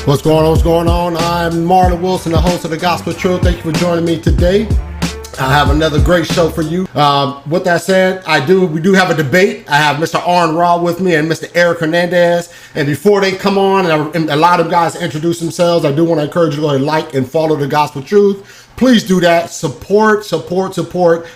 What's going on? What's going on? I'm Marlon Wilson, the host of The Gospel Truth. Thank you for joining me today. I have another great show for you. With that said, we do have a debate. I have Mr. Aron with me and Mr. Aron Hernandez. And before they come on and a lot of guys introduce themselves, I do want to encourage you to go ahead and like and follow The Gospel Truth. Please do that. Support.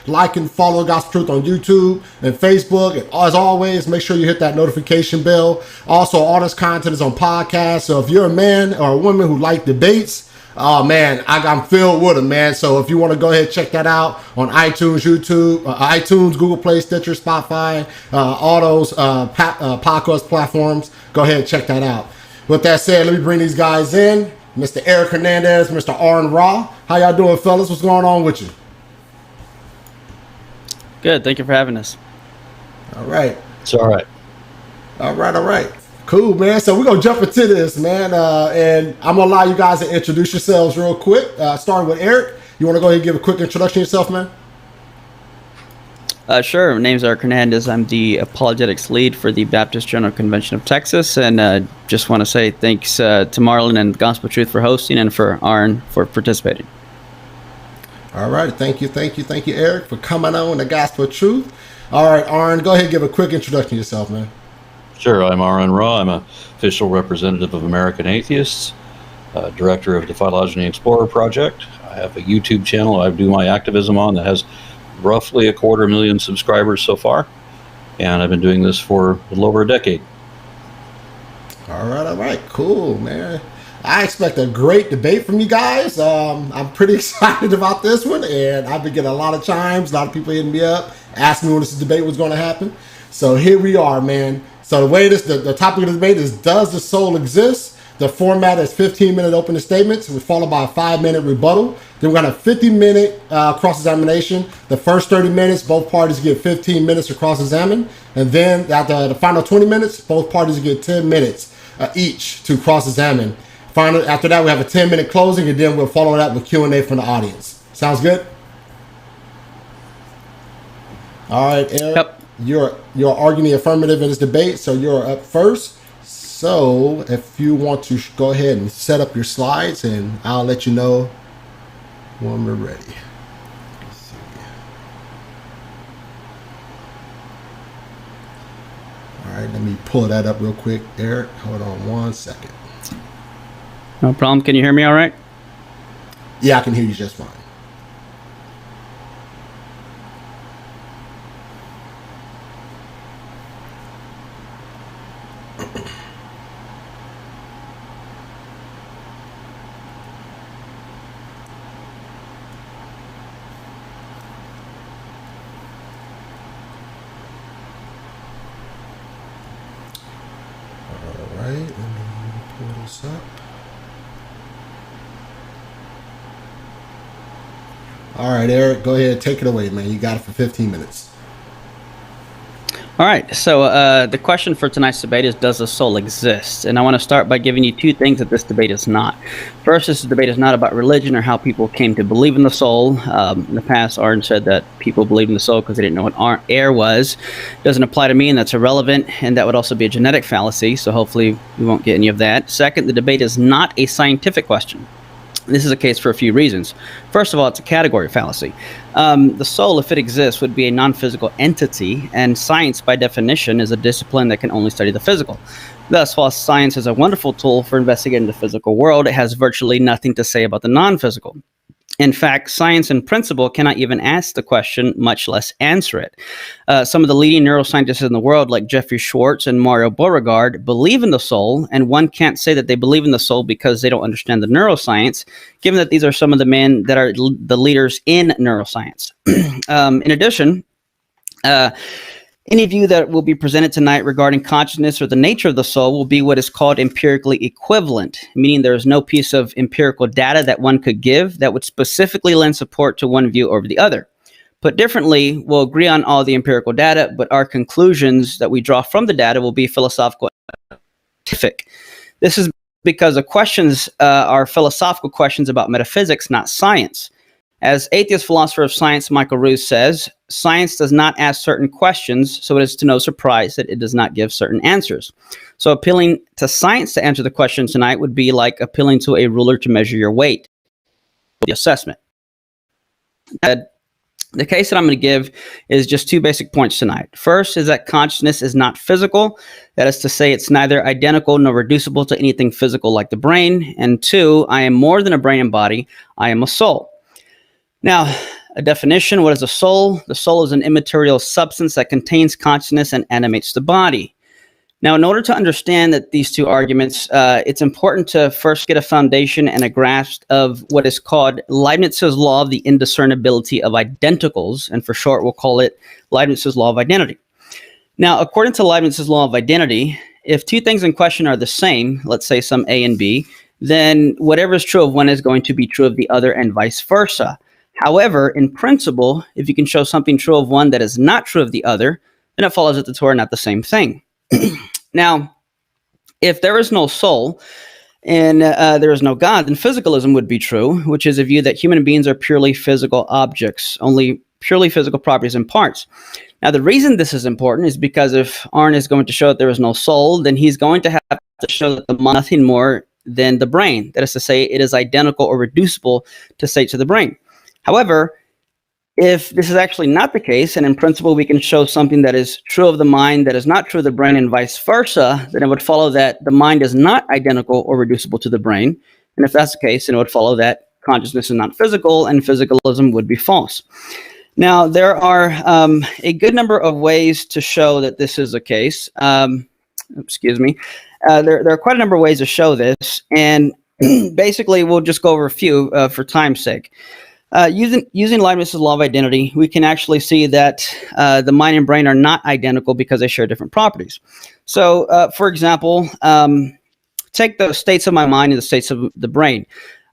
Like and follow Gospel Truth on YouTube and Facebook. And as always, make sure you hit that notification bell. Also, all this content is on podcast. So if you're a man or a woman who like debates, oh man, I'm filled with them, man. So if you want to go ahead and check that out on iTunes, YouTube, iTunes, Google Play, Stitcher, Spotify, all those podcast platforms, go ahead and check that out. With that said, let me bring these guys in. Mr. Aron Hernandez, Mr. Aron. How y'all doing, fellas? What's going on with you? Good. Thank you for having us. All right. It's all right. All right. Cool, man. So we're going to jump into this, man. And I'm going to allow you guys to introduce yourselves real quick. Starting with Eric. You want to go ahead and give a quick introduction to yourself, man? Sure. My name is Aron Hernandez. I'm the apologetics lead for the Baptist General Convention of Texas. And just want to say thanks to Marlon and Gospel Truth for hosting and for Aron for participating. All right. Thank you, Eric, for coming on the Gospel Truth. All right, Aron, go ahead and give a quick introduction to yourself, man. Sure. I'm Aron. I'm an official representative of American Atheists, director of the Phylogeny Explorer Project. I have a YouTube channel I do my activism on that has roughly 250,000 subscribers so far, and I've been doing this for a little over a decade. All right, cool, man. I expect a great debate from you guys. I'm pretty excited about this one, and I've been getting a lot of chimes, a lot of people hitting me up, asking me when this debate was going to happen. So here we are, man. So the way the topic of the debate is, does the soul exist? The format is 15-minute opening statements, followed by a 5-minute rebuttal. Then we're going to have 50-minute cross-examination. The first 30 minutes, both parties get 15 minutes to cross-examine. And then after the final 20 minutes, both parties get 10 minutes each to cross-examine. Finally, after that, we have a 10-minute closing, and then we'll follow that with Q&A from the audience. Sounds good? All right, Eric. Yep. You're arguing the affirmative in this debate, so you're up first. So if you want to go ahead and set up your slides, and I'll let you know when we're ready. Let's see. All right, let me pull that up real quick, Eric. Hold on 1 second. No problem. Can you hear me all right? Yeah, I can hear you just fine. All right, Eric, go ahead. Take it away, man. You got it for 15 minutes. All right. So the question for tonight's debate is, does the soul exist? And I want to start by giving you two things that this debate is not. First, this debate is not about religion or how people came to believe in the soul. In the past, Aron said that people believed in the soul because they didn't know what air was. Doesn't apply to me, and that's irrelevant. And that would also be a genetic fallacy. So hopefully we won't get any of that. Second, the debate is not a scientific question. This is a case for a few reasons. First of all, it's a category fallacy. The soul, if it exists, would be a non-physical entity, and science, by definition, is a discipline that can only study the physical. Thus, while science is a wonderful tool for investigating the physical world, it has virtually nothing to say about the non-physical. In fact, science in principle cannot even ask the question, much less answer it. Some of the leading neuroscientists in the world, like Jeffrey Schwartz and Mario Beauregard, believe in the soul, and one can't say that they believe in the soul because they don't understand the neuroscience, given that these are some of the men that are the leaders in neuroscience. In addition, any view that will be presented tonight regarding consciousness or the nature of the soul will be what is called empirically equivalent, meaning there is no piece of empirical data that one could give that would specifically lend support to one view over the other. Put differently, we'll agree on all the empirical data, but our conclusions that we draw from the data will be philosophical and scientific. This is because the questions are philosophical questions about metaphysics, not science. As atheist philosopher of science Michael Ruse says, science does not ask certain questions, so it is to no surprise that it does not give certain answers. So appealing to science to answer the question tonight would be like appealing to a ruler to measure your weight. The assessment. The case that I'm going to give is just two basic points tonight. First is that consciousness is not physical. That is to say, it's neither identical nor reducible to anything physical like the brain. And two, I am more than a brain and body. I am a soul. Now, a definition, what is a soul? The soul is an immaterial substance that contains consciousness and animates the body. Now, in order to understand that these two arguments, it's important to first get a foundation and a grasp of what is called Leibniz's law of the indiscernibility of identicals, and for short, we'll call it Leibniz's law of identity. Now, according to Leibniz's law of identity, if two things in question are the same, let's say some A and B, then whatever is true of one is going to be true of the other and vice versa. However, in principle, if you can show something true of one that is not true of the other, then it follows that the two are not the same thing. Now, if there is no soul and there is no God, then physicalism would be true, which is a view that human beings are purely physical objects, only purely physical properties and parts. Now, the reason this is important is because if Aron is going to show that there is no soul, then he's going to have to show that the mind is nothing more than the brain. That is to say, it is identical or reducible to states of the brain. However, if this is actually not the case, and in principle we can show something that is true of the mind that is not true of the brain and vice versa, then it would follow that the mind is not identical or reducible to the brain. And if that's the case, then it would follow that consciousness is not physical and physicalism would be false. Now, there are a good number of ways to show that this is the case. Excuse me. There are quite a number of ways to show this, and basically we'll just go over a few for time's sake. Using Leibniz's law of identity, we can actually see that the mind and brain are not identical because they share different properties. So, for example, take the states of my mind and the states of the brain.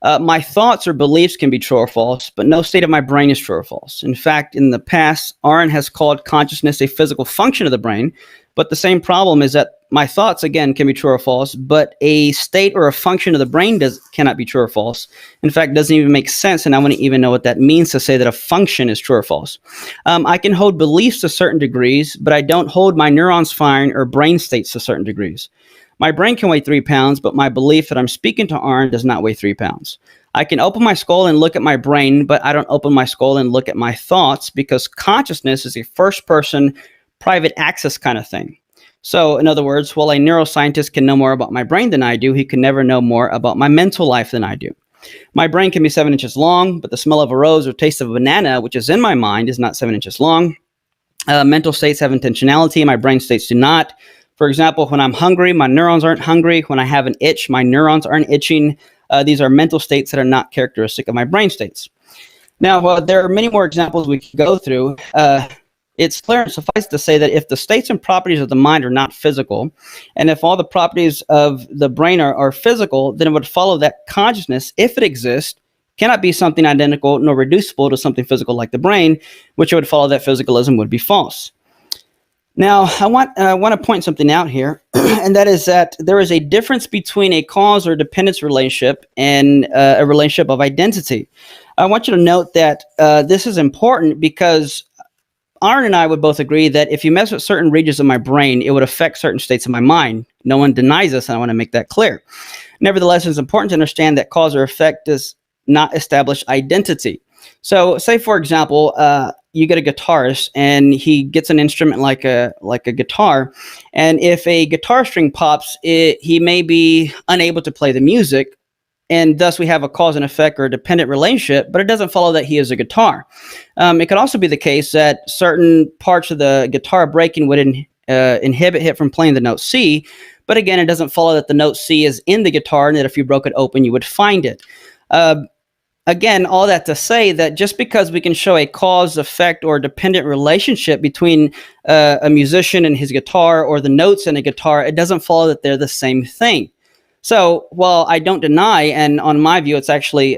My thoughts or beliefs can be true or false, but no state of my brain is true or false. In fact, in the past, Aron has called consciousness a physical function of the brain, but the same problem is that my thoughts, again, can be true or false, but a state or a function of the brain cannot be true or false. In fact, it doesn't even make sense, and I wouldn't even know what that means to say that a function is true or false. I can hold beliefs to certain degrees, but I don't hold my neurons firing or brain states to certain degrees. My brain can weigh 3 pounds, but my belief that I'm speaking to Aron does not weigh 3 pounds. I can open my skull and look at my brain, but I don't open my skull and look at my thoughts because consciousness is a first-person, private access kind of thing. So, in other words, while a neuroscientist can know more about my brain than I do, he can never know more about my mental life than I do. My brain can be 7 inches long, but the smell of a rose or taste of a banana, which is in my mind, is not 7 inches long. Mental states have intentionality. My brain states do not. For example, when I'm hungry, my neurons aren't hungry. When I have an itch, my neurons aren't itching. These are mental states that are not characteristic of my brain states. Now, there are many more examples we could go through. It's clear and suffice to say that if the states and properties of the mind are not physical, and if all the properties of the brain are physical, then it would follow that consciousness, if it exists, cannot be something identical nor reducible to something physical like the brain, which would follow that physicalism would be false. Now, I want to point something out here, and that is that there is a difference between a cause or dependence relationship and a relationship of identity. I want you to note that this is important because Aron and I would both agree that if you mess with certain regions of my brain, it would affect certain states of my mind. No one denies this, and I want to make that clear. Nevertheless, it's important to understand that cause or effect does not establish identity. So, say for example, you get a guitarist and he gets an instrument like a guitar, and if a guitar string pops, he may be unable to play the music. And thus we have a cause and effect or a dependent relationship, but it doesn't follow that he is a guitar. It could also be the case that certain parts of the guitar breaking would inhibit him from playing the note C, but again, it doesn't follow that the note C is in the guitar and that if you broke it open, you would find it. Again, all that to say that just because we can show a cause, effect, or dependent relationship between a musician and his guitar or the notes in a guitar, it doesn't follow that they're the same thing. So while I don't deny, and on my view, it's actually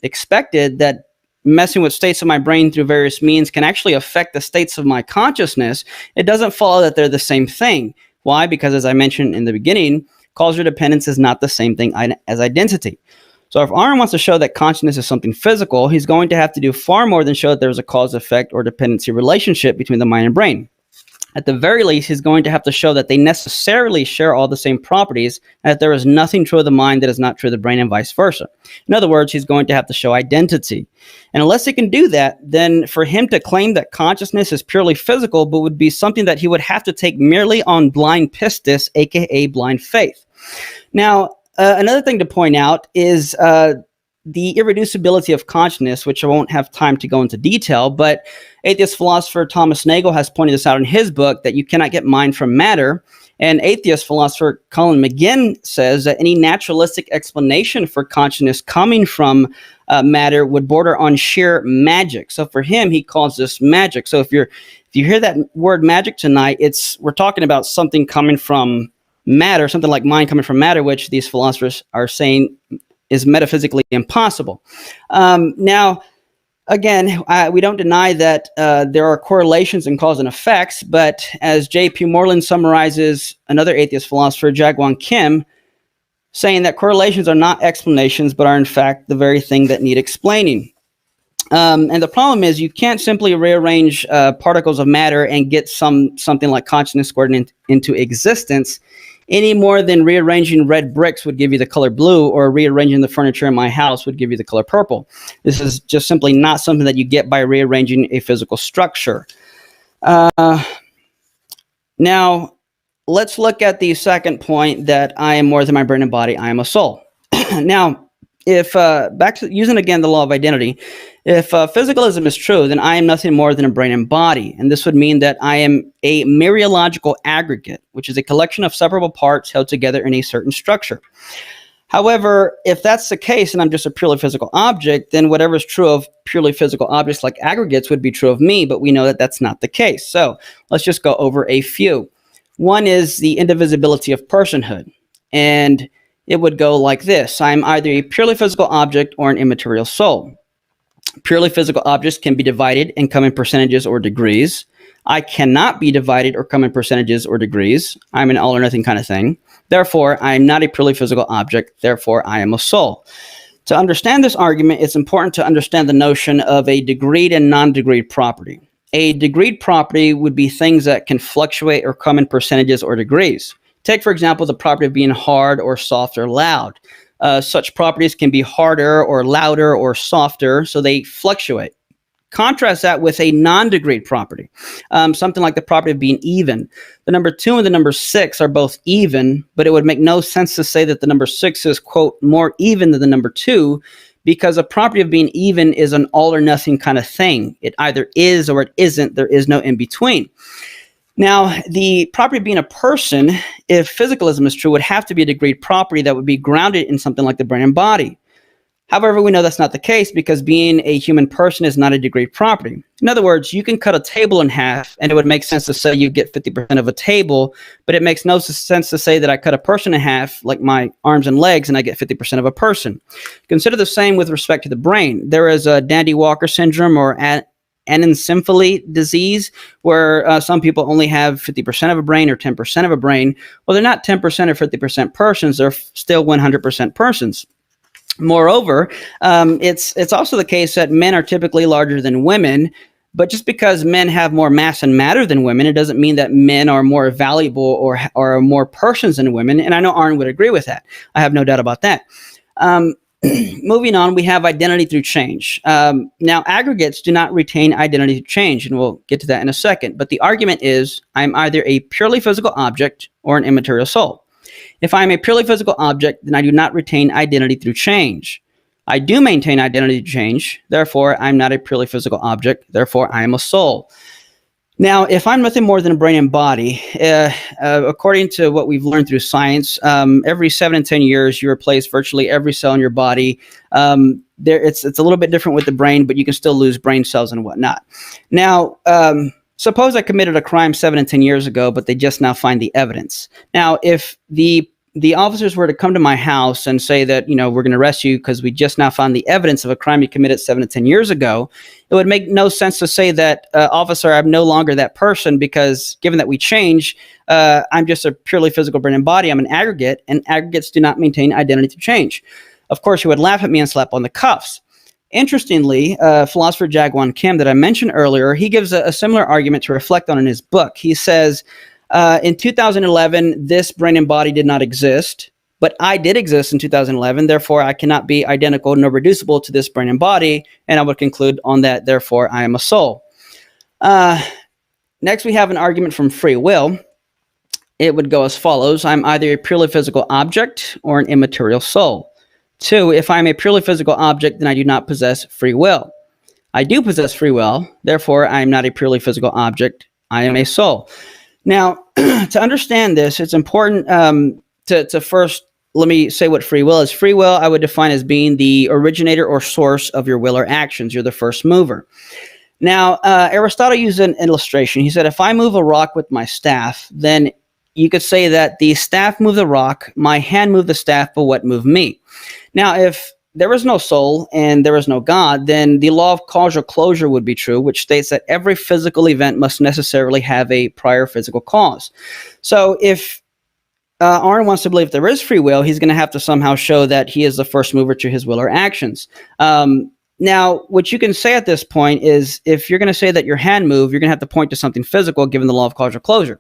expected that messing with states of my brain through various means can actually affect the states of my consciousness, it doesn't follow that they're the same thing. Why? Because as I mentioned in the beginning, cause or dependence is not the same thing as identity. So if Aron wants to show that consciousness is something physical, he's going to have to do far more than show that there's a cause-effect or dependency relationship between the mind and brain. At the very least, he's going to have to show that they necessarily share all the same properties and that there is nothing true of the mind that is not true of the brain and vice versa. In other words, he's going to have to show identity. And unless he can do that, then for him to claim that consciousness is purely physical, but would be something that he would have to take merely on blind pistis, aka blind faith. Now, another thing to point out is the irreducibility of consciousness, which I won't have time to go into detail, but atheist philosopher Thomas Nagel has pointed this out in his book that you cannot get mind from matter. And atheist philosopher Colin McGinn says that any naturalistic explanation for consciousness coming from matter would border on sheer magic. So for him, he calls this magic. So if you hear that word magic tonight, we're talking about something coming from matter, something like mind coming from matter, which these philosophers are saying is metaphysically impossible. Now, again, we don't deny that there are correlations in cause and effects, but as J.P. Moreland summarizes another atheist philosopher, Jaegwon Kim, saying that correlations are not explanations, but are in fact the very thing that need explaining. And the problem is you can't simply rearrange particles of matter and get something like consciousness squared into existence, any more than rearranging red bricks would give you the color blue, or rearranging the furniture in my house would give you the color purple. This is just simply not something that you get by rearranging a physical structure. Now, let's look at the second point, that I am more than my brain and body, I am a soul. Now, if back to using again the law of identity, if physicalism is true, then I am nothing more than a brain and body. And this would mean that I am a mereological aggregate, which is a collection of separable parts held together in a certain structure. However, if that's the case and I'm just a purely physical object, then whatever is true of purely physical objects like aggregates would be true of me, but we know that that's not the case. So let's just go over a few. One is the indivisibility of personhood. And it would go like this. I'm either a purely physical object or an immaterial soul. Purely physical objects can be divided and come in percentages or degrees. I cannot be divided or come in percentages or degrees. I'm an all or nothing kind of thing. Therefore, I am not a purely physical object. Therefore, I am a soul. To understand this argument, it's important to understand the notion of a degreed and non-degreed property. A degreed property would be things that can fluctuate or come in percentages or degrees. Take, for example, the property of being hard or soft or loud. Such properties can be harder or louder or softer, so they fluctuate. Contrast that with a non-degreed property, something like the property of being even. The number 2 and the number 6 are both even, but it would make no sense to say that the number 6 is, quote, more even than the number 2, because a property of being even is an all or nothing kind of thing. It either is or it isn't. There is no in between. Now, the property of being a person, if physicalism is true, would have to be a degreed property that would be grounded in something like the brain and body. However, we know that's not the case because being a human person is not a degreed property. In other words, you can cut a table in half and it would make sense to say you get 50% of a table, but it makes no sense to say that I cut a person in half, like my arms and legs, and I get 50% of a person. Consider the same with respect to the brain. There is a Dandy-Walker syndrome or anencephaly disease, where some people only have 50% of a brain or 10% of a brain. Well, they're not 10% or 50% persons. They're still 100% persons. Moreover, it's also the case that men are typically larger than women, but just because men have more mass and matter than women, it doesn't mean that men are more valuable or are more persons than women. And I know Aron would agree with that. I have no doubt about that. Moving on, we have identity through change. Now, aggregates do not retain identity through change, and we'll get to that in a second. But the argument is I'm either a purely physical object or an immaterial soul. If I'm a purely physical object, then I do not retain identity through change. I do maintain identity through change. Therefore, I'm not a purely physical object. Therefore, I am a soul. Now, if I'm nothing more than a brain and body, according to what we've learned through science, every 7 and 10 years, you replace virtually every cell in your body. It's a little bit different with the brain, but you can still lose brain cells and whatnot. Now, suppose I committed a crime 7 and 10 years ago, but they just now find the evidence. Now, if the officers were to come to my house and say that, we're going to arrest you because we just now found the evidence of a crime you committed 7 to 10 years ago, it would make no sense to say that, officer, I'm no longer that person, because given that we change, I'm just a purely physical brain and body. I'm an aggregate, and aggregates do not maintain identity to change. Of course, he would laugh at me and slap on the cuffs. Interestingly, philosopher Jaegwon Kim that I mentioned earlier, he gives a similar argument to reflect on in his book. He says, in 2011, this brain and body did not exist, but I did exist in 2011. Therefore, I cannot be identical nor reducible to this brain and body. And I would conclude on that, therefore, I am a soul. Next, we have an argument from free will. It would go as follows. I'm either a purely physical object or an immaterial soul. 2, if I'm a purely physical object, then I do not possess free will. I do possess free will. Therefore, I am not a purely physical object. I am a soul. Now, to understand this, it's important to first, let me say what free will is. Free will, I would define as being the originator or source of your will or actions. You're the first mover. Now, Aristotle used an illustration. He said, if I move a rock with my staff, then you could say that the staff moved the rock, my hand moved the staff, but what moved me? Now, if there is no soul and there is no God, then the law of causal closure would be true, which states that every physical event must necessarily have a prior physical cause. So if Aron wants to believe there is free will, he's going to have to somehow show that he is the first mover to his will or actions. Now, what you can say at this point is if you're going to say that your hand moved, you're going to have to point to something physical given the law of causal closure.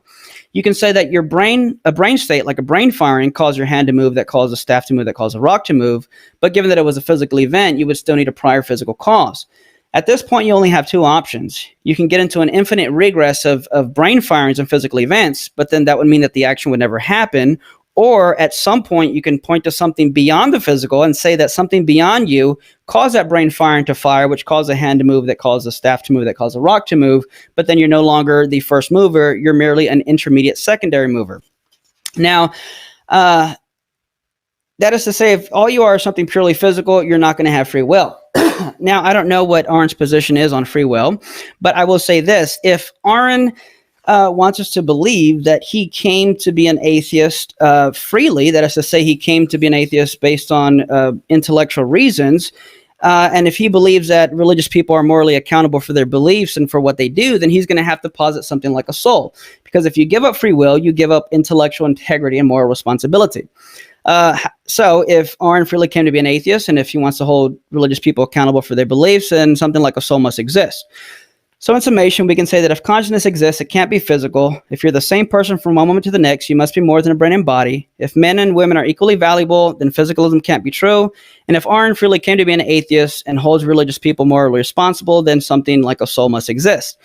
You can say that your brain, a brain state, like a brain firing, caused your hand to move, that caused a staff to move, that caused a rock to move. But given that it was a physical event, you would still need a prior physical cause. At this point, you only have 2 options. You can get into an infinite regress of brain firings and physical events, but then that would mean that the action would never happen. Or at some point, you can point to something beyond the physical and say that something beyond you caused that brain firing to fire, which caused a hand to move, that caused a staff to move, that caused a rock to move. But then you're no longer the first mover. You're merely an intermediate secondary mover. Now, that is to say, if all you are is something purely physical, you're not going to have free will. Now, I don't know what Aron's position is on free will, but I will say this. If Aron wants us to believe that he came to be an atheist freely, that is to say, he came to be an atheist based on intellectual reasons, and if he believes that religious people are morally accountable for their beliefs and for what they do, then he's going to have to posit something like a soul. Because if you give up free will, you give up intellectual integrity and moral responsibility. So if Aron freely came to be an atheist, and if he wants to hold religious people accountable for their beliefs, then something like a soul must exist. So in summation, we can say that if consciousness exists, it can't be physical. If you're the same person from one moment to the next, you must be more than a brain and body. If men and women are equally valuable, then physicalism can't be true. And if Aron freely came to be an atheist and holds religious people morally responsible, then something like a soul must exist.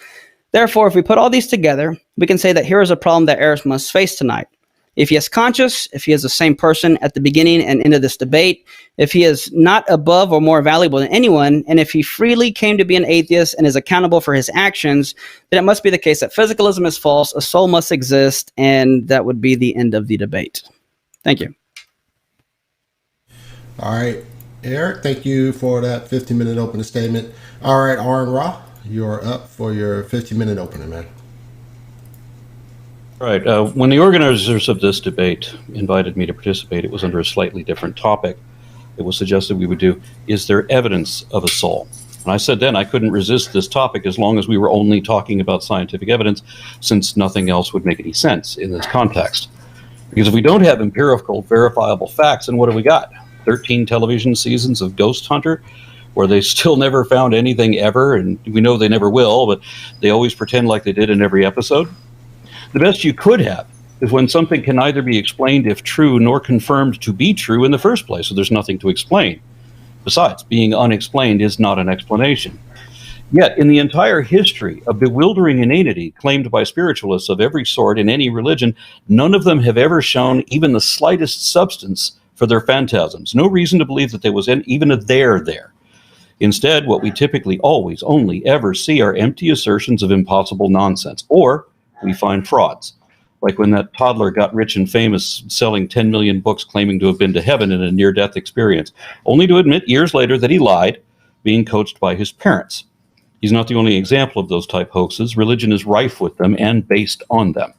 Therefore, if we put all these together, we can say that here is a problem that Aron must face tonight. If he is conscious, if he is the same person at the beginning and end of this debate, if he is not above or more valuable than anyone, and if he freely came to be an atheist and is accountable for his actions, then it must be the case that physicalism is false, a soul must exist, and that would be the end of the debate. Thank you. All right, Eric, thank you for that 15-minute opening statement. All right, Aron Ra, you're up for your 15-minute opening, man. Right. When the organizers of this debate invited me to participate, it was under a slightly different topic. It was suggested we would do, is there evidence of a soul? And I said then I couldn't resist this topic as long as we were only talking about scientific evidence, since nothing else would make any sense in this context. Because if we don't have empirical, verifiable facts, then what have we got? 13 television seasons of Ghost Hunter, where they still never found anything ever, and we know they never will, but they always pretend like they did in every episode. The best you could have is when something can neither be explained if true nor confirmed to be true in the first place, so there's nothing to explain. Besides, being unexplained is not an explanation. Yet, in the entire history of bewildering inanity claimed by spiritualists of every sort in any religion, none of them have ever shown even the slightest substance for their phantasms. No reason to believe that there was even a there. Instead, what we typically always, only, ever see are empty assertions of impossible nonsense, or we find frauds, like when that toddler got rich and famous selling 10 million books claiming to have been to heaven in a near-death experience, only to admit years later that he lied, being coached by his parents. He's not the only example of those type hoaxes. Religion is rife with them and based on them.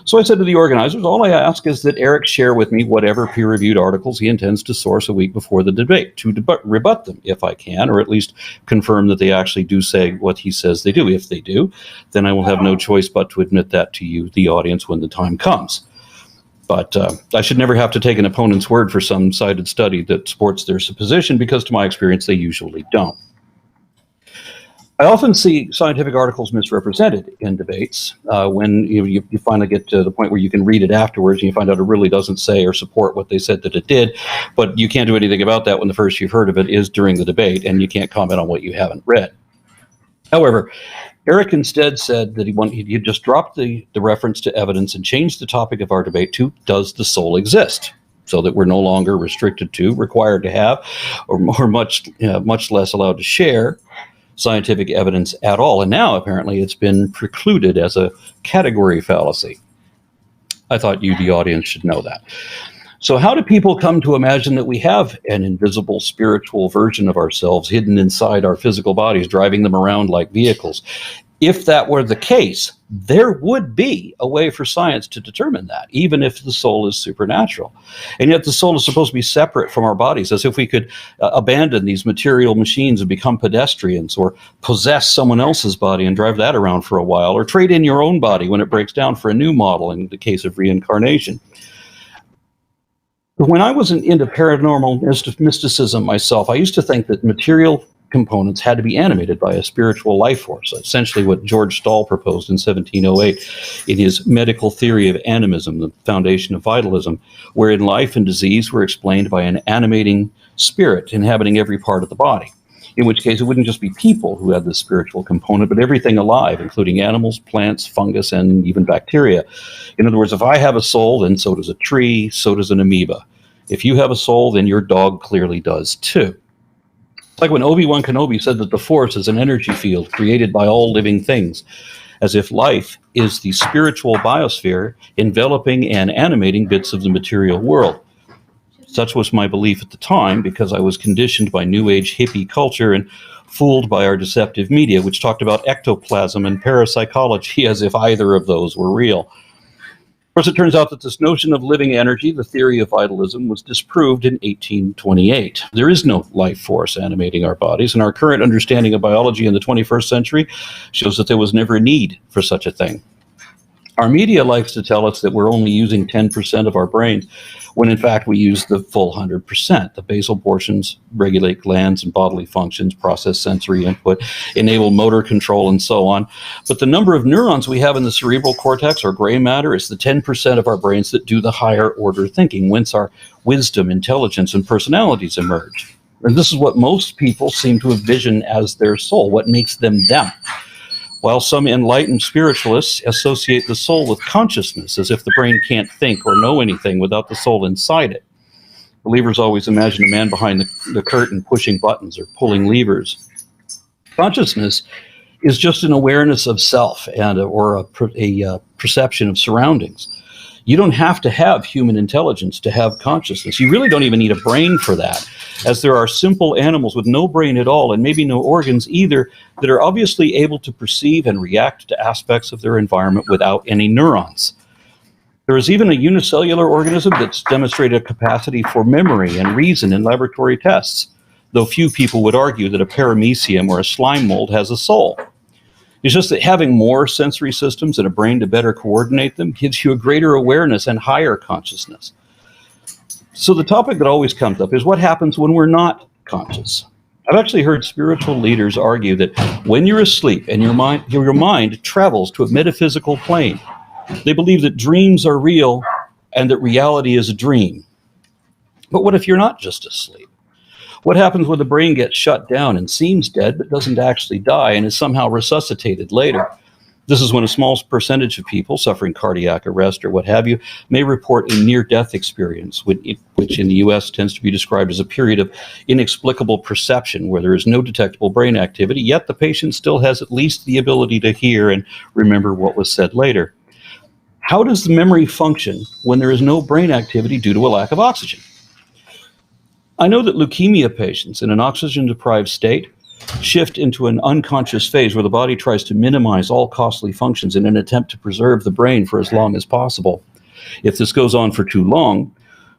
So I said to the organizers, all I ask is that Eric share with me whatever peer-reviewed articles he intends to source a week before the debate to rebut them, if I can, or at least confirm that they actually do say what he says they do. If they do, then I will have no choice but to admit that to you, the audience, when the time comes. But I should never have to take an opponent's word for some cited study that supports their position, because to my experience, they usually don't. I often see scientific articles misrepresented in debates when you finally get to the point where you can read it afterwards and you find out it really doesn't say or support what they said that it did, but you can't do anything about that when the first you've heard of it is during the debate, and you can't comment on what you haven't read. However, Eric instead said that he just dropped the reference to evidence and changed the topic of our debate to, does the soul exist? So that we're no longer restricted to, required to have, or much less allowed to share scientific evidence at all. And now apparently it's been precluded as a category fallacy. I thought you, the audience, should know that. So how do people come to imagine that we have an invisible spiritual version of ourselves hidden inside our physical bodies, driving them around like vehicles? If that were the case, there would be a way for science to determine that, even if the soul is supernatural. And yet the soul is supposed to be separate from our bodies, as if we could abandon these material machines and become pedestrians, or possess someone else's body and drive that around for a while, or trade in your own body when it breaks down for a new model in the case of reincarnation. When I was into paranormal mysticism myself, I used to think that material components had to be animated by a spiritual life force, essentially what George Stahl proposed in 1708 in his medical theory of animism, the foundation of vitalism, wherein life and disease were explained by an animating spirit inhabiting every part of the body, in which case it wouldn't just be people who had this spiritual component, but everything alive, including animals, plants, fungus, and even bacteria. In other words, if I have a soul, then so does a tree, so does an amoeba. If you have a soul, then your dog clearly does too. Like when Obi-Wan Kenobi said that the Force is an energy field created by all living things, as if life is the spiritual biosphere enveloping and animating bits of the material world. Such was my belief at the time, because I was conditioned by New Age hippie culture and fooled by our deceptive media, which talked about ectoplasm and parapsychology as if either of those were real. Of course, it turns out that this notion of living energy, the theory of vitalism, was disproved in 1828. There is no life force animating our bodies, and our current understanding of biology in the 21st century shows that there was never a need for such a thing. Our media likes to tell us that we're only using 10% of our brains, when in fact we use the full 100%. The basal portions regulate glands and bodily functions, process sensory input, enable motor control, and so on. But the number of neurons we have in the cerebral cortex, or gray matter, is the 10% of our brains that do the higher order thinking, whence our wisdom, intelligence, and personalities emerge. And this is what most people seem to envision as their soul, what makes them them. While some enlightened spiritualists associate the soul with consciousness, as if the brain can't think or know anything without the soul inside it. Believers always imagine a man behind the curtain pushing buttons or pulling levers. Consciousness is just an awareness of self or a perception of surroundings. You don't have to have human intelligence to have consciousness. You really don't even need a brain for that, as there are simple animals with no brain at all, and maybe no organs either, that are obviously able to perceive and react to aspects of their environment without any neurons. There is even a unicellular organism that's demonstrated a capacity for memory and reason in laboratory tests, though few people would argue that a paramecium or a slime mold has a soul. It's just that having more sensory systems and a brain to better coordinate them gives you a greater awareness and higher consciousness. So the topic that always comes up is what happens when we're not conscious. I've actually heard spiritual leaders argue that when you're asleep and your mind travels to a metaphysical plane, they believe that dreams are real and that reality is a dream. But what if you're not just asleep? What happens when the brain gets shut down and seems dead but doesn't actually die and is somehow resuscitated later? This is when a small percentage of people suffering cardiac arrest or what have you may report a near-death experience, which in the U.S. tends to be described as a period of inexplicable perception where there is no detectable brain activity, yet the patient still has at least the ability to hear and remember what was said later. How does the memory function when there is no brain activity due to a lack of oxygen? I know that leukemia patients in an oxygen-deprived state shift into an unconscious phase where the body tries to minimize all costly functions in an attempt to preserve the brain for as long as possible. If this goes on for too long,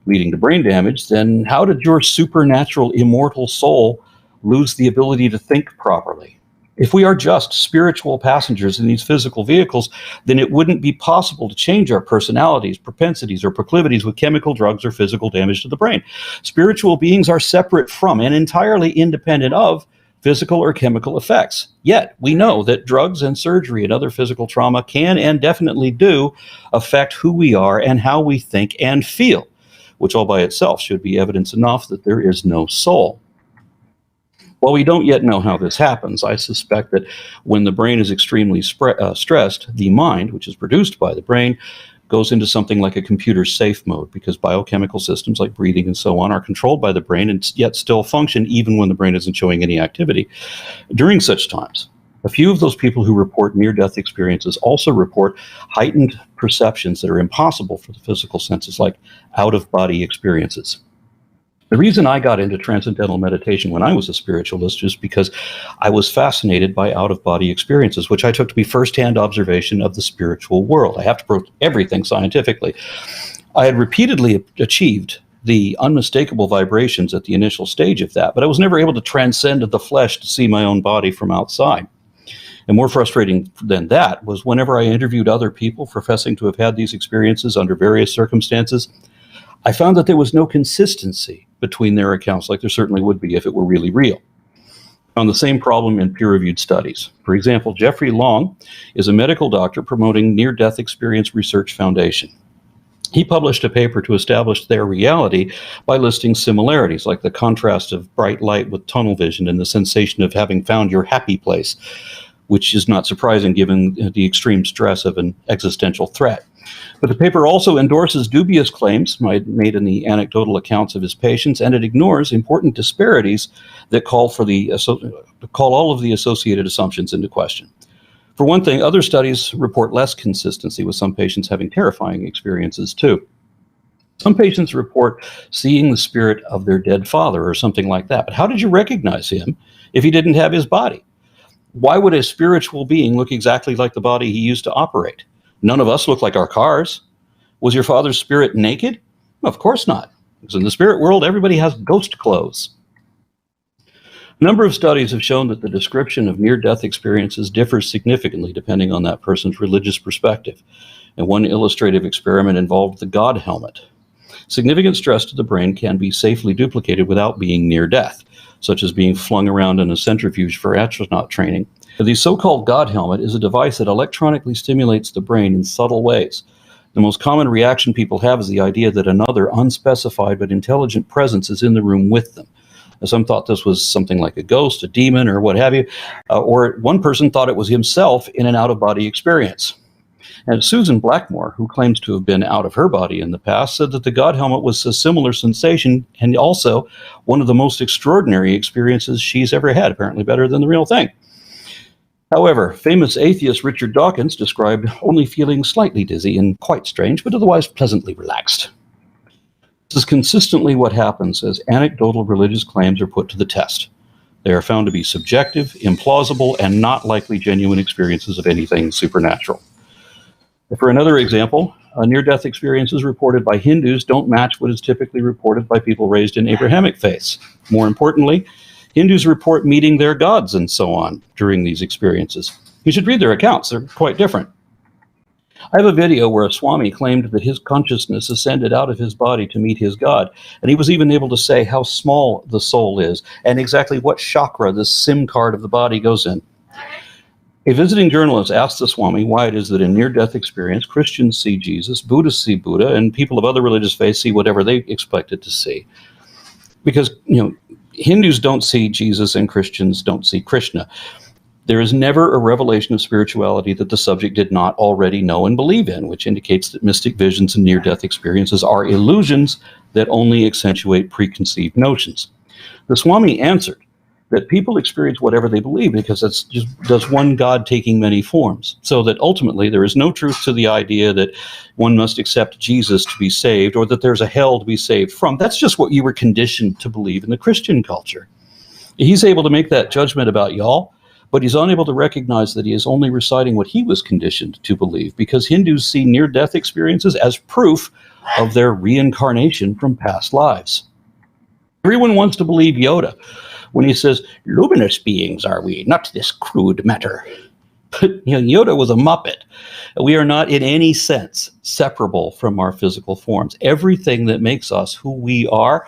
leading to brain damage, then how did your supernatural immortal soul lose the ability to think properly? If we are just spiritual passengers in these physical vehicles, then it wouldn't be possible to change our personalities, propensities, or proclivities with chemical drugs or physical damage to the brain. Spiritual beings are separate from and entirely independent of physical or chemical effects. Yet, we know that drugs and surgery and other physical trauma can and definitely do affect who we are and how we think and feel, which all by itself should be evidence enough that there is no soul. While we don't yet know how this happens, I suspect that when the brain is extremely stressed, the mind, which is produced by the brain, goes into something like a computer safe mode, because biochemical systems like breathing and so on are controlled by the brain and yet still function even when the brain isn't showing any activity. During such times, a few of those people who report near-death experiences also report heightened perceptions that are impossible for the physical senses, like out-of-body experiences. The reason I got into transcendental meditation when I was a spiritualist is because I was fascinated by out-of-body experiences, which I took to be firsthand observation of the spiritual world. I have to prove everything scientifically. I had repeatedly achieved the unmistakable vibrations at the initial stage of that, but I was never able to transcend the flesh to see my own body from outside. And more frustrating than that was whenever I interviewed other people professing to have had these experiences under various circumstances, I found that there was no consistency between their accounts, like there certainly would be if it were really real. On the same problem in peer-reviewed studies. For example, Jeffrey Long is a medical doctor promoting Near-Death Experience Research Foundation. He published a paper to establish their reality by listing similarities, like the contrast of bright light with tunnel vision and the sensation of having found your happy place, which is not surprising given the extreme stress of an existential threat. But the paper also endorses dubious claims made in the anecdotal accounts of his patients, and it ignores important disparities that call all of the associated assumptions into question. For one thing, other studies report less consistency, with some patients having terrifying experiences too. Some patients report seeing the spirit of their dead father or something like that. But how did you recognize him if he didn't have his body? Why would a spiritual being look exactly like the body he used to operate? None of us look like our cars. Was your father's spirit naked? Of course not, because in the spirit world, everybody has ghost clothes. A number of studies have shown that the description of near-death experiences differs significantly depending on that person's religious perspective. And one illustrative experiment involved the God helmet. Significant stress to the brain can be safely duplicated without being near death, such as being flung around in a centrifuge for astronaut training. The so-called God helmet is a device that electronically stimulates the brain in subtle ways. The most common reaction people have is the idea that another unspecified but intelligent presence is in the room with them. Some thought this was something like a ghost, a demon, or what have you, or one person thought it was himself in an out-of-body experience. And Susan Blackmore, who claims to have been out of her body in the past, said that the God helmet was a similar sensation and also one of the most extraordinary experiences she's ever had, apparently better than the real thing. However, famous atheist Richard Dawkins described only feeling slightly dizzy and quite strange, but otherwise pleasantly relaxed. This is consistently what happens as anecdotal religious claims are put to the test. They are found to be subjective, implausible, and not likely genuine experiences of anything supernatural. For another example, near-death experiences reported by Hindus don't match what is typically reported by people raised in Abrahamic faiths. More importantly, Hindus report meeting their gods and so on during these experiences. You should read their accounts. They're quite different. I have a video where a Swami claimed that his consciousness ascended out of his body to meet his God, and he was even able to say how small the soul is and exactly what chakra the SIM card of the body goes in. A visiting journalist asked the Swami why it is that in near-death experience, Christians see Jesus, Buddhists see Buddha, and people of other religious faiths see whatever they expected to see. Because, Hindus don't see Jesus and Christians don't see Krishna. There is never a revelation of spirituality that the subject did not already know and believe in, which indicates that mystic visions and near-death experiences are illusions that only accentuate preconceived notions. The Swami answered that people experience whatever they believe because that's just one God taking many forms. So that ultimately there is no truth to the idea that one must accept Jesus to be saved or that there's a hell to be saved from. That's just what you were conditioned to believe in the Christian culture. He's able to make that judgment about y'all, but he's unable to recognize that he is only reciting what he was conditioned to believe, because Hindus see near-death experiences as proof of their reincarnation from past lives. Everyone wants to believe Yoda. when he says, luminous beings are we, not this crude matter. But Yoda was a Muppet. We are not in any sense separable from our physical forms. Everything that makes us who we are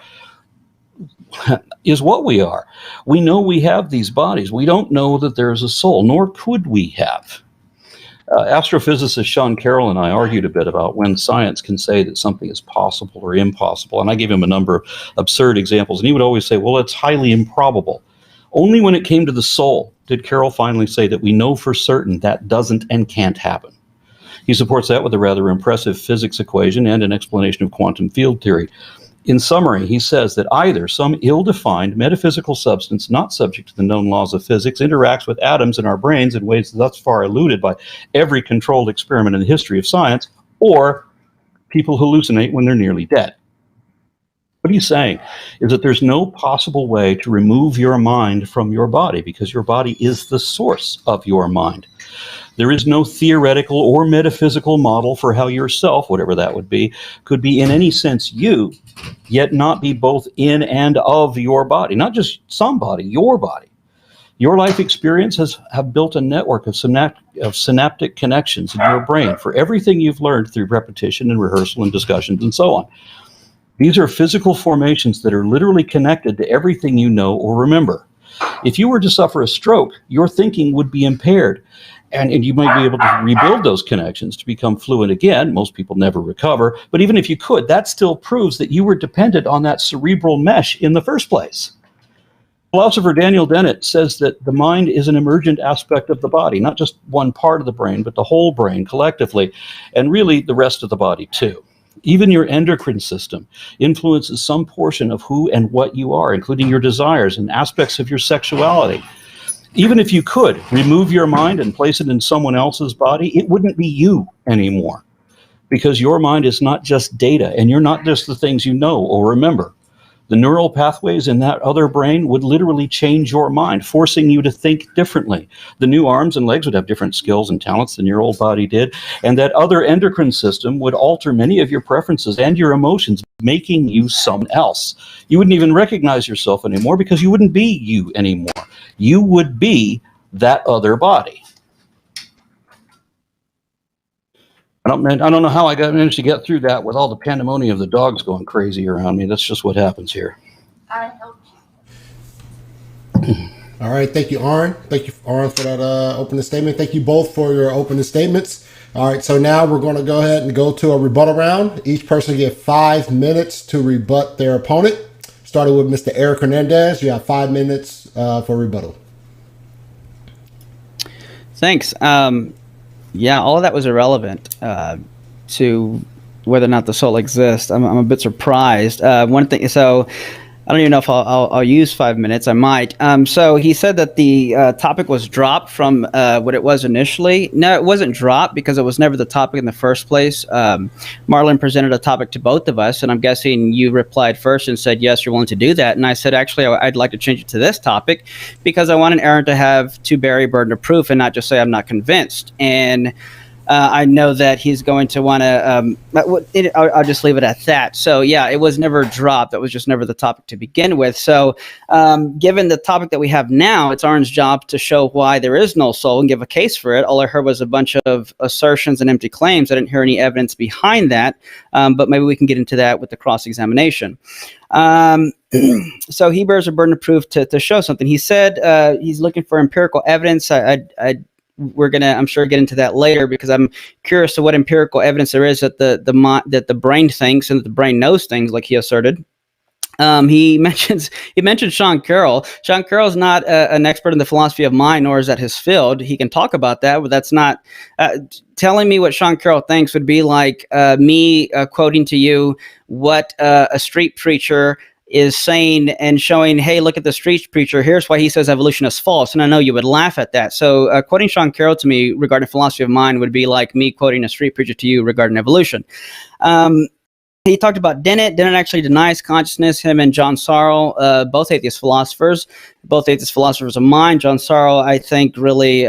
is what we are. We know we have these bodies. We don't know that there is a soul, nor could we have. Astrophysicist Sean Carroll and I argued a bit about when science can say that something is possible or impossible. And I gave him a number of absurd examples. And he would always say, well, it's highly improbable. Only when it came to the soul did Carroll finally say that we know for certain that doesn't and can't happen. He supports that with a rather impressive physics equation and an explanation of quantum field theory. In summary, he says that either some ill-defined metaphysical substance not subject to the known laws of physics interacts with atoms in our brains in ways thus far eluded by every controlled experiment in the history of science, or people hallucinate when they're nearly dead. What he's saying is that there's no possible way to remove your mind from your body because your body is the source of your mind. There is no theoretical or metaphysical model for how yourself, whatever that would be, could be in any sense you, yet not be both in and of your body. Not just some body, your body. Your life experience have built a network of synaptic connections in your brain for everything you've learned through repetition and rehearsal and discussions and so on. These are physical formations that are literally connected to everything you know or remember. If you were to suffer a stroke, your thinking would be impaired. And you might be able to rebuild those connections to become fluent again. Most people never recover. But even if you could, that still proves that you were dependent on that cerebral mesh in the first place. Philosopher Daniel Dennett says that the mind is an emergent aspect of the body, not just one part of the brain, but the whole brain collectively, and really the rest of the body too. Even your endocrine system influences some portion of who and what you are, including your desires and aspects of your sexuality. Even if you could remove your mind and place it in someone else's body, it wouldn't be you anymore, because your mind is not just data, and you're not just the things you know or remember. The neural pathways in that other brain would literally change your mind, forcing you to think differently. The new arms and legs would have different skills and talents than your old body did, and that other endocrine system would alter many of your preferences and your emotions, making you someone else. You wouldn't even recognize yourself anymore because you wouldn't be you anymore. You would be that other body. I don't know how I managed to get through that with all the pandemonium of the dogs going crazy around me. That's just what happens here. I helped you. All right. Thank you, Aron. Thank you, Aron, for that opening statement. Thank you both for your opening statements. All right. So now we're going to go ahead and go to a rebuttal round. Each person get 5 minutes to rebut their opponent. Starting with Mr. Eric Hernandez. You have 5 minutes for rebuttal. Thanks. Yeah, all of that was irrelevant to whether or not the soul exists. I'm a bit surprised. One thing, so I don't even know if I'll use 5 minutes. I might. So he said that the topic was dropped from what it was initially. No, it wasn't dropped because it was never the topic in the first place. Marlon presented a topic to both of us, and I'm guessing you replied first and said, yes, you're willing to do that. And I said, actually, I'd like to change it to this topic because I wanted Aron to have to bear a burden of proof and not just say I'm not convinced. And I know that he's going to want to, I'll just leave it at that. So yeah, it was never dropped. That was just never the topic to begin with. So given the topic that we have now, it's Aron's job to show why there is no soul and give a case for it. All I heard was a bunch of assertions and empty claims. I didn't hear any evidence behind that, but maybe we can get into that with the cross-examination. So he bears a burden of proof to show something. He said he's looking for empirical evidence. We're gonna, I'm sure, get into that later because I'm curious to what empirical evidence there is that the brain thinks and that the brain knows things, like he asserted. He mentioned Sean Carroll. Sean Carroll's not an expert in the philosophy of mind, nor is that his field. He can talk about that, but that's not telling me what Sean Carroll thinks would be like me quoting to you what a street preacher is saying and showing, hey, look at the street preacher. Here's why he says evolution is false. And I know you would laugh at that. So quoting Sean Carroll to me regarding philosophy of mind would be like me quoting a street preacher to you regarding evolution. He talked about Dennett. Dennett actually denies consciousness. Him and John Searle, both atheist philosophers of mind. John Searle, I think, really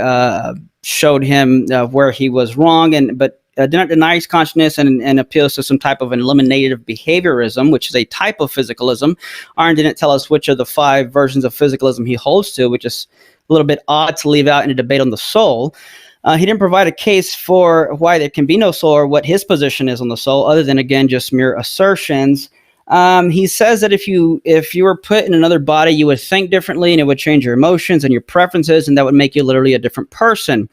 showed him where he was wrong. But denies consciousness and appeals to some type of an eliminative behaviorism, which is a type of physicalism. Aron didn't tell us which of the 5 versions of physicalism he holds to, which is a little bit odd to leave out in a debate on the soul. He didn't provide a case for why there can be no soul or what his position is on the soul, other than, again, just mere assertions. He says that if you were put in another body, you would think differently and it would change your emotions and your preferences, and that would make you literally a different person.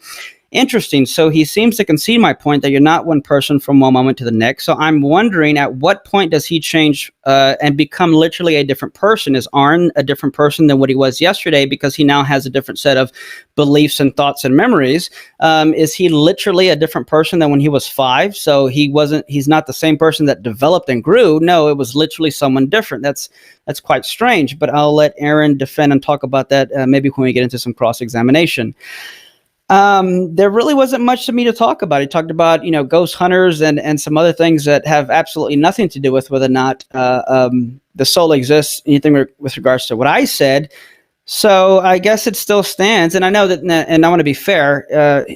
Interesting. So he seems to concede my point that you're not one person from one moment to the next. So I'm wondering, at what point does he change and become literally a different person? Is Aron a different person than what he was yesterday because he now has a different set of beliefs and thoughts and memories? Is he literally a different person than when he was 5? So he's not the same person that developed and grew. No, it was literally someone different. That's quite strange, but I'll let Aron defend and talk about that maybe when we get into some cross-examination. There really wasn't much to me to talk about. He talked about, ghost hunters and some other things that have absolutely nothing to do with whether or not the soul exists, anything with regards to what I said. So I guess it still stands. And I know that, and I want to be fair,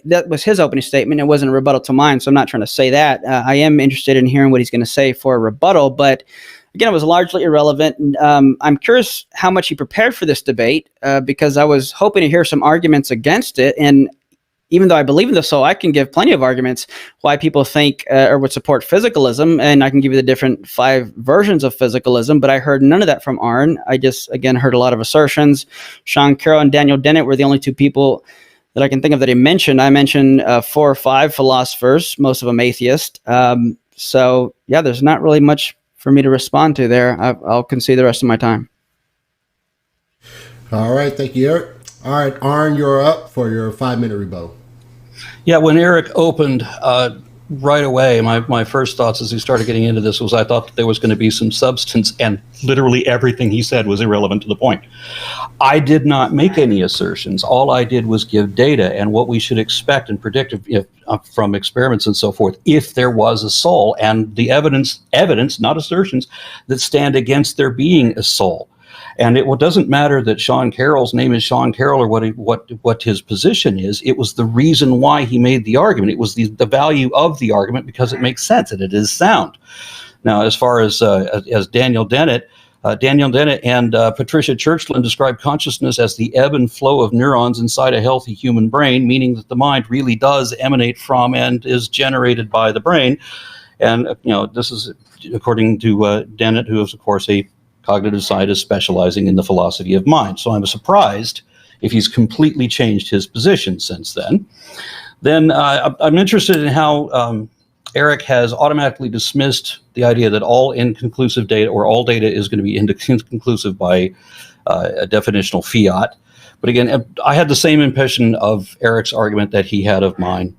that was his opening statement. It wasn't a rebuttal to mine, so I'm not trying to say that. I am interested in hearing what he's going to say for a rebuttal, but again, it was largely irrelevant. And, I'm curious how much he prepared for this debate because I was hoping to hear some arguments against it. And even though I believe in the soul, I can give plenty of arguments why people think or would support physicalism, and I can give you the different 5 versions of physicalism, but I heard none of that from Aron. I just, again, heard a lot of assertions. Sean Carroll and Daniel Dennett were the only 2 people that I can think of that he mentioned. I mentioned 4 or 5 philosophers, most of them atheist. So, yeah, there's not really much for me to respond to there. I'll concede the rest of my time. All right, thank you, Eric. All right, Aron, you're up for your 5-minute rebuttal. Yeah, when Eric opened right away, my first thoughts as he started getting into this was I thought that there was going to be some substance, and literally everything he said was irrelevant to the point. I did not make any assertions. All I did was give data and what we should expect and predict from experiments and so forth if there was a soul, and the evidence, not assertions, that stand against there being a soul. And it doesn't matter that Sean Carroll's name is Sean Carroll or what his position is. It was the reason why he made the argument. It was the value of the argument because it makes sense and it is sound. Now, as far as Daniel Dennett and Patricia Churchland describe consciousness as the ebb and flow of neurons inside a healthy human brain, meaning that the mind really does emanate from and is generated by the brain. And this is according to Dennett, who is, of course, a cognitive scientist specializing in the philosophy of mind. So I'm surprised if he's completely changed his position since then. Then I'm interested in how Eric has automatically dismissed the idea that all inconclusive data or all data is going to be inconclusive by a definitional fiat. But again, I had the same impression of Eric's argument that he had of mine.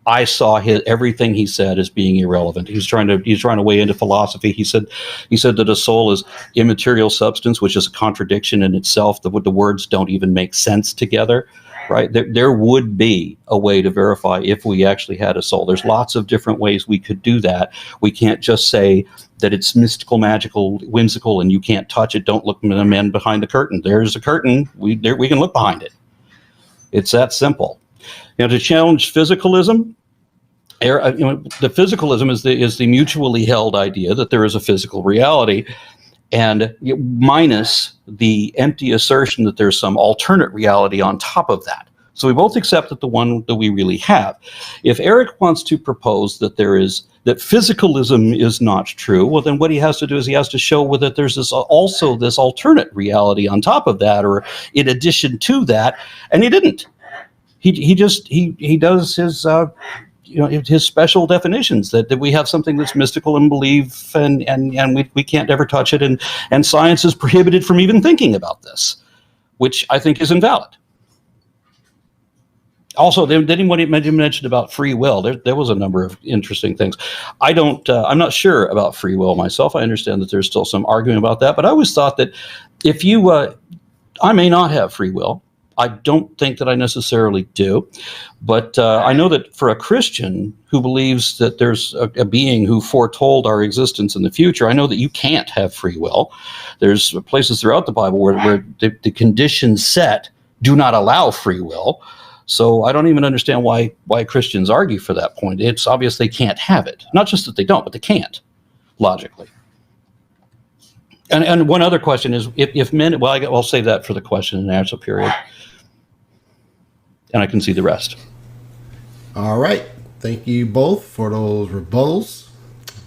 I saw everything he said as being irrelevant. He's trying to weigh into philosophy. He said that a soul is immaterial substance, which is a contradiction in itself. The words don't even make sense together, right? There would be a way to verify if we actually had a soul. There's lots of different ways we could do that. We can't just say that it's mystical, magical, whimsical, and you can't touch it. Don't look at the man behind the curtain. There's a curtain. We can look behind it. It's that simple. To challenge physicalism, the physicalism is the mutually held idea that there is a physical reality, and minus the empty assertion that there's some alternate reality on top of that. So we both accept that the one that we really have. If Eric wants to propose that that physicalism is not true, well, then what he has to do is he has to show that there's also this alternate reality on top of that, or in addition to that, and he didn't. He does his his special definitions that we have something that's mystical and belief and we can't ever touch it, and science is prohibited from even thinking about this, which I think is invalid. Also, then he mentioned about free will. There was a number of interesting things. I'm not sure about free will myself. I understand that there's still some arguing about that, but I always thought that if I may not have free will. I don't think that I necessarily do, but I know that for a Christian who believes that there's a being who foretold our existence in the future, I know that you can't have free will. There's places throughout the Bible where the conditions set do not allow free will. So I don't even understand why Christians argue for that point. It's obvious they can't have it. Not just that they don't, but they can't, logically. And one other question is, if men, well, I'll save that for the question and answer period. And I can see the rest. All right. Thank you both for those rebuttals.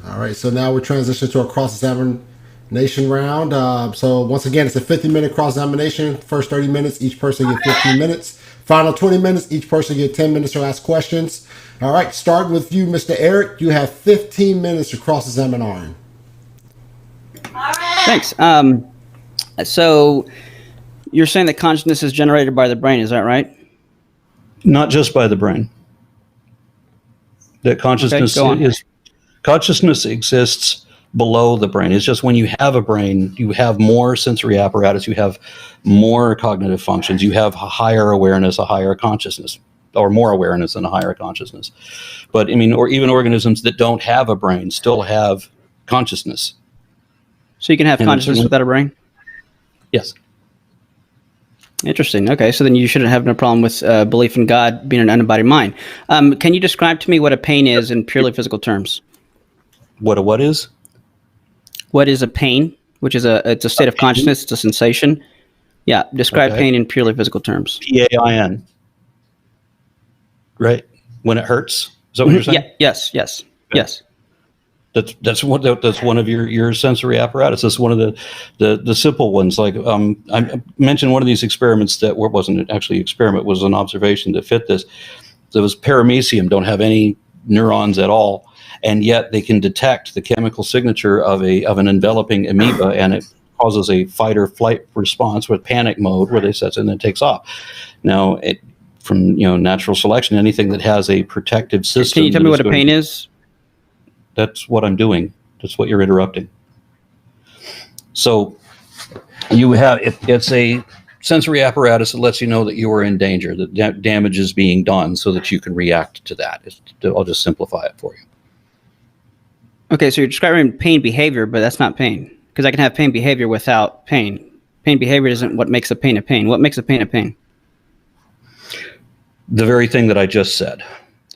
All right. So now we're transitioning to a cross-examination round. So once again, it's a 50-minute cross-examination. First 30 minutes, each person get 15 minutes. Final 20 minutes, each person get 10 minutes to ask questions. All right. Starting with you, Mr. Eric. You have 15 minutes to cross-examine Aron. Thanks. So you're saying that consciousness is generated by the brain, is that right? Not just by the brain. That consciousness consciousness exists below the brain. It's just when you have a brain, you have more sensory apparatus, you have more cognitive functions, you have a higher awareness, a higher consciousness, or more awareness and a higher consciousness. But I mean, or even organisms that don't have a brain still have consciousness. So you can have consciousness without a brain? Yes. Interesting. Okay, so then you shouldn't have no problem with belief in God being an unembodied mind. Can you describe to me what a pain is in purely physical terms? What is? What is a pain? Which is it's a state of consciousness. It's a sensation. Yeah. Describe pain in purely physical terms. PAIN. Right. When it hurts. Is that what you're saying? Yeah. Yes. That's one of your sensory apparatus. That's one of the simple ones. Like I mentioned one of these experiments that wasn't actually an experiment, was an observation that fit this. There was paramecium, don't have any neurons at all, and yet they can detect the chemical signature of an enveloping amoeba, and it causes a fight or flight response with panic mode where they set and then it takes off. Now, from natural selection, anything that has a protective system. Can you tell me what a pain is? That's what I'm doing. That's what you're interrupting. So you have it's a sensory apparatus that lets you know that you are in danger, that damage is being done, so that you can react to that. I'll just simplify it for you. Okay, so you're describing pain behavior, but that's not pain, because I can have pain behavior without pain. Pain behavior isn't what makes a pain a pain. What makes a pain a pain? The very thing that I just said.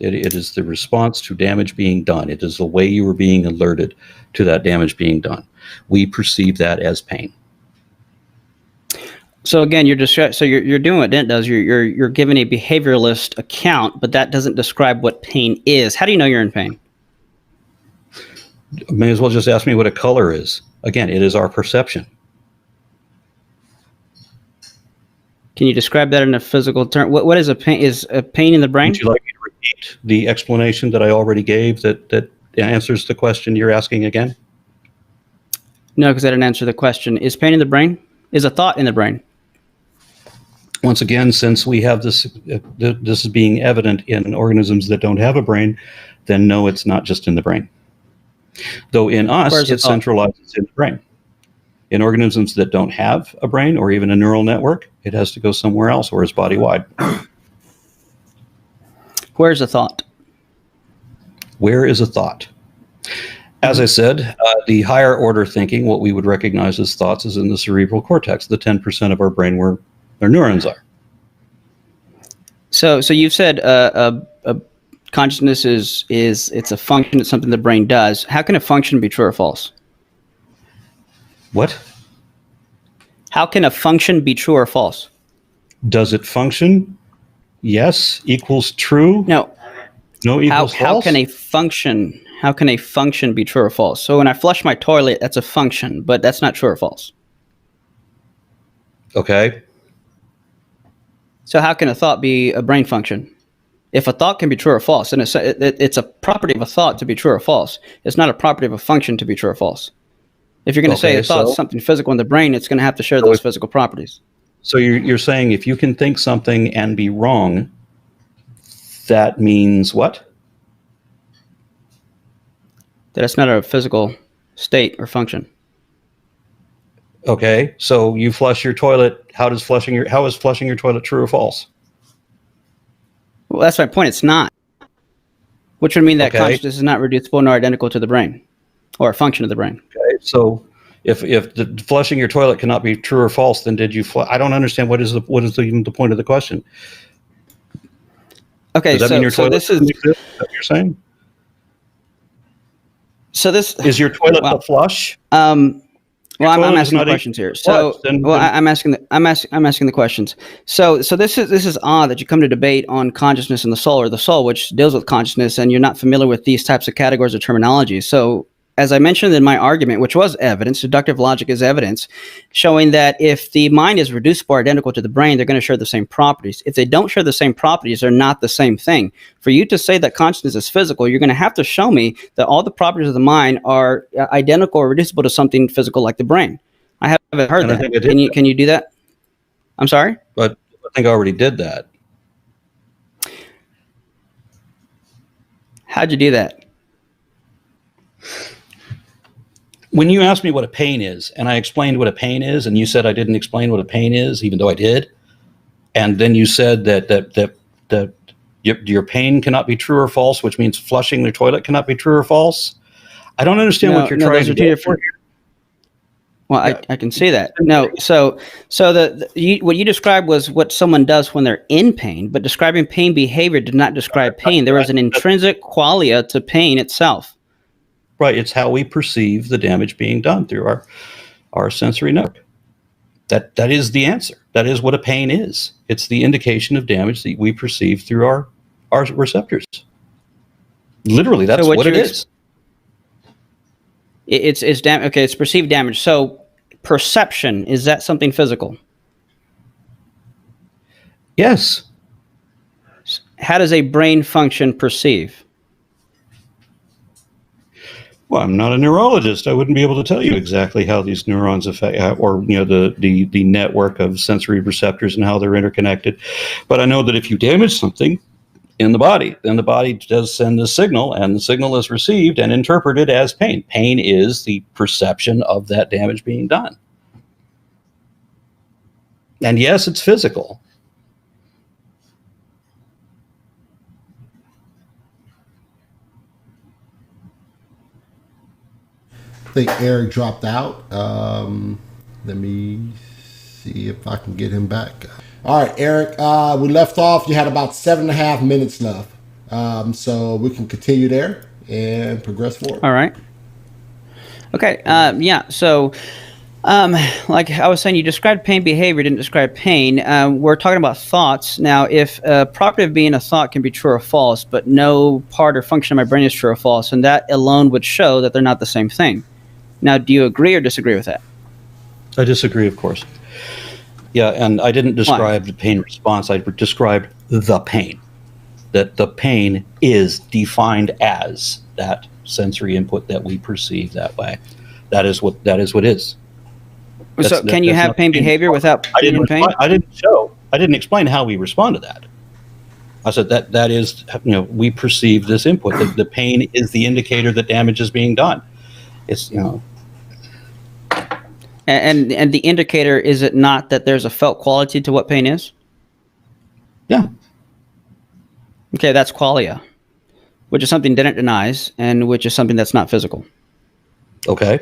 It is the response to damage being done. It is the way you were being alerted to that damage being done. We perceive that as pain. So again, you're doing what Dent does. You're giving a behavioralist account, but that doesn't describe what pain is. How do you know you're in pain? May as well just ask me what a color is. Again, it is our perception. Can you describe that in a physical term? What is a pain? Is a pain in the brain? Would you like me to repeat the explanation that I already gave that answers the question you're asking again? No, because I didn't answer the question. Is pain in the brain? Is a thought in the brain? Once again, since we have this is being evident in organisms that don't have a brain, then no, it's not just in the brain. Though in us, it centralizes in the brain. In organisms that don't have a brain or even a neural network, it has to go somewhere else, or it's body-wide. Where's the thought? Where is a thought? As I said, the higher order thinking, what we would recognize as thoughts, is in the cerebral cortex, the 10% of our brain where our neurons are. So you've said a consciousness is it's a function, it's something the brain does. How can a function be true or false? What? How can a function be true or false? Does it function? Yes. Equals true? No. No equals false? How can a function be true or false? So when I flush my toilet, that's a function, but that's not true or false. Okay. So how can a thought be a brain function? If a thought can be true or false, then it's a property of a thought to be true or false. It's not a property of a function to be true or false. If you're going to say a thought is something physical in the brain, it's going to have to share those physical properties. So you're saying if you can think something and be wrong, that means what? That it's not a physical state or function. Okay, so you flush your toilet. How is flushing your toilet true or false? Well, that's my point. It's not. Which would mean that consciousness is not reducible nor identical to the brain, or a function of the brain. Okay, so if the flushing your toilet cannot be true or false, then did you? I don't understand what is even the point of the question. Okay, Does that mean your so toilet this is doesn't exist? Is that what you're saying? so this Is your toilet well, a flush? Well, I'm toilet is asking the not a questions here. flush, So, then- well, then- I'm asking the questions. So this is odd that you come to debate on consciousness and the soul, or the soul, which deals with consciousness, and you're not familiar with these types of categories or terminology. So, as I mentioned in my argument, which was evidence, deductive logic is evidence, showing that if the mind is reducible or identical to the brain, they're going to share the same properties. If they don't share the same properties, they're not the same thing. For you to say that consciousness is physical, you're going to have to show me that all the properties of the mind are identical or reducible to something physical like the brain. I haven't heard And I that. think I did Can you do that? I'm sorry? But I think I already did that. How'd you do that? When you asked me what a pain is, and I explained what a pain is, and you said I didn't explain what a pain is, even though I did, and then you said that your pain cannot be true or false, which means flushing the toilet cannot be true or false. I don't understand what you're trying those to are two get different. for. Well, Yeah. I can see that. No, so what you described was what someone does when they're in pain, but describing pain behavior did not describe pain. There was an intrinsic qualia to pain itself. Right, it's how we perceive the damage being done through our sensory network. That is the answer. That is what a pain is. It's the indication of damage that we perceive through our receptors. Literally, that's So what it is. It's okay, it's perceived damage. So perception, is that something physical? Yes. How does a brain function perceive? Well, I'm not a neurologist. I wouldn't be able to tell you exactly how these neurons affect, or the network of sensory receptors and how they're interconnected. But I know that if you damage something in the body, then the body does send a signal, and the signal is received and interpreted as pain. Pain is the perception of that damage being done. And yes, it's physical. I think Eric dropped out. Let me see if I can get him back. All right, Eric, we left off. You had about 7.5 minutes left. So we can continue there and progress forward. All right. Okay. Yeah. So, like I was saying, you described pain behavior, didn't describe pain. We're talking about thoughts. Now, if property of being a thought can be true or false, but no part or function of my brain is true or false, and that alone would show that they're not the same thing. Now, do you agree or disagree with that? I disagree, of course. Yeah, and I didn't describe the pain response. I described the pain. That the pain is defined as that sensory input that we perceive that way. That is what is. So, can you have pain behavior without being in pain? I didn't explain how we respond to that. I said that is, we perceive this input. The pain is the indicator that damage is being done. It's, And the indicator, is it not that there's a felt quality to what pain is? Yeah. Okay, that's qualia, which is something Dennett denies, and which is something that's not physical. Okay.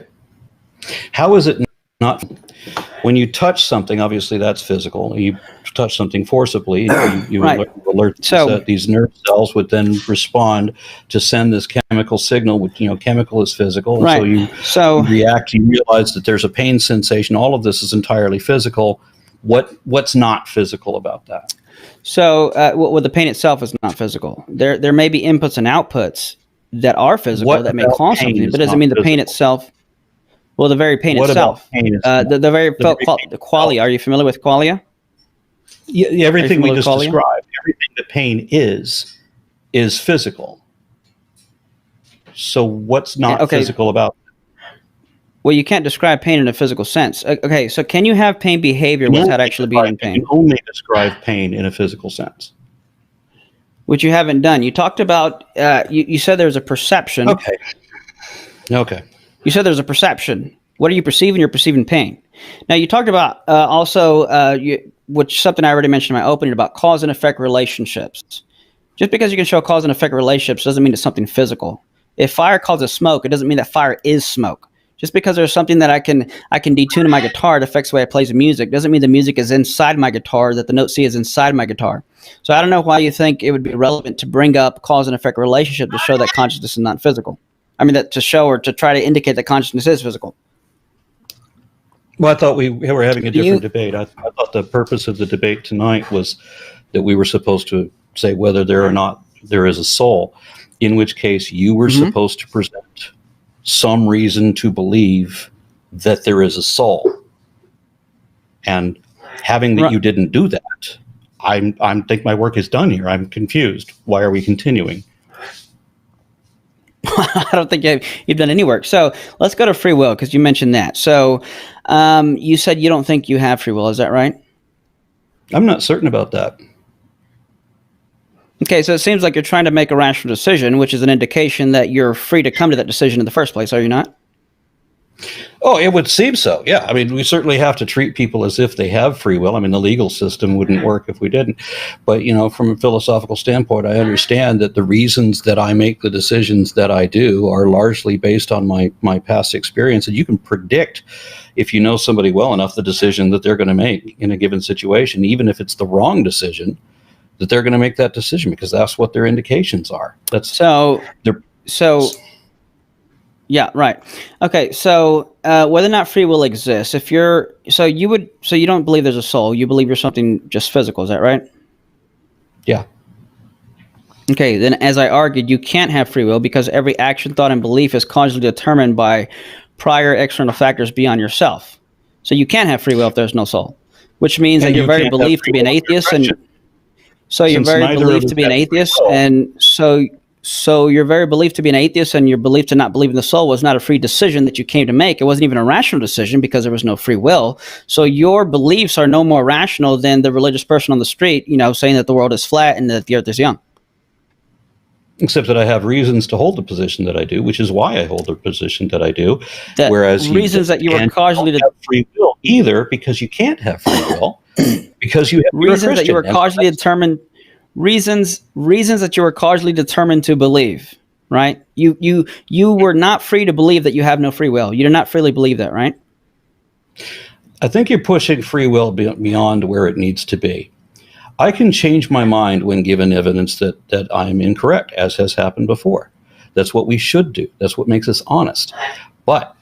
How is it not? When you touch something, obviously that's physical. You touch something forcibly, you Right. alert So- these nerve cells would then respond to send this chemical signal, which, chemical is physical. And Right. So you react, you realize that there's a pain sensation. All of this is entirely physical. What's not physical about that? So, well, the pain itself is not physical. There may be inputs and outputs that are physical What that may about cause pain something, is but doesn't not mean the pain physical? itself. Well, the very pain What itself. about pain is the very the felt very pain the qualia. Are you familiar with qualia? Yeah, everything we familiar with just qualia? described, everything that pain is physical. So what's not Okay. physical about it? Well, you can't describe pain in a physical sense. Okay, so can you have pain behavior without actually being in You pain? can only describe pain in a physical sense. Which you haven't done. You talked about. You said there's a perception. Okay. You said there's a perception. What are you perceiving? You're perceiving pain. Now, you talked about which something I already mentioned in my opening about cause and effect relationships. Just because you can show cause and effect relationships doesn't mean it's something physical. If fire causes smoke, it doesn't mean that fire is smoke. Just because there's something that I can detune in my guitar, it affects the way I play the music, doesn't mean the music is inside my guitar, that the note C is inside my guitar. So I don't know why you think it would be relevant to bring up cause and effect relationship to show that consciousness is not physical. I mean, that to show or to try to indicate that consciousness is physical. Well, I thought we were having a different debate. I thought the purpose of the debate tonight was that we were supposed to say whether there or not there is a soul, in which case you were supposed to present some reason to believe that there is a soul. And having that you didn't do that, I think my work is done here. I'm confused. Why are we continuing? I don't think you've done any work. So let's go to free will, because you mentioned that. So you said you don't think you have free will. Is that right? I'm not certain about that. Okay, so it seems like you're trying to make a rational decision, which is an indication that you're free to come to that decision in the first place, are you not? Oh, it would seem so, yeah. I mean, we certainly have to treat people as if they have free will. I mean, the legal system wouldn't work if we didn't. But, you know, from a philosophical standpoint, I understand that the reasons that I make the decisions that I do are largely based on my past experience. And you can predict, if you know somebody well enough, the decision that they're going to make in a given situation, even if it's the wrong decision, that they're going to make that decision because that's what their indications are. Yeah, right. Okay, so whether or not free will exists, you don't believe there's a soul, you believe you're something just physical, is that right? Yeah. Okay, then as I argued, you can't have free will because every action, thought, and belief is causally determined by prior external factors beyond yourself. So you can't have free will if there's no soul, which means that you're very believed to be an atheist, and so you're very believed to be an atheist, and so you're very believed to be an atheist, and your belief to not believe in the soul was not a free decision that you came to make. It wasn't even a rational decision because there was no free will. So your beliefs are no more rational than the religious person on the street, saying that the world is flat and that the earth is young. Except that I have reasons to hold the position that I do, which is why I hold the position that I do. That whereas reasons that you were causally have free will either, because you can't have free will because you have reasons that you were causally determined. Reasons that you were causally determined to believe, right? You were not free to believe that you have no free will. You did not freely believe that, right? I think you're pushing free will beyond where it needs to be. I can change my mind when given evidence that I'm incorrect, as has happened before. That's what we should do. That's what makes us honest. But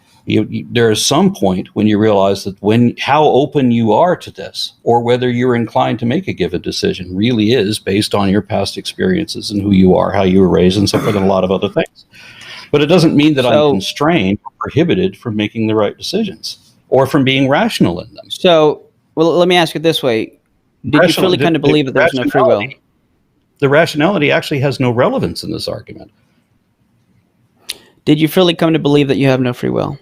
there is some point when you realize that how open you are to this, or whether you're inclined to make a given decision, really is based on your past experiences and who you are, how you were raised, and so forth, and a lot of other things. But it doesn't mean that I'm constrained or prohibited from making the right decisions or from being rational in them. So, well, let me ask it this way. Did you really kind of believe that there's no free will? The rationality actually has no relevance in this argument. Did you really come to believe that you have no free will?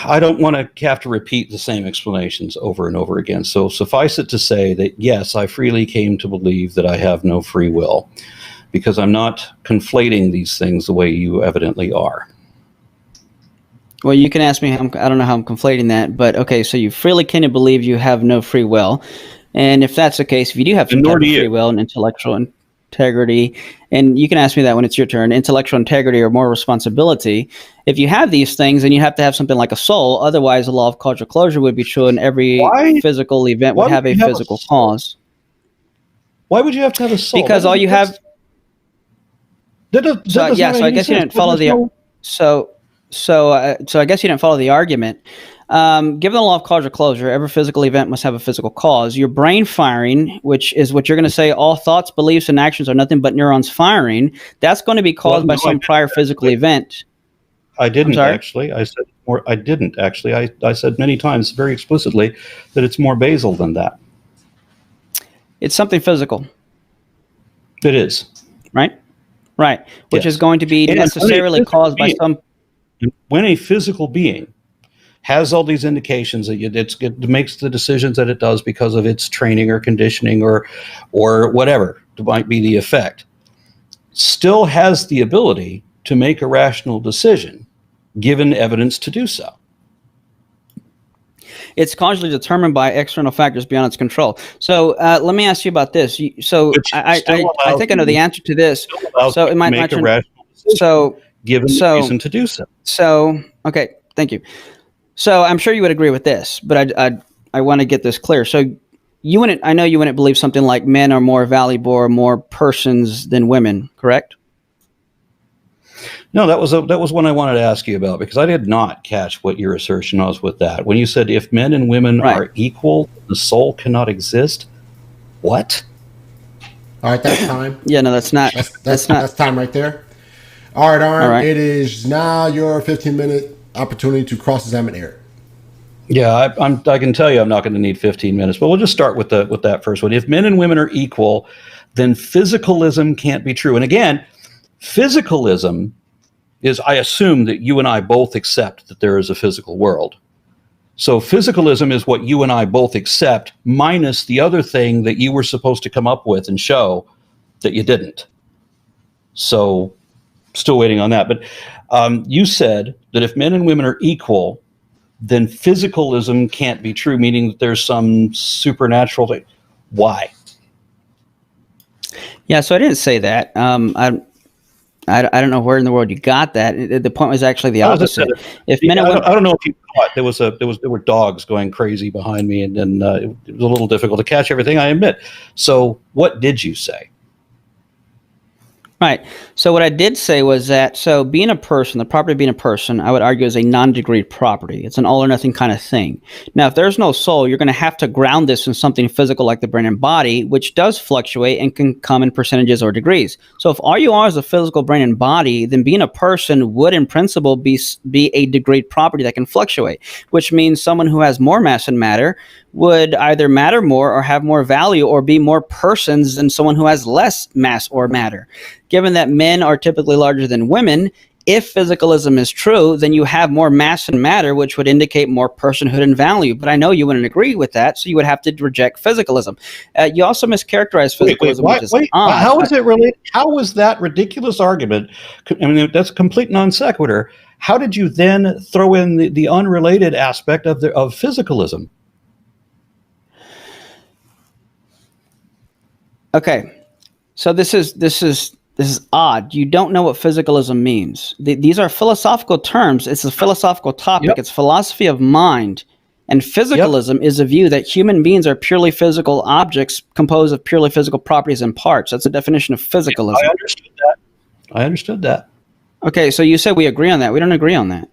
I don't want to have to repeat the same explanations over and over again. So suffice it to say that, yes, I freely came to believe that I have no free will because I'm not conflating these things the way you evidently are. Well, you can ask me, I don't know how I'm conflating that, but okay, so you freely came to believe you have no free will. And if that's the case, if you do have some type of free will and intellectual integrity, and you can ask me that when it's your turn, intellectual integrity or more responsibility, if you have these things, then you have to have something like a soul. Otherwise, the law of causal closure would be true, and every physical event would have a physical cause. Why would you have to have a soul? Because all you have... So I guess you didn't follow the... So I guess you didn't follow the argument. Given the law of causal closure, every physical event must have a physical cause. Your brain firing, which is what you're going to say, all thoughts, beliefs, and actions are nothing but neurons firing, that's going to be caused by some prior physical event. I didn't actually. I said more. I didn't actually. I said many times, very explicitly, that it's more basal than that. It's something physical. It is. Right? Right. Which is going to be necessarily caused by some... When a physical being has all these indications that it makes the decisions that it does because of its training or conditioning or whatever might be the effect, still has the ability to make a rational decision given evidence to do so. It's causally determined by external factors beyond its control. So let me ask you about this. I think I know the answer to this. So it might make a turn. rational decision, given the reason to do so. So okay, thank you. So I'm sure you would agree with this, but I want to get this clear. So I know you wouldn't believe something like men are more valuable or more persons than women, correct? No, that was one I wanted to ask you about, because I did not catch what your assertion was with that. When you said if men and women are equal, the soul cannot exist. What? All right, that's time. Yeah, no, that's not. That's time right there. All right, Aron. All right. It is now your 15-minute opportunity to cross-examine Eric. Yeah, I can tell you I'm not going to need 15 minutes, but we'll just start with that first one. If men and women are equal, then physicalism can't be true. And again, physicalism is, I assume that you and I both accept that there is a physical world. So physicalism is what you and I both accept, minus the other thing that you were supposed to come up with and show that you didn't. So still waiting on that. But you said that if men and women are equal, then physicalism can't be true, meaning that there's some supernatural thing. Why? Yeah, so I didn't say that. I don't know where in the world you got that. The point was actually the opposite. If men and women, I don't know if you caught there were dogs going crazy behind me, and it was a little difficult to catch everything, I admit. So what did you say? Right. So what I did say was that, so being a person, the property of being a person, I would argue is a non-degreed property. It's an all or nothing kind of thing. Now, if there's no soul, you're going to have to ground this in something physical like the brain and body, which does fluctuate and can come in percentages or degrees. So if all you are is a physical brain and body, then being a person would in principle be a degreed property that can fluctuate, which means someone who has more mass and matter would either matter more or have more value or be more persons than someone who has less mass or matter. Given that men are typically larger than women, if physicalism is true, then you have more mass and matter, which would indicate more personhood and value. But I know you wouldn't agree with that, so you would have to reject physicalism. You also mischaracterize physicalism, which is odd. How is it really? How was that ridiculous argument? I mean, that's a complete non sequitur. How did you then throw in the unrelated aspect of physicalism? Okay, so this is odd. You don't know what physicalism means. These are philosophical terms. It's a philosophical topic. Yep. It's philosophy of mind. And physicalism is a view that human beings are purely physical objects composed of purely physical properties and parts. That's the definition of physicalism. I understood that. Okay, so you said we agree on that. We don't agree on that.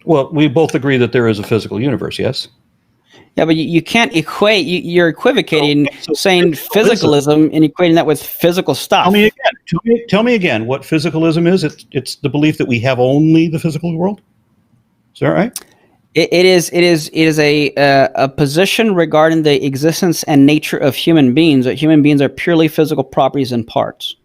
Well, we both agree that there is a physical universe, yes? Yeah, but you can't equate. You're equivocating, saying physicalism and equating that with physical stuff. Tell me again what physicalism is. It's the belief that we have only the physical world. Is that right? It is a position regarding the existence and nature of human beings. That human beings are purely physical properties and parts.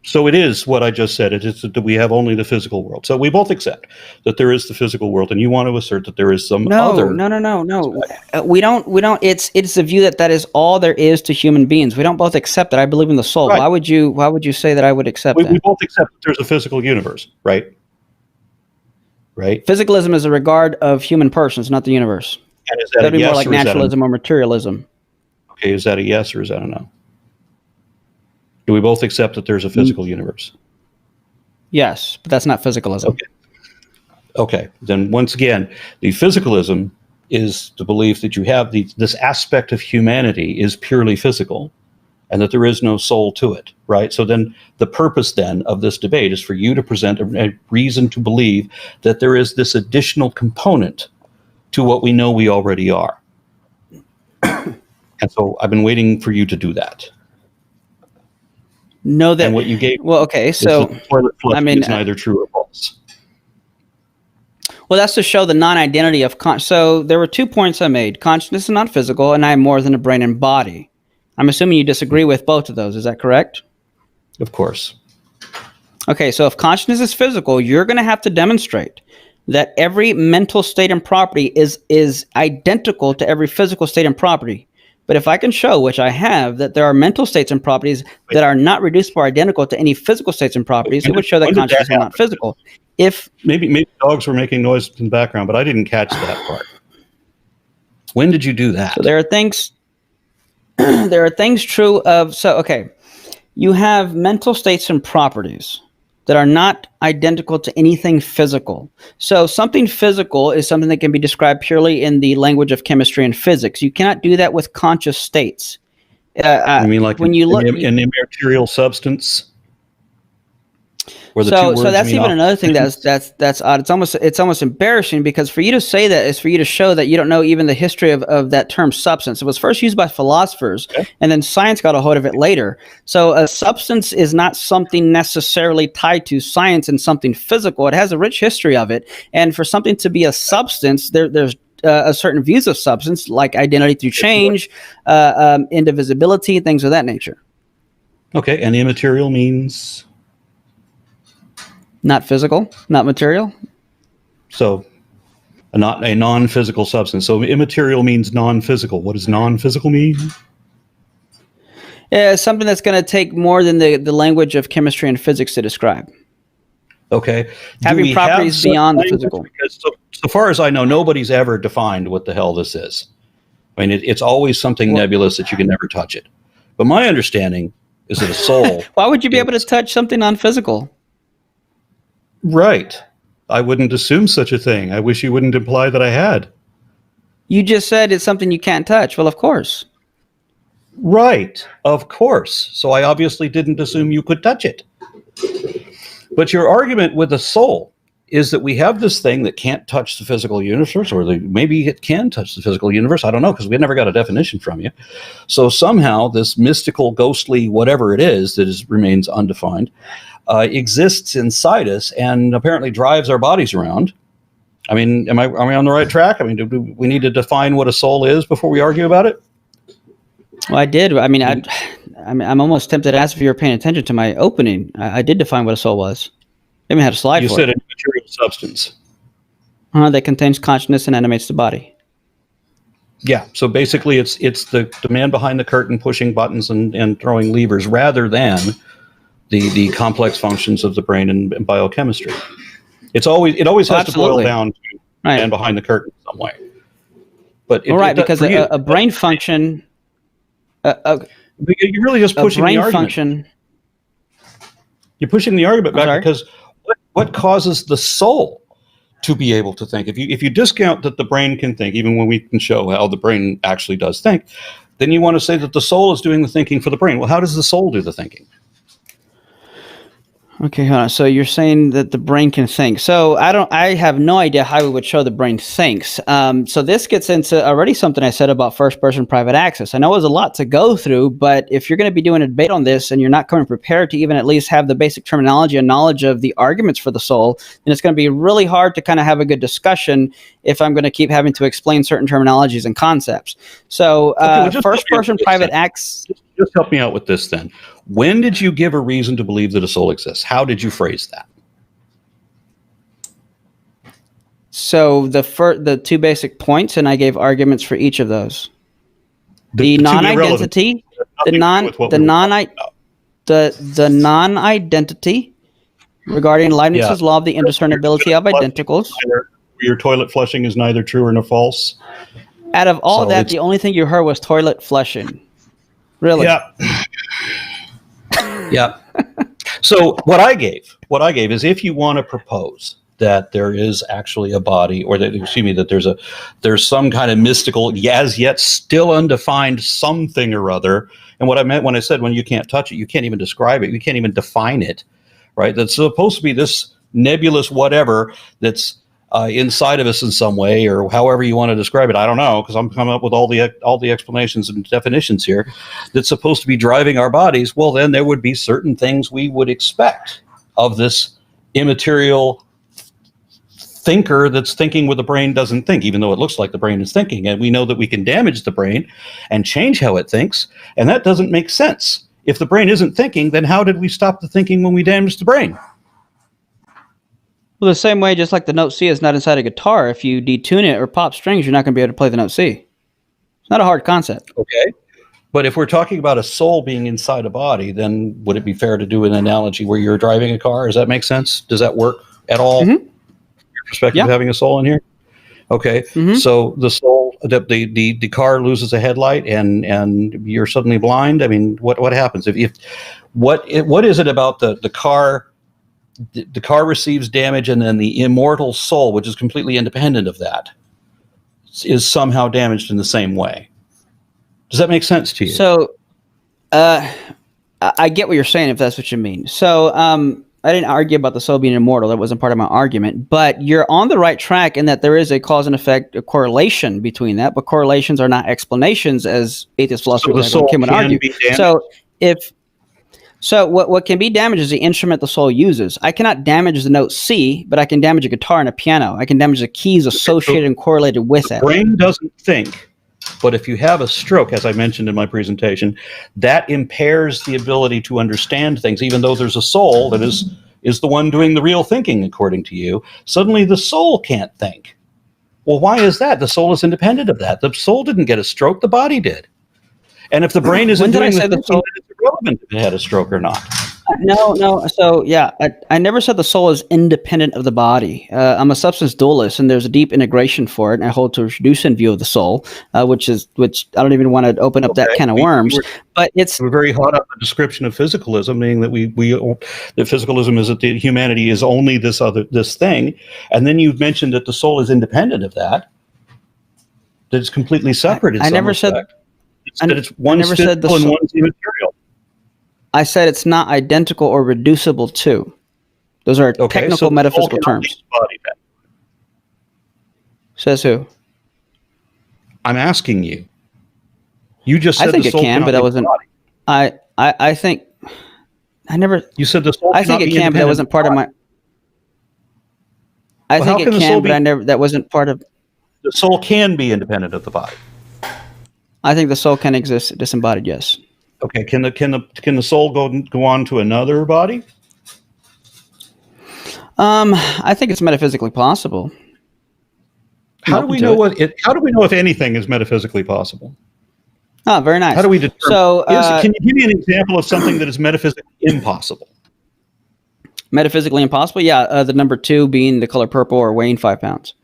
So it is what I just said. It is that we have only the physical world. So we both accept that there is the physical world, and you want to assert that there is some other. No. We don't. It's the view that is all there is to human beings. We don't both accept that. I believe in the soul. Right. Why would you say that I would accept that? We both accept that there's a physical universe, right? Right. Physicalism is a regard of human persons, not the universe. And is that That'd be more like naturalism or materialism. Okay, is that a yes or is that a no? Do we both accept that there's a physical universe? Yes, but that's not physicalism. Okay. Then once again, the physicalism is the belief that you have this aspect of humanity is purely physical and that there is no soul to it, right? So then the purpose then of this debate is for you to present a reason to believe that there is this additional component to what we know we already are. And so I've been waiting for you to do that. Know that. And what you gave. Well, okay, so it's neither true or false. Well, that's to show the non-identity of so there were 2 points I made. Consciousness is not physical, and I am more than a brain and body. I'm assuming you disagree with both of those. Is that correct? Of course. Okay, so if consciousness is physical, you're going to have to demonstrate that every mental state and property is identical to every physical state and property. But if I can show, which I have, that there are mental states and properties that are not reducible or identical to any physical states and properties, it would show that consciousness is not physical. If maybe dogs were making noise in the background, but I didn't catch that part. When did you do that? So there are things there are things true of, so okay, you have mental states and properties that are not identical to anything physical. So something physical is something that can be described purely in the language of chemistry and physics. You cannot do that with conscious states. You mean like when you look an immaterial substance? Where the two So words that's mean even another thing opposites? that's odd. It's almost embarrassing, because for you to say that is for you to show that you don't know even the history of that term substance. It was first used by philosophers, Okay. and then science got a hold of it later. So a substance is not something necessarily tied to science and something physical. It has a rich history of it, and for something to be a substance, there's a certain views of substance, like identity through change, indivisibility, things of that nature. Okay, and immaterial means? Not physical, not material. So not a non-physical substance. So immaterial means non-physical. What does non-physical mean? Yeah, something that's going to take more than the language of chemistry and physics to describe. Okay. Having properties beyond the physical. Because so far as I know, nobody's ever defined what the hell this is. I mean, it's always something nebulous that you can never touch it. But my understanding is that a soul... Why would you be able to touch something non-physical? Right. I wouldn't assume such a thing. I wish you wouldn't imply that I had. You just said it's something you can't touch. Well, of course. Right. Of course. So I obviously didn't assume you could touch it. But your argument with the soul is that we have this thing that can't touch the physical universe, or maybe it can touch the physical universe. I don't know, because we never got a definition from you. So somehow this mystical, ghostly, whatever it is that remains undefined, exists inside us and apparently drives our bodies around. I mean, are we on the right track? I mean, do we need to define what a soul is before we argue about it? Well, I did. I mean, I'm almost tempted to ask if you were paying attention to my opening. I did define what a soul was. I even had a slide You for said it. a material substance. That contains consciousness and animates the body. Yeah. So basically, it's the man behind the curtain pushing buttons and throwing levers, rather than the complex functions of the brain and biochemistry. It always has to boil down to man behind the curtain some way. But because a brain function. You're really just pushing the argument. You're pushing the argument back because what causes the soul to be able to think? If you discount that the brain can think, even when we can show how the brain actually does think, then you want to say that the soul is doing the thinking for the brain. Well, how does the soul do the thinking? Okay, hold on. So you're saying that the brain can think. So I have no idea how we would show the brain thinks. So this gets into already something I said about first-person private access. I know it was a lot to go through, but if you're going to be doing a debate on this and you're not coming prepared to even at least have the basic terminology and knowledge of the arguments for the soul, then it's going to be really hard to kind of have a good discussion if I'm going to keep having to explain certain terminologies and concepts. So first-person private access... Just help me out with this then. When did you give a reason to believe that a soul exists? How did you phrase that? So the two basic points, and I gave arguments for each of those. The non-identity, the non-identity regarding Leibniz's law of the indiscernibility of identicals. Your toilet flushing is neither true nor false. Out of all that, the only thing you heard was toilet flushing. Really? Yeah. Yeah. So what I gave is, if you want to propose that there is actually a body, or that there's some kind of mystical, as yet still undefined something or other. And what I meant when I said, when you can't touch it, you can't even describe it, you can't even define it, right? That's supposed to be this nebulous whatever that's inside of us in some way, or however you want to describe it. I don't know, because I'm coming up with all the explanations and definitions here, that's supposed to be driving our bodies. Well, then there would be certain things we would expect of this immaterial thinker that's thinking where the brain doesn't think, even though it looks like the brain is thinking. And we know that we can damage the brain and change how it thinks, and that doesn't make sense. If the brain isn't thinking, then how did we stop the thinking when we damaged the brain? Well, the same way, just like the note C is not inside a guitar, if you detune it or pop strings, you're not going to be able to play the note C. It's not a hard concept. Okay. But if we're talking about a soul being inside a body, then would it be fair to do an analogy where you're driving a car? Does that make sense? Does that work at all? Mm-hmm. Your perspective of having a soul in here? Okay. Mm-hmm. So the soul the car loses a headlight and you're suddenly blind? I mean, what happens if what is it about the car? The car receives damage, and then the immortal soul, which is completely independent of that, is somehow damaged in the same way. Does that make sense to you? So, I get what you're saying, if that's what you mean. So, I didn't argue about the soul being immortal. That wasn't part of my argument. But you're on the right track in that there is a cause and effect, a correlation between that. But correlations are not explanations, as atheist philosophers would argue. So what can be damaged is the instrument the soul uses. I cannot damage the note C, but I can damage a guitar and a piano. I can damage the keys associated and correlated with it. The brain doesn't think, but if you have a stroke, as I mentioned in my presentation, that impairs the ability to understand things, even though there's a soul that is the one doing the real thinking, according to you. Suddenly the soul can't think. Well, why is that? The soul is independent of that. The soul didn't get a stroke, the body did. And if the brain isn't doing the thinking, then it's irrelevant if it had a stroke or not. No. So, yeah, I never said the soul is independent of the body. I'm a substance dualist, and there's a deep integration for it, and I hold to a reducent view of the soul, which I don't even want to open up that can of worms. But we're very hot on the description of physicalism, meaning that that physicalism is that humanity is only this thing, and then you've mentioned that the soul is independent of that it's completely separate. I never said that it's one's physical and one's immaterial. I said it's not identical or reducible to. Those are technical metaphysical terms. Body, then. Says who? I'm asking you. You just said I think it can, but that wasn't. I think I never. You said the soul. I think it can, but that wasn't part of my. I think it can, but I never. That wasn't part of. The soul can be independent of the body. I think the soul can exist disembodied. Yes. Okay. Can the soul go on to another body? I think it's metaphysically possible. How do we know if anything is metaphysically possible? Oh, very nice. How do we determine? So, can you give me an example of something that is metaphysically impossible? Metaphysically impossible? Yeah, the number 2 being the color purple or weighing 5 pounds.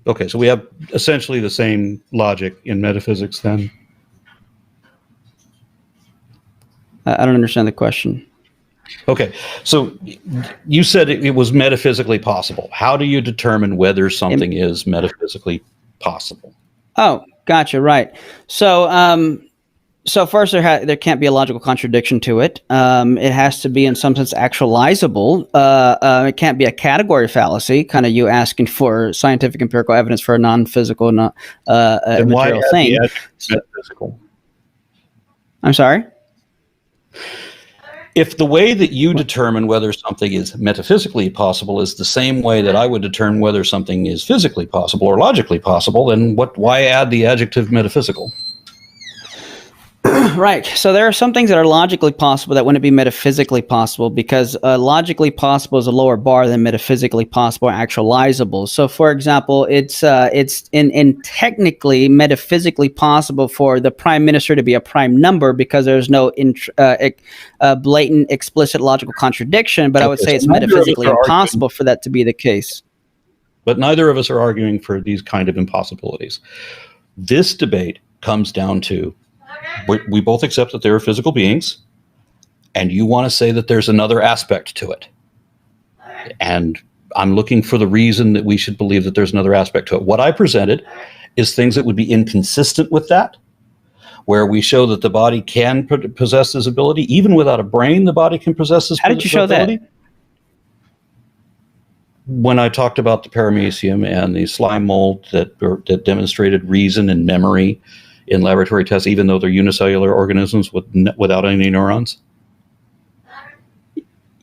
Okay, so we have essentially the same logic in metaphysics then. I don't understand the question. Okay, so you said it was metaphysically possible. How do you determine whether something is metaphysically possible? Oh, gotcha. Right. So first, there can't be a logical contradiction to it. It has to be, in some sense, actualizable. It can't be a category fallacy, kind of you asking for scientific empirical evidence for a non-physical, material thing. Metaphysical? I'm sorry? If the way that you determine whether something is metaphysically possible is the same way that I would determine whether something is physically possible or logically possible, then why add the adjective metaphysical? Right. So there are some things that are logically possible that wouldn't be metaphysically possible, because logically possible is a lower bar than metaphysically possible or actualizable. So, for example, it's in technically metaphysically possible for the prime minister to be a prime number because there's no blatant, explicit logical contradiction. But I would say it's metaphysically impossible for that to be the case. But neither of us are arguing for these kind of impossibilities. This debate comes down to we both accept that there are physical beings, and you want to say that there's another aspect to it. And I'm looking for the reason that we should believe that there's another aspect to it. What I presented is things that would be inconsistent with that, where we show that the body can possess this ability. Even without a brain, the body can possess this ability. How did you show that? When I talked about the paramecium and the slime mold that demonstrated reason and memory in laboratory tests, even though they're unicellular organisms without any neurons.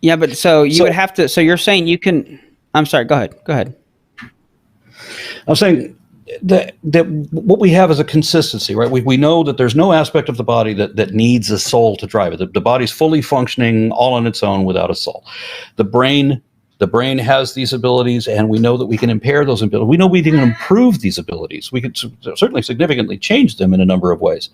Yeah, but so would have to. So you're saying you can. I'm sorry. Go ahead. I'm saying that what we have is a consistency, right? We know that there's no aspect of the body that needs a soul to drive it. The body's fully functioning all on its own without a soul. The brain has these abilities, and we know that we can impair those abilities. We know we can improve these abilities. We can certainly significantly change them in a number of ways.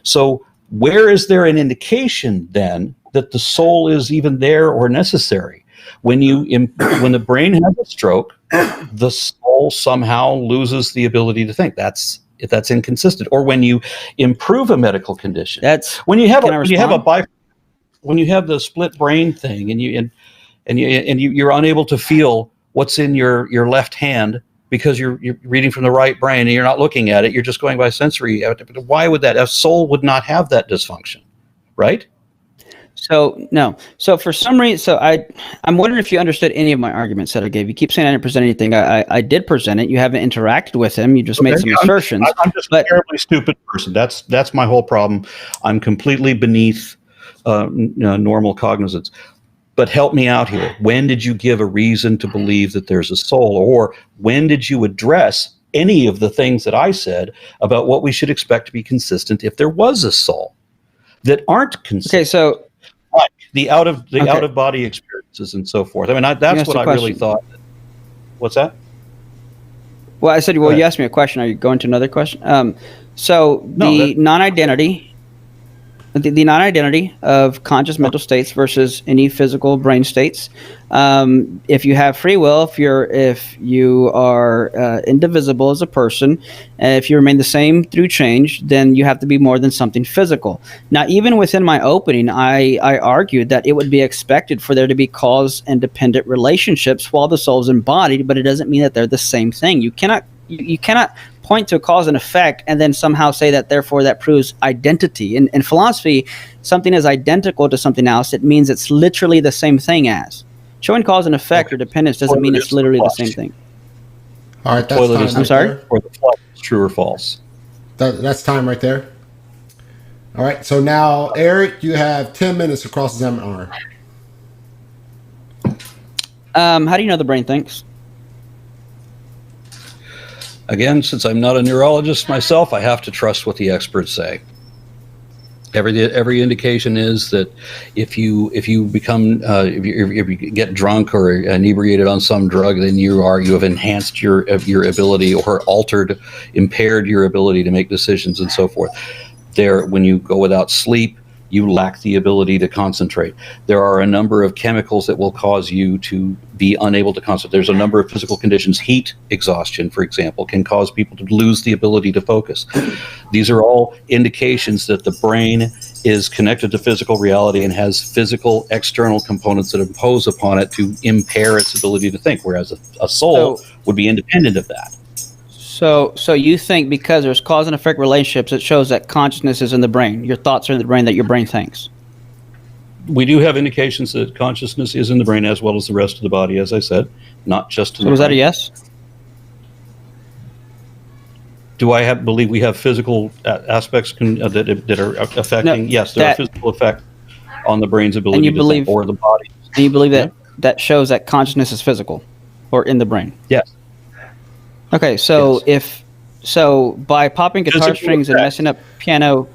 So where is there an indication then that the soul is even there or necessary? When the brain has a stroke, the soul soul somehow loses the ability to think. That's inconsistent. Or when you improve a medical condition, when you have the split brain thing, and you're unable to feel what's in your left hand because you're reading from the right brain and you're not looking at it, you're just going by sensory. Why would that? A soul would not have that dysfunction, right? So no. So for some reason, I'm wondering if you understood any of my arguments that I gave. You keep saying I didn't present anything. I did present it. You haven't interacted with him. You just made some assertions. I'm just a terribly stupid person. That's my whole problem. I'm completely beneath normal cognizance. But help me out here. When did you give a reason to believe that there's a soul? Or when did you address any of the things that I said about what we should expect to be consistent if there was a soul that aren't consistent? Okay, so like the out of body experiences and so forth. I mean, that's what I really thought. What's that? Well, I said, you asked me a question. Are you going to another question? The non-identity. The non-identity of conscious mental states versus any physical brain states. If you have free will, if you are indivisible as a person, if you remain the same through change, then you have to be more than something physical. Now, even within my opening, I argued that it would be expected for there to be cause and dependent relationships while the soul is embodied, but it doesn't mean that they're the same thing. You cannot point to a cause and effect and then somehow say that therefore that proves identity. In philosophy, something is identical to something else. It means it's literally the same thing as. Showing cause and effect or dependence doesn't mean it's literally the same thing. All right, that's time. I'm sorry? Or the flush is true or false. That's time right there. All right, so now, Eric, you have 10 minutes to cross-examine Aron. How do you know the brain thinks? Again, since I'm not a neurologist myself, I have to trust what the experts say. Every indication is that if you become if you get drunk or inebriated on some drug, then you have enhanced your ability or impaired your ability to make decisions and so forth. When you go without sleep, you lack the ability to concentrate. There are a number of chemicals that will cause you to be unable to concentrate. There's a number of physical conditions. Heat exhaustion, for example, can cause people to lose the ability to focus. These are all indications that the brain is connected to physical reality and has physical external components that impose upon it to impair its ability to think, whereas a soul would be independent of that. So you think because there's cause and effect relationships, it shows that consciousness is in the brain. Your thoughts are in the brain, that your brain thinks. We do have indications that consciousness is in the brain as well as the rest of the body, as I said, not just in the brain. Was that a yes? Do I believe we have physical aspects that are affecting? No, yes, there are physical effects on the brain's ability to think, or the body. And you believe that shows that consciousness is physical or in the brain? Yes. Okay, so yes. By popping guitar strings and messing up piano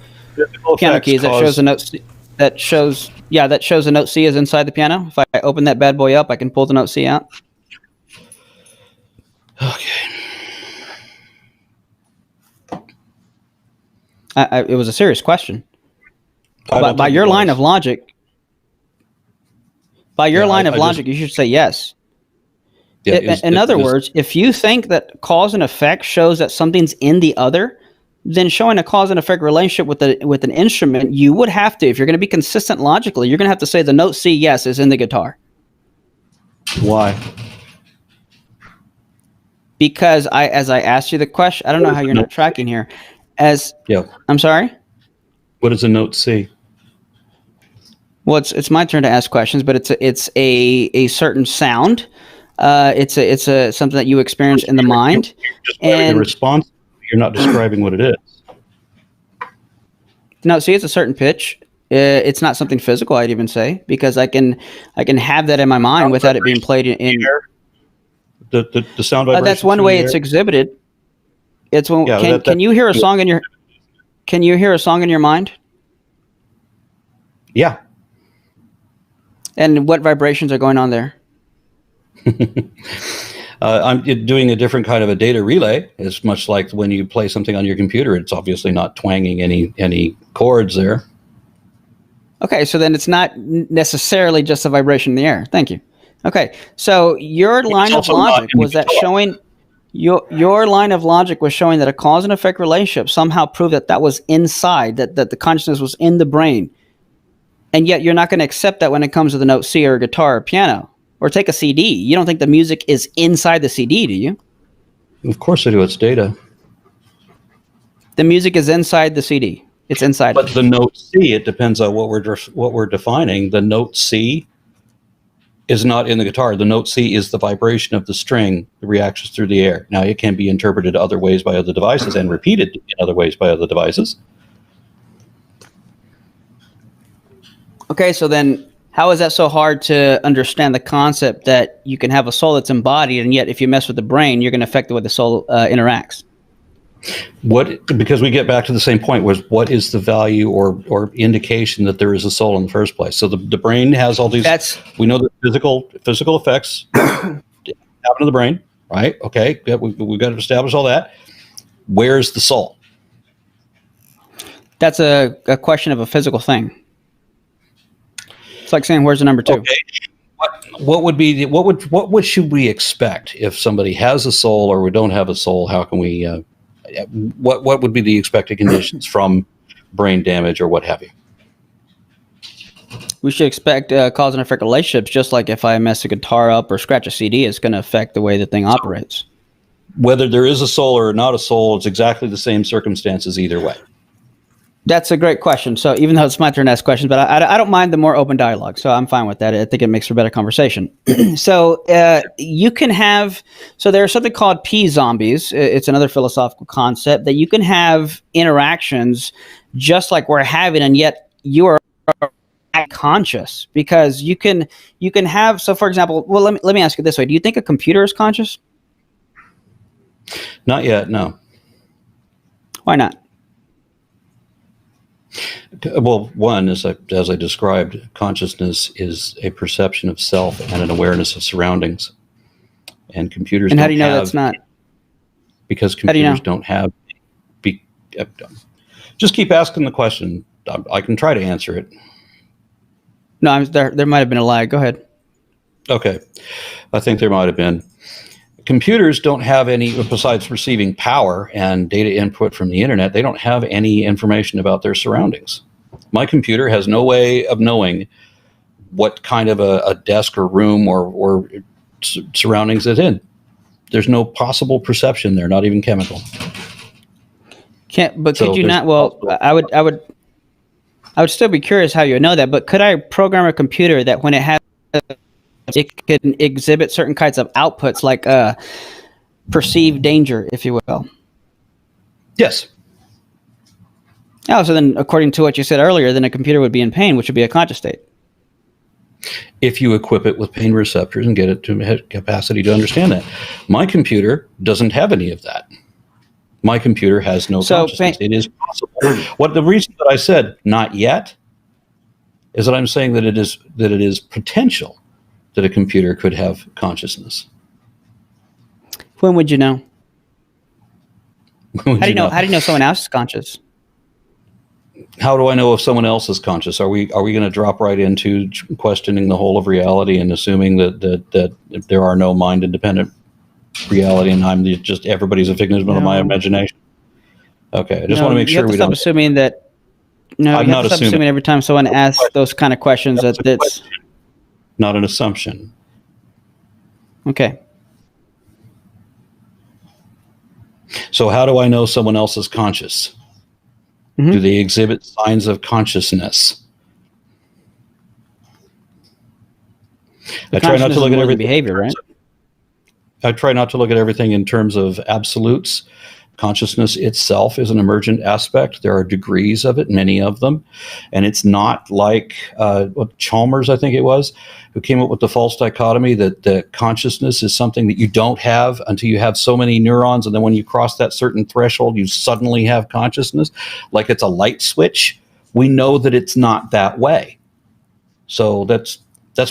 keys, that shows a note. That shows the note C is inside the piano. If I open that bad boy up, I can pull the note C out. Okay. It was a serious question. By your line of logic, you should say yes. Yeah, in other words, if you think that cause and effect shows that something's in the other, then showing a cause and effect relationship with an instrument, you would have to, if you're going to be consistent logically, you're going to have to say the note C, yes, is in the guitar. Why? Because as I asked you the question, I don't know how you're not tracking here. I'm sorry? What is a note C? Well, it's my turn to ask questions, but it's a certain sound. It's something that you experience in the mind. And the response, you're not describing what it is. No, see, it's a certain pitch. It's not something physical, I'd even say, because I can have that in my mind without it being played in. The sound vibration. That's one way it's exhibited. It's when can you hear a song in your? Can you hear a song in your mind? Yeah. And what vibrations are going on there? I'm doing a different kind of a data relay. It's much like when you play something on your computer. It's obviously not twanging any chords there. Okay, so then it's not necessarily just a vibration in the air. Thank you. Okay, so your line of logic was that showing Your line of logic was showing that a cause and effect relationship somehow proved that was inside, that the consciousness was in the brain. And yet you're not going to accept that when it comes to the note C or guitar or piano. Or take a CD. You don't think the music is inside the CD, do you? Of course I do. It's data. The music is inside the CD. It's inside. But the note C, it depends on what we're defining. The note C is not in the guitar. The note C is the vibration of the string, the reactions through the air. Now, it can be interpreted other ways by other devices and repeated in other ways by other devices. Okay, so then how is that so hard to understand the concept that you can have a soul that's embodied, and yet if you mess with the brain, you're going to affect the way the soul interacts? Because we get back to the same point, was what is the value or indication that there is a soul in the first place? So the brain has all these. We know that physical effects happen to the brain, right? Okay, we've got to establish all that. Where's the soul? That's a question of a physical thing. It's like saying, "Where's the number 2?" Okay. What should we expect if somebody has a soul or we don't have a soul? How can we? What would be the expected conditions from brain damage or what have you? We should expect cause and effect relationships, just like if I mess a guitar up or scratch a CD, it's going to affect the way the thing operates. Whether there is a soul or not a soul, it's exactly the same circumstances either way. That's a great question. So even though it's my turn to ask questions, but I don't mind the more open dialogue. So I'm fine with that. I think it makes for better conversation. So you can have, so there's something called P zombies. It's another philosophical concept that you can have interactions just like we're having, and yet you are conscious, because you can have, so for example, well, let me ask it this way. Do you think a computer is conscious? Not yet, no. Why not? Well, one, as I described, consciousness is a perception of self and an awareness of surroundings. And computers and how do you know that's not? Because computers don't have. Just keep asking the question. I can try to answer it. No, there might have been a lag. Go ahead. Okay. I think there might have been. Computers don't have any, besides receiving power and data input from the internet, they don't have any information about their surroundings. My computer has no way of knowing what kind of a desk or room or surroundings it's in. There's no possible perception there, not even chemical. Could you not? Well, I would still be curious how you would know that, but could I program a computer that when it has, it can exhibit certain kinds of outputs, like perceived danger, if you will? Yes. Oh, so then, according to what you said earlier, then a computer would be in pain, which would be a conscious state. If you equip it with pain receptors and get it to have capacity to understand that. My computer doesn't have any of that. My computer has no consciousness. It is possible. The reason that I said not yet is that I'm saying that it is potential that a computer could have consciousness. When would you know? How do you know someone else is conscious? How do I know if someone else is conscious? Are we going to drop right into questioning the whole of reality and assuming that there are no mind-independent reality and I'm just everybody's a figment of my imagination? Okay, I just want to make sure we don't. Assuming that. No, I'm you have to stop assuming every time someone asks those kind of questions that it's not an assumption. Okay. So how do I know someone else is conscious? Mm-hmm. Do they exhibit signs of consciousness? I try not to look at everything behavior, right? I try not to look at everything in terms of absolutes. Consciousness itself is an emergent aspect. There are degrees of it, many of them. And it's not like Chalmers, I think it was, who came up with the false dichotomy that consciousness is something that you don't have until you have so many neurons. And then when you cross that certain threshold, you suddenly have consciousness, like it's a light switch. We know that it's not that way. So that's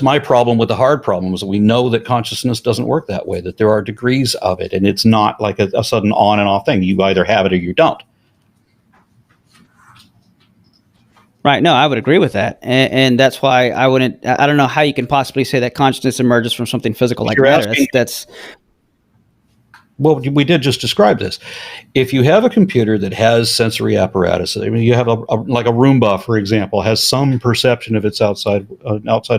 my problem with the hard problem, is that we know that consciousness doesn't work that way, that there are degrees of it, and it's not like a sudden on and off thing. You either have it or you don't. Right. No, I would agree with that. And that's why I don't know how you can possibly say that consciousness emerges from something physical like matter. well, we did just describe this. If you have a computer that has sensory apparatus, I mean, you have like a Roomba, for example, has some perception of its outside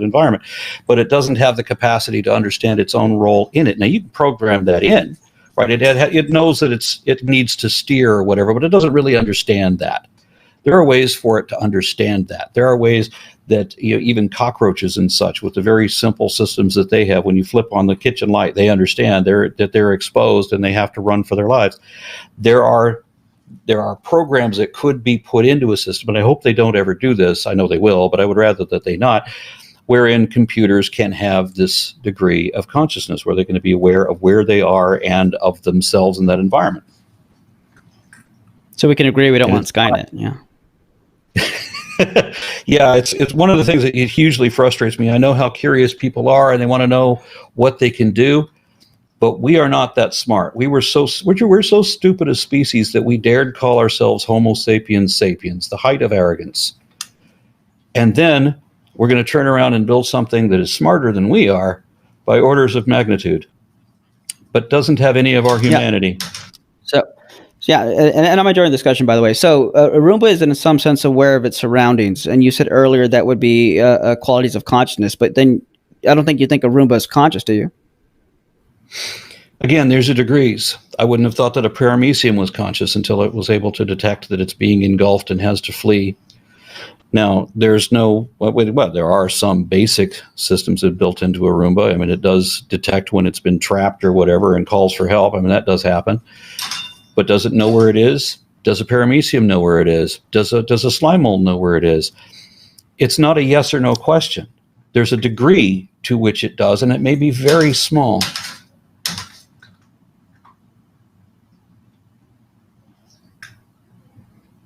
environment, but it doesn't have the capacity to understand its own role in it. Now, you can program that in, right? It knows that it needs to steer or whatever, but it doesn't really understand that. There are ways for it to understand that. There are ways that even cockroaches and such, with the very simple systems that they have, when you flip on the kitchen light, they understand that they're exposed and they have to run for their lives. There are programs that could be put into a system, and I hope they don't ever do this. I know they will, but I would rather that they not, wherein computers can have this degree of consciousness, where they're going to be aware of where they are and of themselves in that environment. So we can agree we don't want Skynet, yeah. Yeah, it's one of the things that it hugely frustrates me. I know how curious people are, and they want to know what they can do, but we are not that smart. We're so stupid a species that we dared call ourselves Homo sapiens sapiens, the height of arrogance. And then we're going to turn around and build something that is smarter than we are by orders of magnitude, but doesn't have any of our humanity. Yeah, and I'm enjoying the discussion, by the way. So a Roomba is in some sense aware of its surroundings, and you said earlier that would be qualities of consciousness, but then I don't think you think a Roomba is conscious, do you? Again, there's a degrees. I wouldn't have thought that a paramecium was conscious until it was able to detect that it's being engulfed and has to flee. Now, there are some basic systems that are built into a Roomba. I mean, it does detect when it's been trapped or whatever and calls for help. I mean, that does happen. But does it know where it is? Does a paramecium know where it is? Does a slime mold know where it is? It's not a yes or no question. There's a degree to which it does, and it may be very small.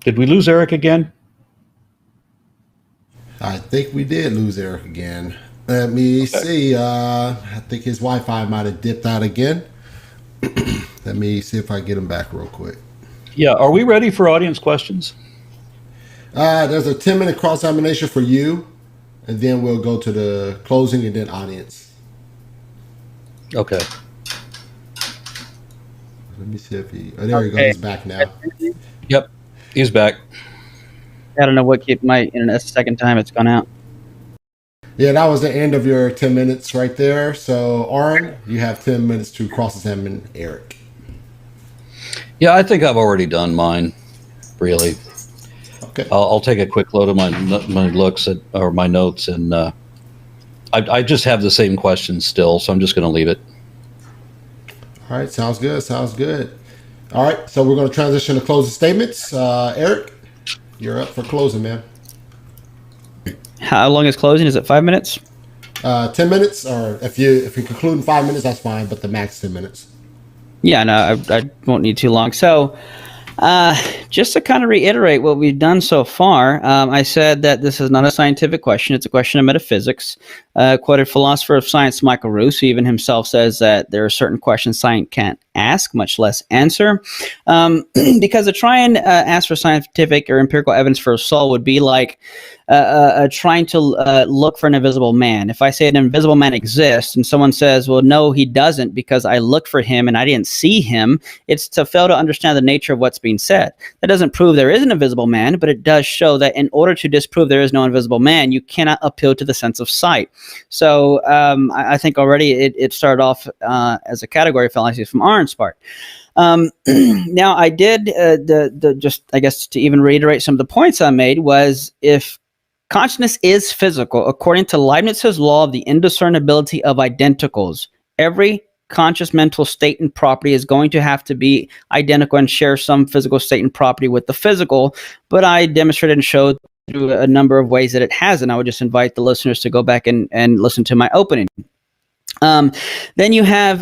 Did we lose Eric again? I think we did lose Eric again. Let me see. I think his Wi-Fi might have dipped out again. Let me see if I get him back real quick. Yeah, are we ready for audience questions? There's a 10-minute cross-examination for you, and then we'll go to the closing and then audience. Okay. Let me see if he... Oh, there he goes. He's back now. Yep, he's back. I don't know what kept my internet. That's the second time it's gone out. Yeah, that was the end of your 10 minutes right there. So, Aron, you have 10 minutes to cross-examine Eric. Yeah, I think I've already done mine, really. Okay. I'll take a quick load of my looks at, or my notes, and I just have the same questions still, so I'm just going to leave it. All right, sounds good. Sounds good. All right, so we're going to transition to closing statements. Eric, you're up for closing, man. How long is closing? Is it 5 minutes? 10 minutes, or if you conclude in 5 minutes, that's fine, but the max 10 minutes. Yeah, no, I won't need too long. So just to kind of reiterate what we've done so far, I said that this is not a scientific question. It's a question of metaphysics. Quoted philosopher of science Michael Ruse, who even himself says that there are certain questions science can't ask, much less answer. Because to try and ask for scientific or empirical evidence for a soul would be like trying to look for an invisible man. If I say an invisible man exists and someone says, well, no, he doesn't because I looked for him and I didn't see him, it's to fail to understand the nature of what's being said. That doesn't prove there is an invisible man, but it does show that in order to disprove there is no invisible man, you cannot appeal to the sense of sight. So I think already it started off as a category fallacy from Aron's part. Now, I did just, I guess, to even reiterate some of the points I made was if consciousness is physical, according to Leibniz's law of the indiscernibility of identicals, every conscious mental state and property is going to have to be identical and share some physical state and property with the physical, but I demonstrated and showed through a number of ways that it has, and I would just invite the listeners to go back and listen to my opening. Then you have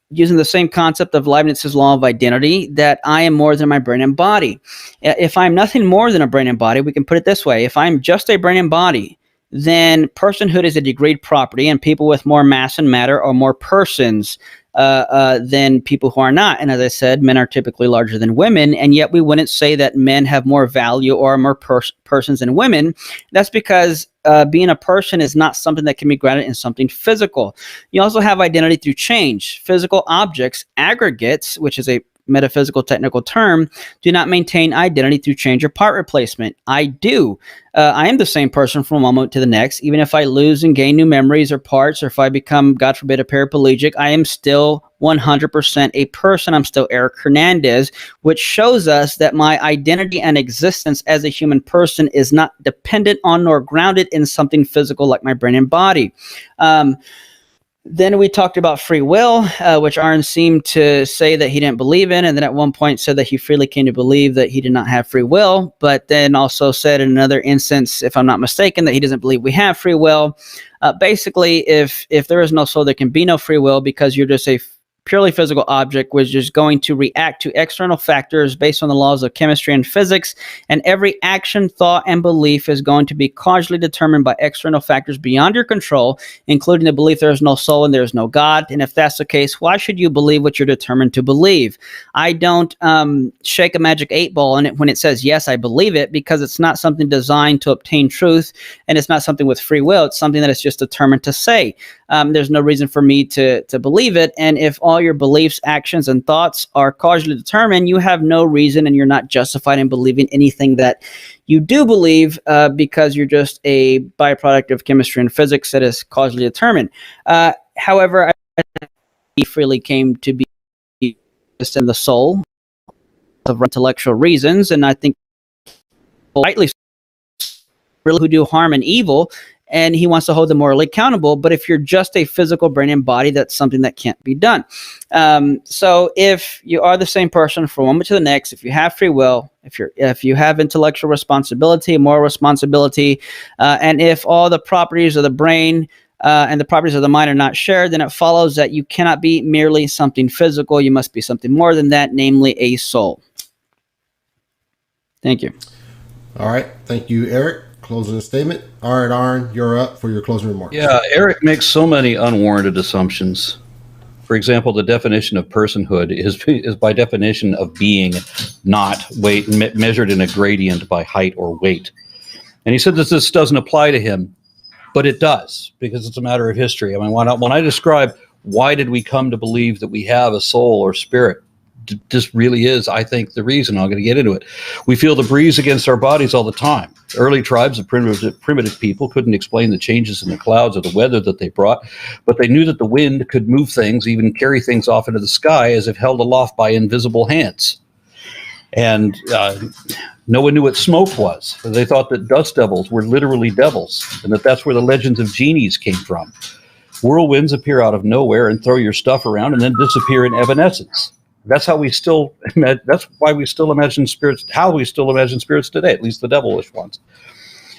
using the same concept of Leibniz's law of identity, that I am more than my brain and body. If I'm nothing more than a brain and body, we can put it this way. If I'm just a brain and body, then personhood is a degreed property, and people with more mass and matter are more persons than people who are not. And as I said, men are typically larger than women, and yet we wouldn't say that men have more value or are more persons than women. That's because being a person is not something that can be grounded in something physical. You also have identity through change. Physical objects, aggregates, which is a metaphysical technical term, do not maintain identity through change or part replacement. I do. I am the same person from one moment to the next. Even if I lose and gain new memories or parts, or if I become, God forbid, a paraplegic, I am still 100% a person. I'm still Eric Hernandez, which shows us that my identity and existence as a human person is not dependent on nor grounded in something physical like my brain and body. Then we talked about free will, which Aron seemed to say that he didn't believe in, and then at one point said that he freely came to believe that he did not have free will, but then also said in another instance, if I'm not mistaken, that he doesn't believe we have free will. Basically, if there is no soul, there can be no free will, because you're just a purely physical object, which is going to react to external factors based on the laws of chemistry and physics, and every action, thought, and belief is going to be causally determined by external factors beyond your control, including the belief there is no soul and there is no God. And if that's the case, why should you believe what you're determined to believe? I don't shake a magic 8-ball in it when it says, yes, I believe it, because it's not something designed to obtain truth, and it's not something with free will. It's something that is just determined to say. There's no reason for me to believe it, and if all your beliefs, actions, and thoughts are causally determined, you have no reason, and you're not justified in believing anything that you do believe, because you're just a byproduct of chemistry and physics that is causally determined. However, he freely came to be in the soul of intellectual reasons, and I think rightly really who do harm and evil, and he wants to hold them morally accountable. But if you're just a physical brain and body, that's something that can't be done. So if you are the same person from one moment to the next, if you have free will, if you have intellectual responsibility, moral responsibility, and if all the properties of the brain and the properties of the mind are not shared, then it follows that you cannot be merely something physical. You must be something more than that, namely a soul. Thank you. All right. Thank you, Eric. Closing statement. All right, Aron, you're up for your closing remarks. Yeah, Eric makes so many unwarranted assumptions. For example, the definition of personhood is by definition of being, not weight, measured in a gradient by height or weight. And he said that this doesn't apply to him, but it does, because it's a matter of history. I mean, when I describe why did we come to believe that we have a soul or spirit, this really is, I think, the reason. I'm going to get into it. We feel the breeze against our bodies all the time. Early tribes of primitive people couldn't explain the changes in the clouds or the weather that they brought, but they knew that the wind could move things, even carry things off into the sky as if held aloft by invisible hands. And no one knew what smoke was. They thought that dust devils were literally devils, and that's where the legends of genies came from. Whirlwinds appear out of nowhere and throw your stuff around and then disappear in evanescence. That's why we still imagine spirits, today, at least the devilish ones.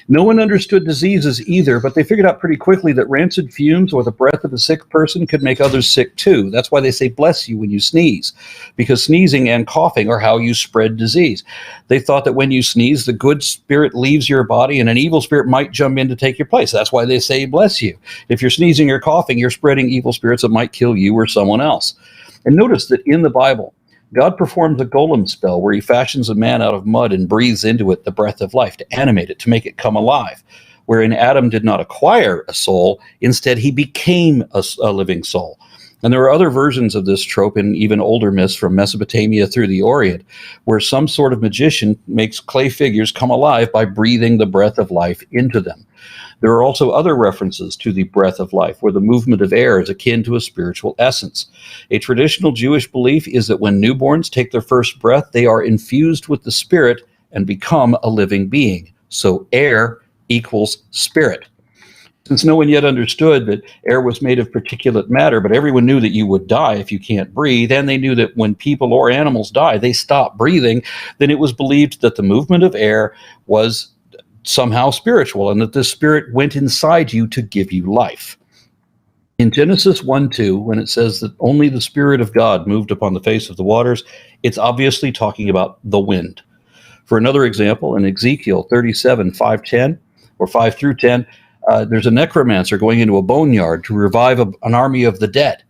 No one understood diseases either, but they figured out pretty quickly that rancid fumes or the breath of a sick person could make others sick too. That's why they say bless you when you sneeze, because sneezing and coughing are how you spread disease. They thought that when you sneeze, the good spirit leaves your body and an evil spirit might jump in to take your place. That's why they say bless you. If you're sneezing or coughing, you're spreading evil spirits that might kill you or someone else. And notice that in the Bible, God performs a golem spell where he fashions a man out of mud and breathes into it the breath of life to animate it, to make it come alive. Wherein Adam did not acquire a soul, instead he became a living soul. And there are other versions of this trope in even older myths from Mesopotamia through the Orient, where some sort of magician makes clay figures come alive by breathing the breath of life into them. There are also other references to the breath of life, where the movement of air is akin to a spiritual essence. A traditional Jewish belief is that when newborns take their first breath, they are infused with the spirit and become a living being. So air equals spirit. Since no one yet understood that air was made of particulate matter, but everyone knew that you would die if you can't breathe, and they knew that when people or animals die, they stop breathing, then it was believed that the movement of air was somehow spiritual, and that the spirit went inside you to give you life. In Genesis 1:2, when it says that only the Spirit of God moved upon the face of the waters, it's obviously talking about the wind. For another example, in Ezekiel 37:5-10, or 5 through 10, there's a necromancer going into a boneyard to revive an army of the dead.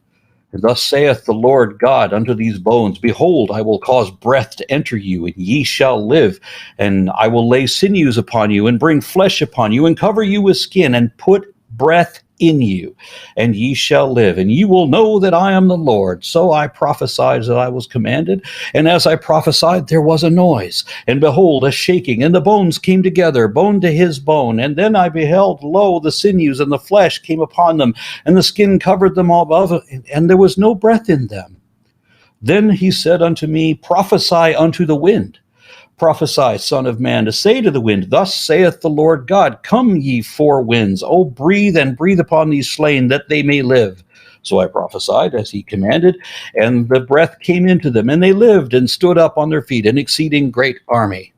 Thus saith the Lord God unto these bones, Behold, I will cause breath to enter you, and ye shall live. And I will lay sinews upon you, and bring flesh upon you, and cover you with skin, and put breath in you, and ye shall live, and ye will know that I am the Lord. So I prophesied as I was commanded, and as I prophesied, there was a noise, and behold, a shaking, and the bones came together, bone to his bone. And then I beheld, lo, the sinews and the flesh came upon them, and the skin covered them all above, and there was no breath in them. Then he said unto me, Prophesy unto the wind. Prophesy, son of man, to say to the wind, Thus saith the Lord God, Come ye four winds, O breathe and breathe upon these slain, that they may live. So I prophesied as he commanded, and the breath came into them, and they lived and stood up on their feet, an exceeding great army.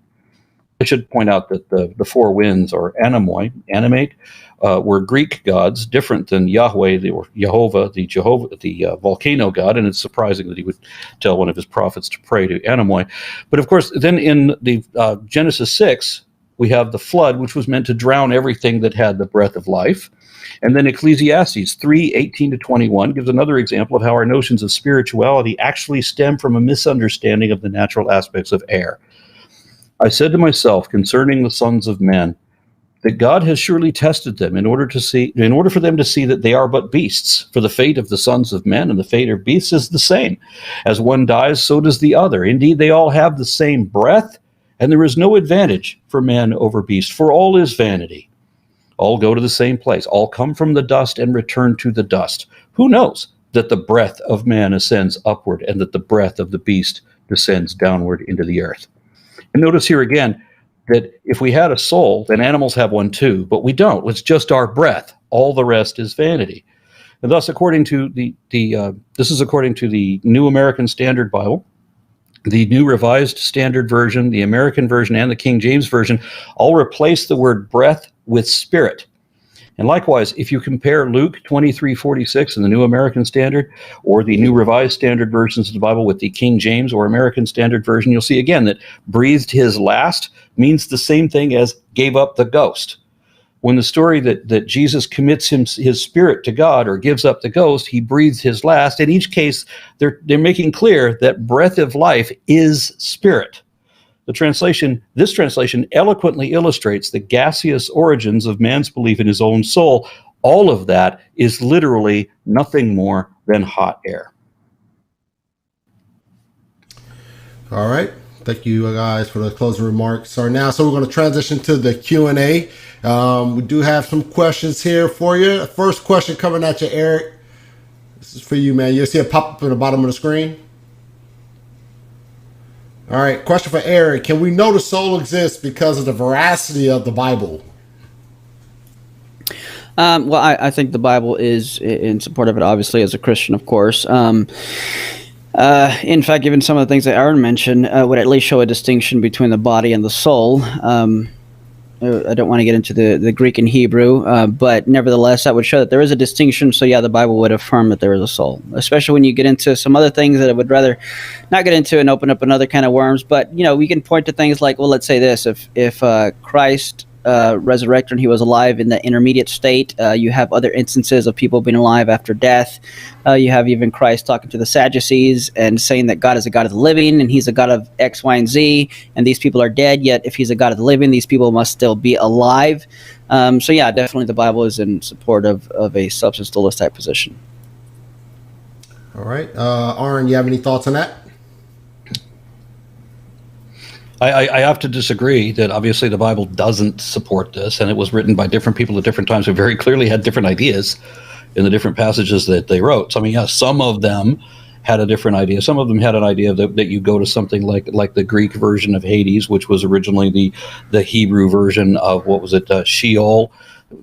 I should point out that the four winds, or animate, were Greek gods, different than Yahweh, the volcano god, and it's surprising that he would tell one of his prophets to pray to Anamoi. But of course, then in the Genesis 6, we have the flood, which was meant to drown everything that had the breath of life. And then Ecclesiastes 3:18-21 gives another example of how our notions of spirituality actually stem from a misunderstanding of the natural aspects of air. I said to myself concerning the sons of men, that God has surely tested them in order for them to see that they are but beasts. For the fate of the sons of men and the fate of beasts is the same. As one dies, so does the other. Indeed, they all have the same breath, and there is no advantage for man over beast, for all is vanity. All go to the same place. All come from the dust and return to the dust. Who knows that the breath of man ascends upward and that the breath of the beast descends downward into the earth? And notice here again that if we had a soul, then animals have one too, but we don't. It's just our breath. All the rest is vanity. And thus, according to this is according to the New American Standard Bible, the New Revised Standard Version, the American Version, and the King James Version all replace the word breath with spirit. And likewise, if you compare Luke 23:46 in the New American Standard or the New Revised Standard Versions of the Bible with the King James or American Standard Version, you'll see again that breathed his last means the same thing as gave up the ghost. When the story that Jesus commits his spirit to God or gives up the ghost, he breathes his last. In each case, they're making clear that breath of life is spirit. This translation eloquently illustrates the gaseous origins of man's belief in his own soul. All of that is literally nothing more than hot air. All right. Thank you guys for the closing remarks. So we're going to transition to the Q&A. We do have some questions here for you. First question coming at you, Eric. This is for you, man. You'll see it pop up at the bottom of the screen. All right, question for Aaron. Can we know the soul exists because of the veracity of the Bible? Well, I think the Bible is in support of it, obviously, as a Christian, of course. In fact, given some of the things that Aron mentioned, would at least show a distinction between the body and the soul. I don't want to get into the Greek and Hebrew, but nevertheless, that would show that there is a distinction. So yeah, the Bible would affirm that there is a soul, especially when you get into some other things that I would rather not get into and open up another kind of worms. But, we can point to things like, well, let's say this, if Christ resurrected and he was alive in the intermediate state, you have other instances of people being alive after death. You have even Christ talking to the Sadducees and saying that God is a God of the living and he's a God of X, Y, and Z, and these people are dead, yet if he's a God of the living, these people must still be alive. So yeah, definitely the Bible is in support of a substanceless type position. All right. Aron, you have any thoughts on that? I have to disagree that obviously the Bible doesn't support this, and it was written by different people at different times who very clearly had different ideas in the different passages that they wrote. So, I mean, yeah, some of them had a different idea. Some of them had an idea that you go to something like the Greek version of Hades, which was originally the Hebrew version of, what was it, Sheol,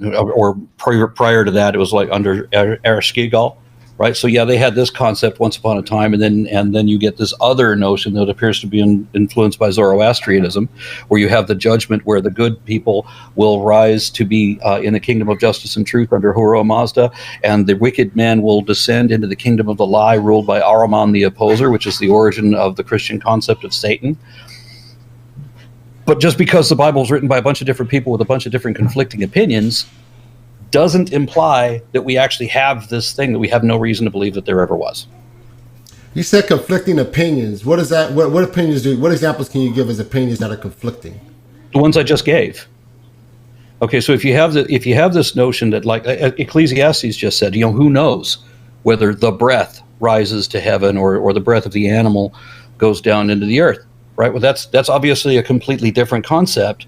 or prior to that, it was like under Ereshkigal. Right, so yeah, they had this concept once upon a time, and then you get this other notion that appears to be influenced by Zoroastrianism, where you have the judgment where the good people will rise to be in the kingdom of justice and truth under Horo Mazda, and the wicked man will descend into the kingdom of the lie ruled by Ahriman the opposer, which is the origin of the Christian concept of Satan. But just because the Bible is written by a bunch of different people with a bunch of different conflicting opinions doesn't imply that we actually have this thing that we have no reason to believe that there ever was. You said conflicting opinions. What is that? What opinions what examples can you give as opinions that are conflicting? The ones I just gave. Okay, so if you have this notion that, like Ecclesiastes just said, who knows whether the breath rises to heaven or the breath of the animal goes down into the earth, right? Well, that's obviously a completely different concept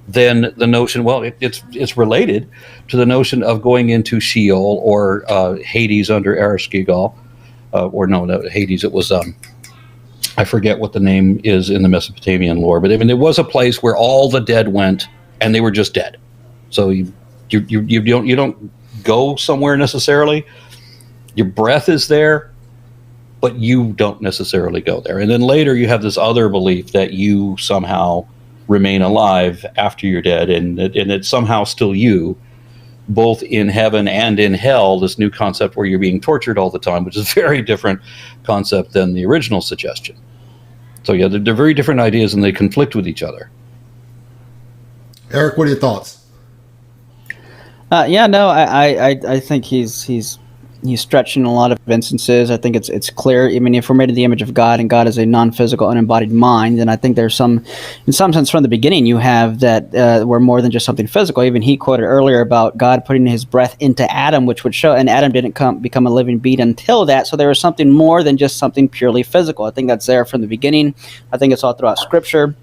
than the notion. Well, it's related to the notion of going into Sheol or Hades under Ereshkigal, or no, Hades. It was I forget what the name is in the Mesopotamian lore, but I mean, there was a place where all the dead went, and they were just dead. So you don't go somewhere necessarily. Your breath is there, but you don't necessarily go there. And then later you have this other belief that you somehow remain alive after you're dead, and it's somehow still you, both in heaven and in hell, this new concept where you're being tortured all the time, which is a very different concept than the original suggestion. So yeah, they're very different ideas, and they conflict with each other. Eric, what are your thoughts? I think he's stretched in a lot of instances. I think it's clear. I mean, if we're made in the image of God and God is a non-physical, unembodied mind, then I think there's in some sense, from the beginning, you have that we're more than just something physical. Even he quoted earlier about God putting his breath into Adam, which would show, and Adam didn't become a living being until that. So there was something more than just something purely physical. I think that's there from the beginning. I think it's all throughout Scripture.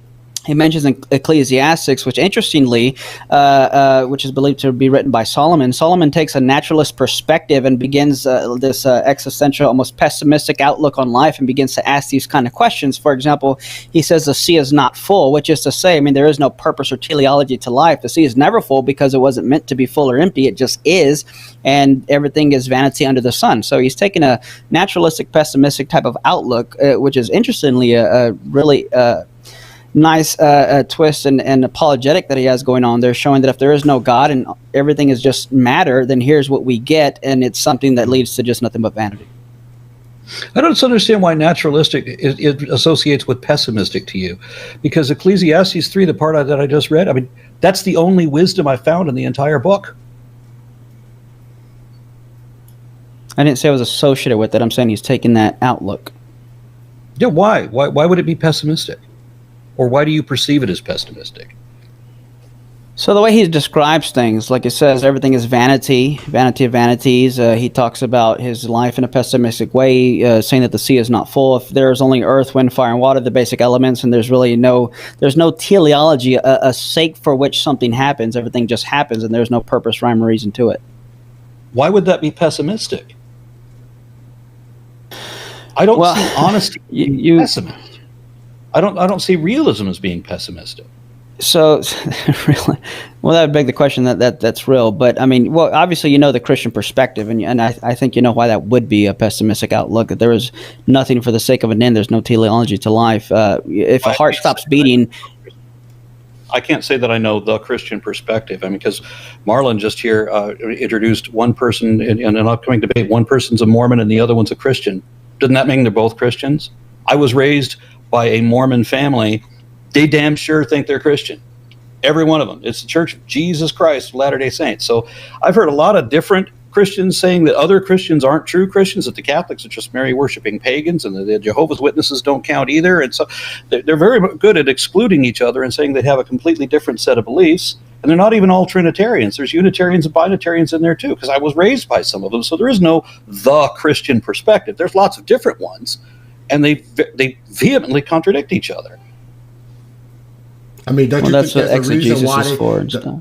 He mentions in Ecclesiastes, which interestingly, which is believed to be written by Solomon. Solomon takes a naturalist perspective and begins this existential, almost pessimistic outlook on life, and begins to ask these kind of questions. For example, he says the sea is not full, which is to say, I mean, there is no purpose or teleology to life. The sea is never full because it wasn't meant to be full or empty. It just is, and everything is vanity under the sun. So he's taking a naturalistic, pessimistic type of outlook, which is interestingly a really nice twist and apologetic that he has going on there, showing that if there is no God and everything is just matter, then here's what we get, and it's something that leads to just nothing but vanity. I don't understand why naturalistic it associates with pessimistic to you, because Ecclesiastes 3, the part that I just read, I mean, that's the only wisdom I found in the entire book. I didn't say I was associated with it. I'm saying he's taking that outlook. Yeah, why? Why would it be pessimistic? Or why do you perceive it as pessimistic? So the way he describes things, like it says, everything is vanity, vanity of vanities. He talks about his life in a pessimistic way, saying that the sea is not full. If there's only earth, wind, fire, and water, the basic elements, and there's no teleology, a sake for which something happens. Everything just happens, and there's no purpose, rhyme, or reason to it. Why would that be pessimistic? I don't see honesty as pessimist. I don't see realism as being pessimistic. So, really, well, that would beg the question that's real. But I mean, well, obviously, the Christian perspective, and I think why that would be a pessimistic outlook. That there is nothing for the sake of an end. There's no teleology to life. If a heart stops beating, I can't say that I know the Christian perspective. I mean, because Marlon just here introduced one person in an upcoming debate. One person's a Mormon and the other one's a Christian. Doesn't that mean they're both Christians? I was raised by a Mormon family. They damn sure think they're Christian. Every one of them. It's the Church of Jesus Christ of Latter-day Saints. So I've heard a lot of different Christians saying that other Christians aren't true Christians, that the Catholics are just Mary worshiping pagans, and the Jehovah's Witnesses don't count either. And so they're very good at excluding each other and saying they have a completely different set of beliefs. And they're not even all Trinitarians. There's Unitarians and Binitarians in there too, because I was raised by some of them. So there is no the Christian perspective. There's lots of different ones, and they vehemently contradict each other. I mean, don't you think there's a reason why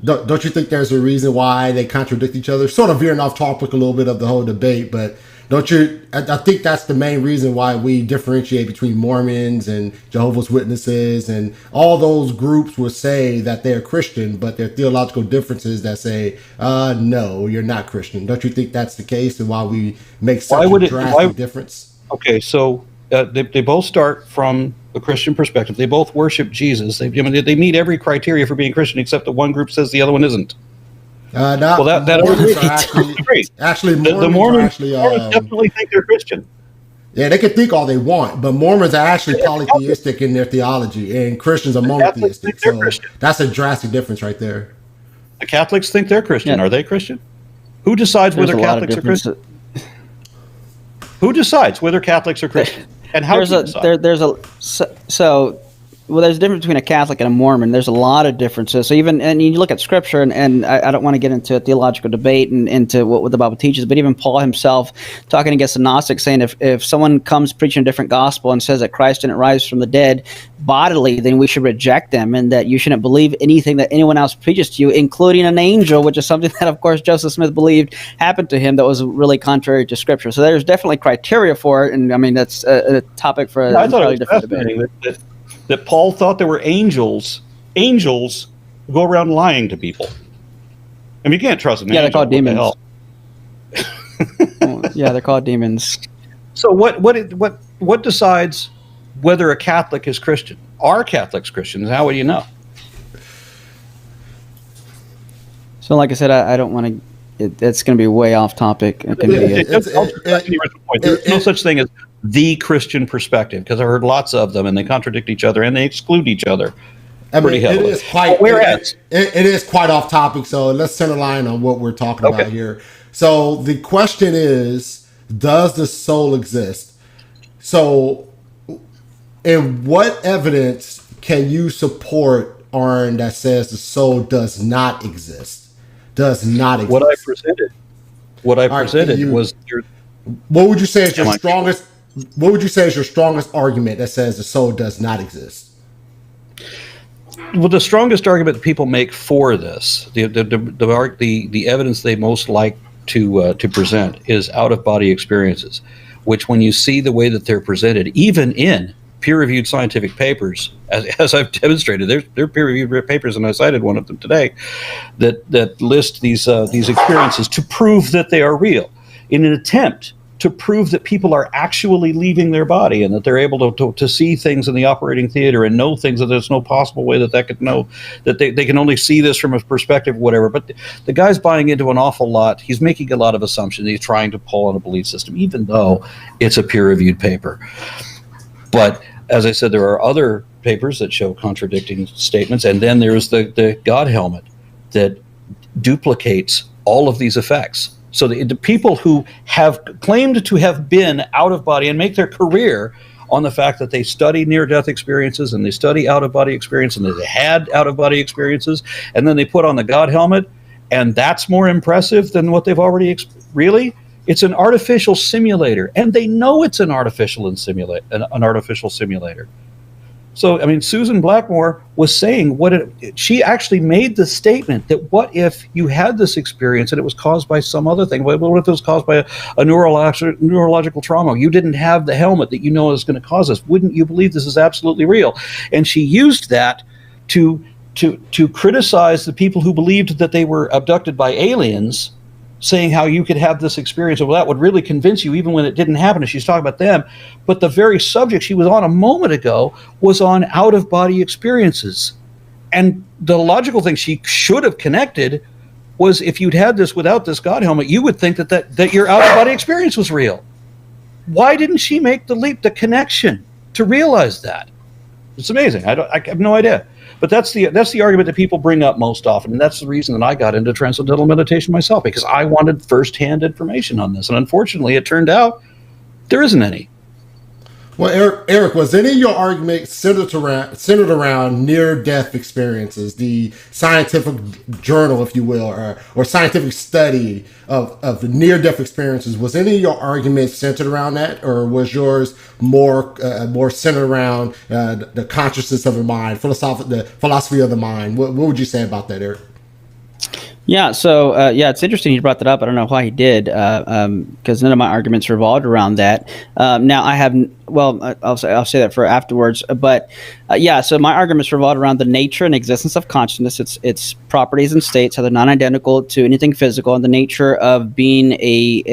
don't you think there's a reason why they contradict each other? Sort of veering off topic a little bit of the whole debate, but don't you? I think that's the main reason why we differentiate between Mormons and Jehovah's Witnesses, and all those groups will say that they're Christian, but there are theological differences that say, no, you're not Christian. Don't you think that's the case, and why we make such a drastic difference? Okay, so they both start from a Christian perspective. They both worship Jesus. They meet every criteria for being Christian, except that one group says the other one isn't. Well, the Mormons definitely think they're Christian. Yeah, they can think all they want, but Mormons are actually polytheistic in their theology, and Christians are monotheistic. So that's a drastic difference right there. The Catholics think they're Christian. Yeah. Are they Christian? Who decides There's whether a lot of Catholics are Christian? differences. Who decides whether Catholics are Christian? And how do you decide? There's a difference between a Catholic and a Mormon. There's a lot of differences. So and you look at Scripture, and I don't want to get into a theological debate and into what the Bible teaches, but even Paul himself, talking against the Gnostics, saying if someone comes preaching a different gospel and says that Christ didn't rise from the dead bodily, then we should reject them, and that you shouldn't believe anything that anyone else preaches to you, including an angel, which is something that, of course, Joseph Smith believed happened to him that was really contrary to Scripture. So there's definitely criteria for it, and I mean that's a topic for a entirely different debate. That Paul thought there were angels who go around lying to people. I mean, you can't trust an angel. Yeah, they're called demons. The Yeah, they're called demons. So what decides whether a Catholic is Christian? Are Catholics Christians? How would you know? So, like I said, I don't want to. It's going to be way off topic. There's no such thing as the Christian perspective, because I've heard lots of them, and they contradict each other and they exclude each other. Pretty heavily. It is quite off topic. So let's center line on what we're talking about here. So the question is, does the soul exist? So, in what evidence can you support, Aron, that says the soul does not exist? Does not exist. What I presented was. What would you say is your strongest? What would you say is your strongest argument that says the soul does not exist? Well, the strongest argument that people make for this, the evidence they most like to present, is out-of-body experiences, which, when you see the way that they're presented, even in peer-reviewed scientific papers, as I've demonstrated, they're peer-reviewed papers, and I cited one of them today, that list these experiences to prove that they are real, in an attempt to prove that people are actually leaving their body and that they're able to see things in the operating theater and know things that there's no possible way that could know, that they can only see this from a perspective, whatever. But the guy's buying into an awful lot. He's making a lot of assumptions. He's trying to pull on a belief system, even though it's a peer-reviewed paper. But as I said, there are other papers that show contradicting statements. And then there's the God helmet that duplicates all of these effects. So the people who have claimed to have been out of body and make their career on the fact that they study near-death experiences and they study out-of-body experience and they had out-of-body experiences, and then they put on the God helmet, and that's more impressive than what they've already really? It's an artificial simulator, and they know it's an artificial simulator. So, I mean, Susan Blackmore was saying she actually made the statement that what if you had this experience and it was caused by some other thing? What if it was caused by a neurological trauma? You didn't have the helmet that you know is going to cause this. Wouldn't you believe this is absolutely real? And she used that to criticize the people who believed that they were abducted by aliens, saying how you could have this experience, well, that would really convince you even when it didn't happen. And she's talking about them. But the very subject she was on a moment ago was on out-of-body experiences. And the logical thing she should have connected was, if you'd had this without this God helmet, you would think that your out-of-body experience was real. Why didn't she make the leap, the connection, to realize that? It's amazing. I have no idea. But that's the argument that people bring up most often, and that's the reason that I got into transcendental meditation myself, because I wanted firsthand information on this. And unfortunately, it turned out there isn't any. Well, Eric, was any of your argument centered around near-death experiences, the scientific journal, if you will, or scientific study of near-death experiences? Was any of your arguments centered around that, or was yours more centered around the consciousness of the mind, the philosophy of the mind? What would you say about that, Eric? Yeah, so it's interesting he brought that up. I don't know why he did, because none of my arguments revolved around that. Now I have, I'll say that for afterwards. But so my arguments revolved around the nature and existence of consciousness, its properties and states, how they're non-identical to anything physical, and the nature of being a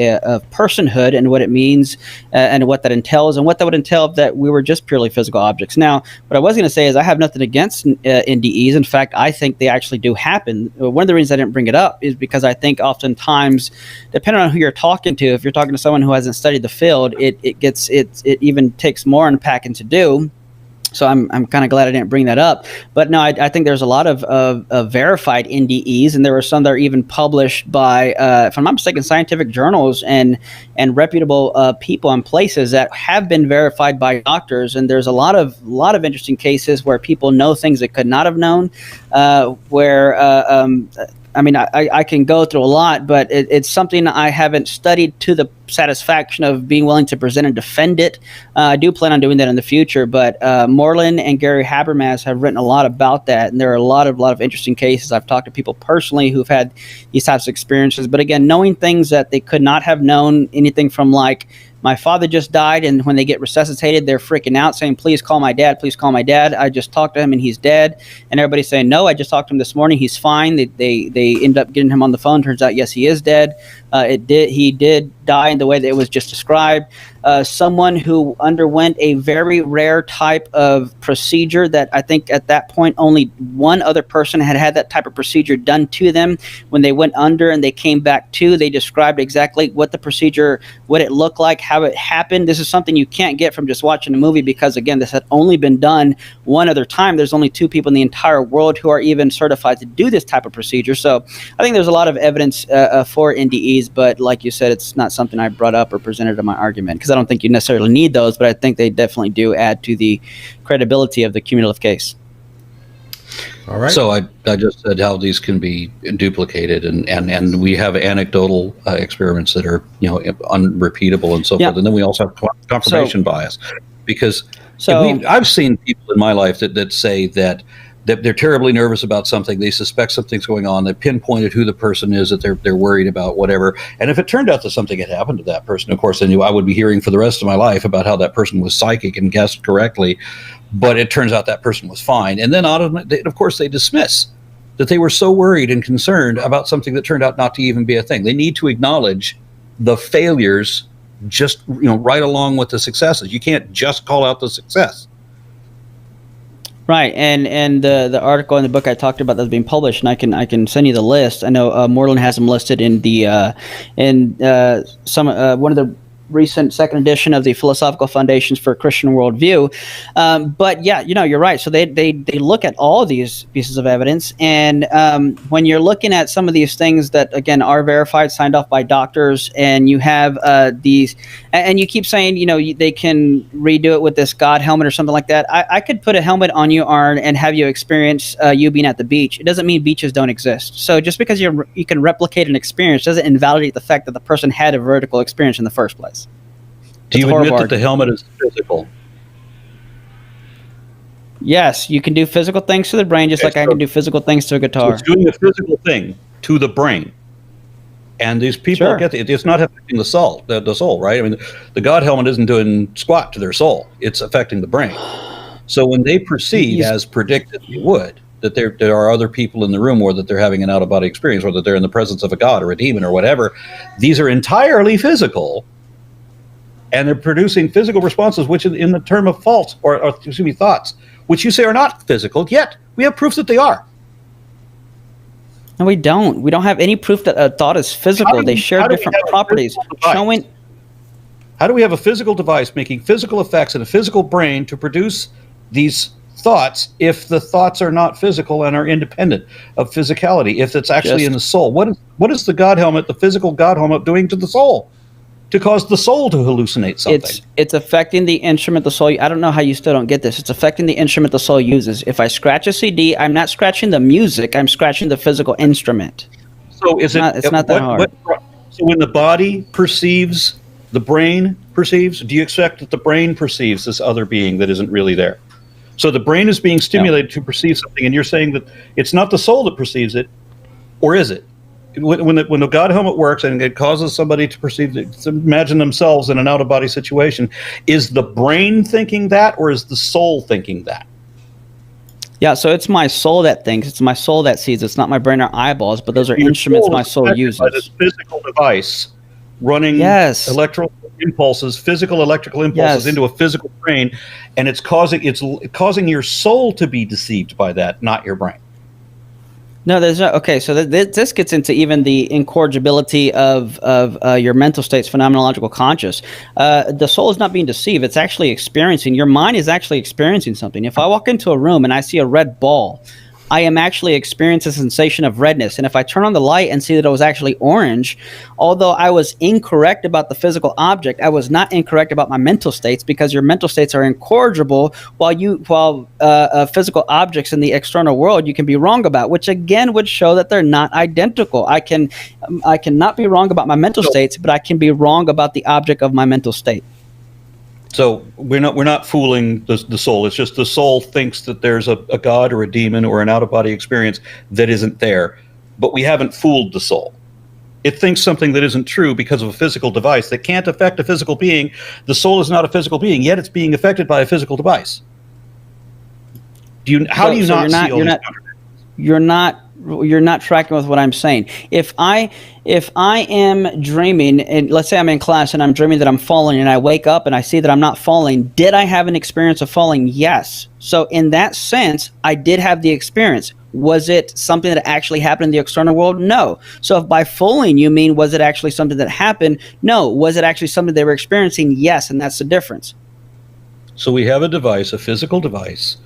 personhood and what it means and what that entails, and what that would entail if that we were just purely physical objects. Now, what I was going to say is I have nothing against NDEs. In fact, I think they actually do happen. One of the reasons I didn't bring it up is because I think oftentimes, depending on who you're talking to, if you're talking to someone who hasn't studied the field, it even takes more unpacking to do. So I'm kind of glad I didn't bring that up. But no, I think there's a lot of verified NDEs, and there are some that are even published by, if I'm not mistaken, scientific journals and reputable people and places that have been verified by doctors. And there's a lot of interesting cases where people know things they could not have known, I mean, I can go through a lot, but it's something I haven't studied to the satisfaction of being willing to present and defend it. I do plan on doing that in the future, but Moreland and Gary Habermas have written a lot about that, and there are a lot of interesting cases. I've talked to people personally who've had these types of experiences, but again, knowing things that they could not have known, anything from like, my father just died, and when they get resuscitated, they're freaking out saying, please call my dad, please call my dad. I just talked to him and he's dead. And everybody's saying, no, I just talked to him this morning. He's fine. They end up getting him on the phone. Turns out, yes, he is dead. He did die in the way that it was just described. Someone who underwent a very rare type of procedure that I think at that point only one other person had that type of procedure done to them. When they went under and they came back to, they described exactly what the procedure, what it looked like, how it happened. This is something you can't get from just watching a movie because, again, this had only been done one other time. There's only 2 people in the entire world who are even certified to do this type of procedure. So I think there's a lot of evidence for NDEs, but like you said, it's not something I brought up or presented in my argument because I don't think you necessarily need those, but I think they definitely do add to the credibility of the cumulative case. All right. So I just said how these can be duplicated, and we have anecdotal experiments that are unrepeatable and so forth, and then we also have confirmation bias, because I've seen people in my life that say that they're terribly nervous about something, they suspect something's going on, they pinpointed who the person is that they're worried about, whatever. And if it turned out that something had happened to that person, of course, then I would be hearing for the rest of my life about how that person was psychic and guessed correctly, but it turns out that person was fine. And then of course they dismiss that they were so worried and concerned about something that turned out not to even be a thing. They need to acknowledge the failures just right along with the successes. You can't just call out the success. Right, and the article in the book I talked about that's being published, and I can send you the list. I know Moreland has them listed in the one of the recent second edition of the Philosophical Foundations for a Christian Worldview. But yeah, you're right. So they look at all of these pieces of evidence, and when you're looking at some of these things that again are verified, signed off by doctors, and you have these, and you keep saying they can redo it with this God helmet or something like that. I could put a helmet on you, Aron, and have you experience you being at the beach. It doesn't mean beaches don't exist. So just because you can replicate an experience doesn't invalidate the fact that the person had a vertical experience in the first place. Do you admit that the helmet is physical? Yes, you can do physical things to the brain just like I can do physical things to a guitar. So it's doing a physical thing to the brain. And these people get it's not affecting the soul, right? I mean, the God helmet isn't doing squat to their soul. It's affecting the brain. So when they perceive, as predicted they would, that there are other people in the room, or that they're having an out-of-body experience, or that they're in the presence of a god or a demon or whatever, these are entirely physical. And they're producing physical responses, which in the term of thoughts, which you say are not physical, yet we have proof that they are. No, we don't. We don't have any proof that a thought is physical. They share different properties. How do we have a physical device making physical effects in a physical brain to produce these thoughts if the thoughts are not physical and are independent of physicality, if it's actually in the soul? What is the God helmet, the physical God helmet, doing to the soul to cause the soul to hallucinate something? It's affecting the instrument the soul. I don't know how you still don't get this. It's affecting the instrument the soul uses. If I scratch a CD, I'm not scratching the music. I'm scratching the physical instrument. So it's not that hard. So when the body perceives, the brain perceives. Do you expect that the brain perceives this other being that isn't really there? So the brain is being stimulated to perceive something, and you're saying that it's not the soul that perceives it, or is it? When the God helmet works and it causes somebody to to imagine themselves in an out-of-body situation, is the brain thinking that, or is the soul thinking that? Yeah, so it's my soul that thinks. It's my soul that sees. It's not my brain or eyeballs, but those are instruments my soul uses. By this physical device running electrical impulses, physical electrical impulses into a physical brain, and it's causing your soul to be deceived by that, not your brain. No, there's no. Okay, so this gets into even the incorrigibility of your mental state's phenomenological conscious. The soul is not being deceived; it's actually experiencing. Your mind is actually experiencing something. If I walk into a room and I see a red ball, I am actually experiencing a sensation of redness. And if I turn on the light and see that it was actually orange, although I was incorrect about the physical object, I was not incorrect about my mental states, because your mental states are incorrigible, while physical objects in the external world you can be wrong about, which again would show that they're not identical. I cannot be wrong about my mental states, but I can be wrong about the object of my mental state. So we're not fooling the soul. It's just the soul thinks that there's a god or a demon or an out-of-body experience that isn't there, but we haven't fooled the soul. It thinks something that isn't true because of a physical device that can't affect a physical being. The soul is not a physical being, yet it's being affected by a physical device. You're not tracking with what I'm saying. If I am dreaming, and let's say I'm in class and I'm dreaming that I'm falling, and I wake up and I see that I'm not falling, did I have an experience of falling? Yes. So in that sense, I did have the experience. Was it something that actually happened in the external world? No. So if by falling you mean was it actually something that happened? No. Was it actually something they were experiencing? Yes, and that's the difference. So we have a device, a physical device,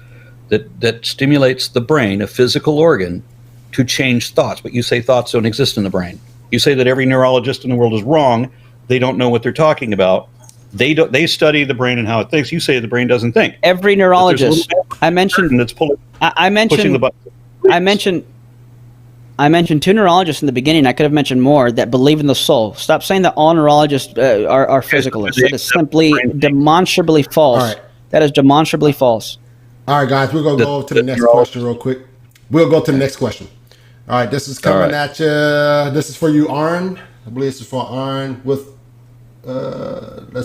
that stimulates the brain, a physical organ, to change thoughts. But you say thoughts don't exist in the brain. You say that every neurologist in the world is wrong. They don't know what they're talking about. They study the brain and how it thinks. You say the brain doesn't think. Every neurologist. I mentioned two neurologists in the beginning. I could have mentioned more that believe in the soul. Stop saying that all neurologists are physicalists. That is simply demonstrably false. All right. That is demonstrably false. All right, guys, we're going to go to the next question real quick. We'll go to the next question. All right, this is coming at you. This is for you, Aron. I believe this is for Aron. Let's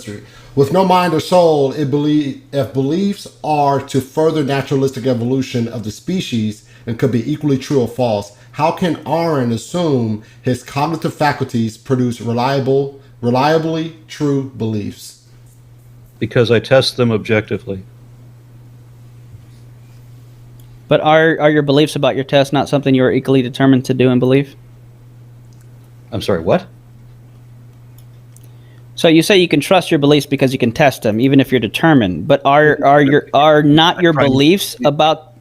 read. With no mind or soul, if beliefs are to further naturalistic evolution of the species and could be equally true or false, how can Aron assume his cognitive faculties produce reliably true beliefs? Because I test them objectively. But are your beliefs about your test not something you're equally determined to do and believe? I'm sorry, what? So you say you can trust your beliefs because you can test them, even if you're determined. But are not your beliefs about?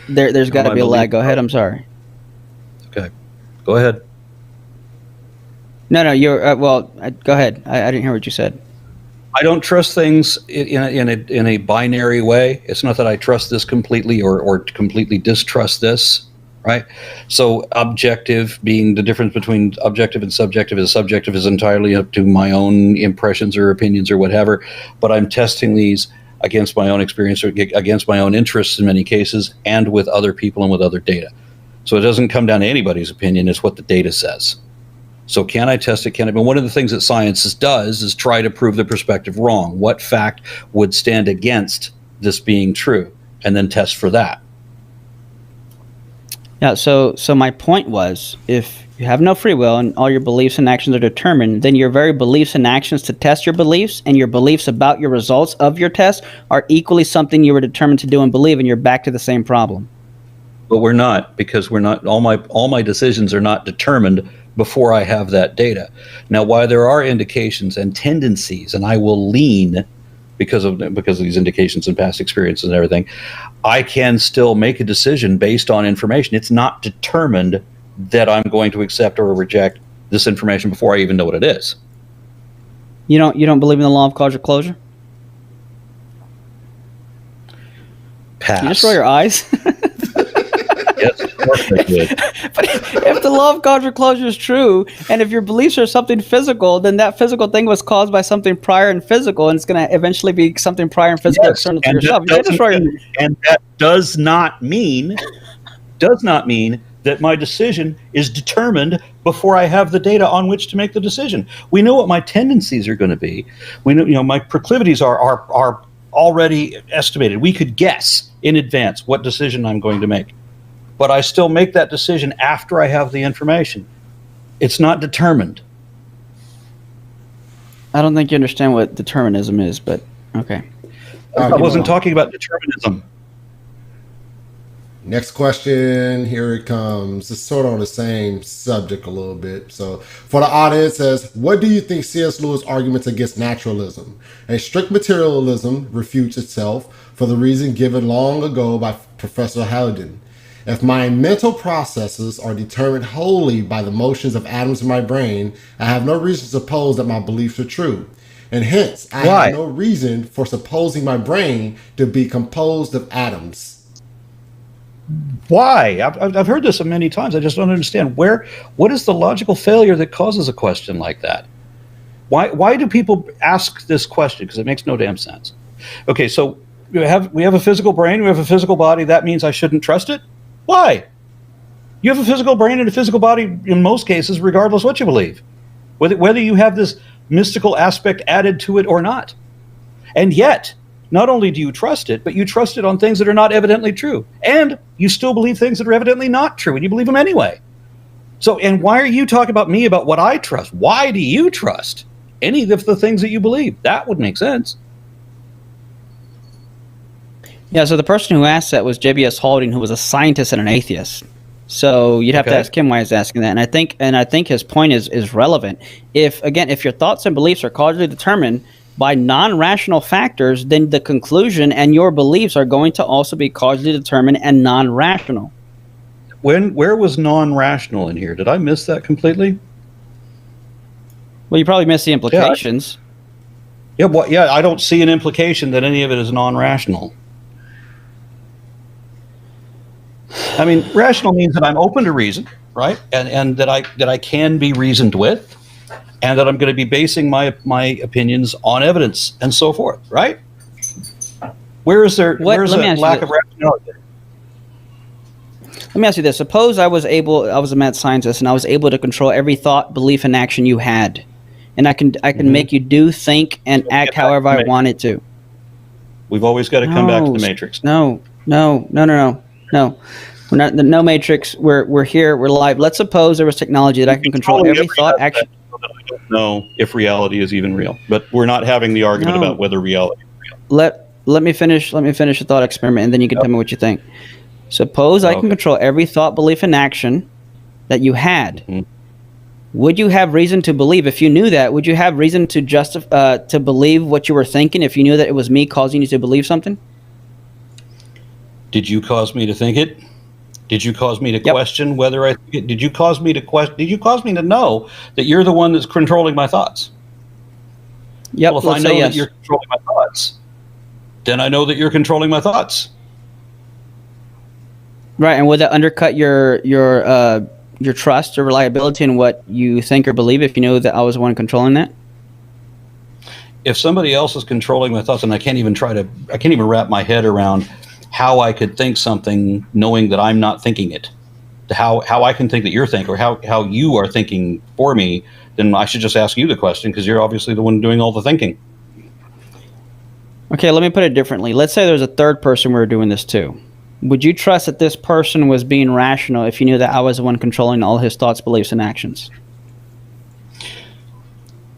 There's got to be a lag. Go ahead. I'm sorry. Okay, go ahead. No, you're go ahead. I didn't hear what you said. I don't trust things in a binary way. It's not that I trust this completely or completely distrust this, right? So objective being the difference between objective and subjective is entirely up to my own impressions or opinions or whatever, but I'm testing these against my own experience or against my own interests in many cases and with other people and with other data. So it doesn't come down to anybody's opinion, it's what the data says. So can I test it? Can I? But one of the things that science does is try to prove the perspective wrong. What fact would stand against this being true? And then test for that. Yeah, so my point was, if you have no free will and all your beliefs and actions are determined, then your very beliefs and actions to test your beliefs and your beliefs about your results of your test are equally something you were determined to do and believe, and you're back to the same problem. But we're not, because we're not. All my decisions are not determined before I have that data. Now, while there are indications and tendencies, and I will lean because of these indications and past experiences and everything, I can still make a decision based on information. It's not determined that I'm going to accept or reject this information before I even know what it is. You don't believe in the law of causal closure? Pass. You just roll your eyes? Yes, of course I did. But if the law of causal closure is true, and if your beliefs are something physical, then that physical thing was caused by something prior and physical, and it's going to eventually be something prior and physical external to yourself. And that does not mean that my decision is determined before I have the data on which to make the decision. We know what my tendencies are going to be. We know, my proclivities are already estimated. We could guess in advance what decision I'm going to make. But I still make that decision after I have the information. It's not determined. I don't think you understand what determinism is, but okay. I wasn't talking about determinism. Next question, here it comes. It's sort of on the same subject a little bit. So, for the audience, says, what do you think C.S. Lewis' arguments against naturalism? A strict materialism refutes itself for the reason given long ago by Professor Haldane. If my mental processes are determined wholly by the motions of atoms in my brain, I have no reason to suppose that my beliefs are true. And hence, I have no reason for supposing my brain to be composed of atoms. Why? I've heard this many times. I just don't understand. What is the logical failure that causes a question like that? Why do people ask this question? Because it makes no damn sense. Okay, so we have a physical brain, we have a physical body. That means I shouldn't trust it? Why? You have a physical brain and a physical body in most cases, regardless what you believe, whether you have this mystical aspect added to it or not. And yet, not only do you trust it, but you trust it on things that are not evidently true. And you still believe things that are evidently not true, and you believe them anyway. So, and why are you talking about me about what I trust? Why do you trust any of the things that you believe? That would make sense. Yeah, so the person who asked that was J.B.S. Haldane, who was a scientist and an atheist. So you'd have to ask him why he's asking that. And I think his point is relevant. If your thoughts and beliefs are causally determined by non-rational factors, then the conclusion and your beliefs are going to also be causally determined and non-rational. Where was non-rational in here? Did I miss that completely? Well, you probably missed the implications. Yeah, I don't see an implication that any of it is non-rational. I mean, rational means that I'm open to reason, right? And that I can be reasoned with, and that I'm going to be basing my opinions on evidence and so forth, right? Where's the lack of rationality? Let me ask you this. Suppose I was a mad scientist and I was able to control every thought, belief, and action you had. And I can make you do, think, and act however I wanted to. We've always got to come back to the Matrix. No. We're not no Matrix. We're here. We're live. Let's suppose there was technology that I can control every thought, action. I don't know if reality is even real, but we're not having the argument about whether reality is real. Let me finish the thought experiment, and then you can tell me what you think. Suppose I can control every thought, belief, and action that you had. Mm-hmm. Would you have reason to believe, if you knew that, would you have reason to to believe what you were thinking if you knew that it was me causing you to believe something? Did you cause me to think it? Did you cause me to question whether I think it? Did you cause me to know that you're the one that's controlling my thoughts? Yep. Well, if I know that you're controlling my thoughts, then I know that you're controlling my thoughts. Right, and would that undercut your trust or reliability in what you think or believe if you know that I was the one controlling that? If somebody else is controlling my thoughts, and I can't even wrap my head around how I could think something knowing that I'm not thinking it, how I can think that you're thinking, or how you are thinking for me, then I should just ask you the question, because you're obviously the one doing all the thinking. Okay, let me put it differently. Let's say there's a third person we were doing this to. Would you trust that this person was being rational if you knew that I was the one controlling all his thoughts, beliefs, and actions?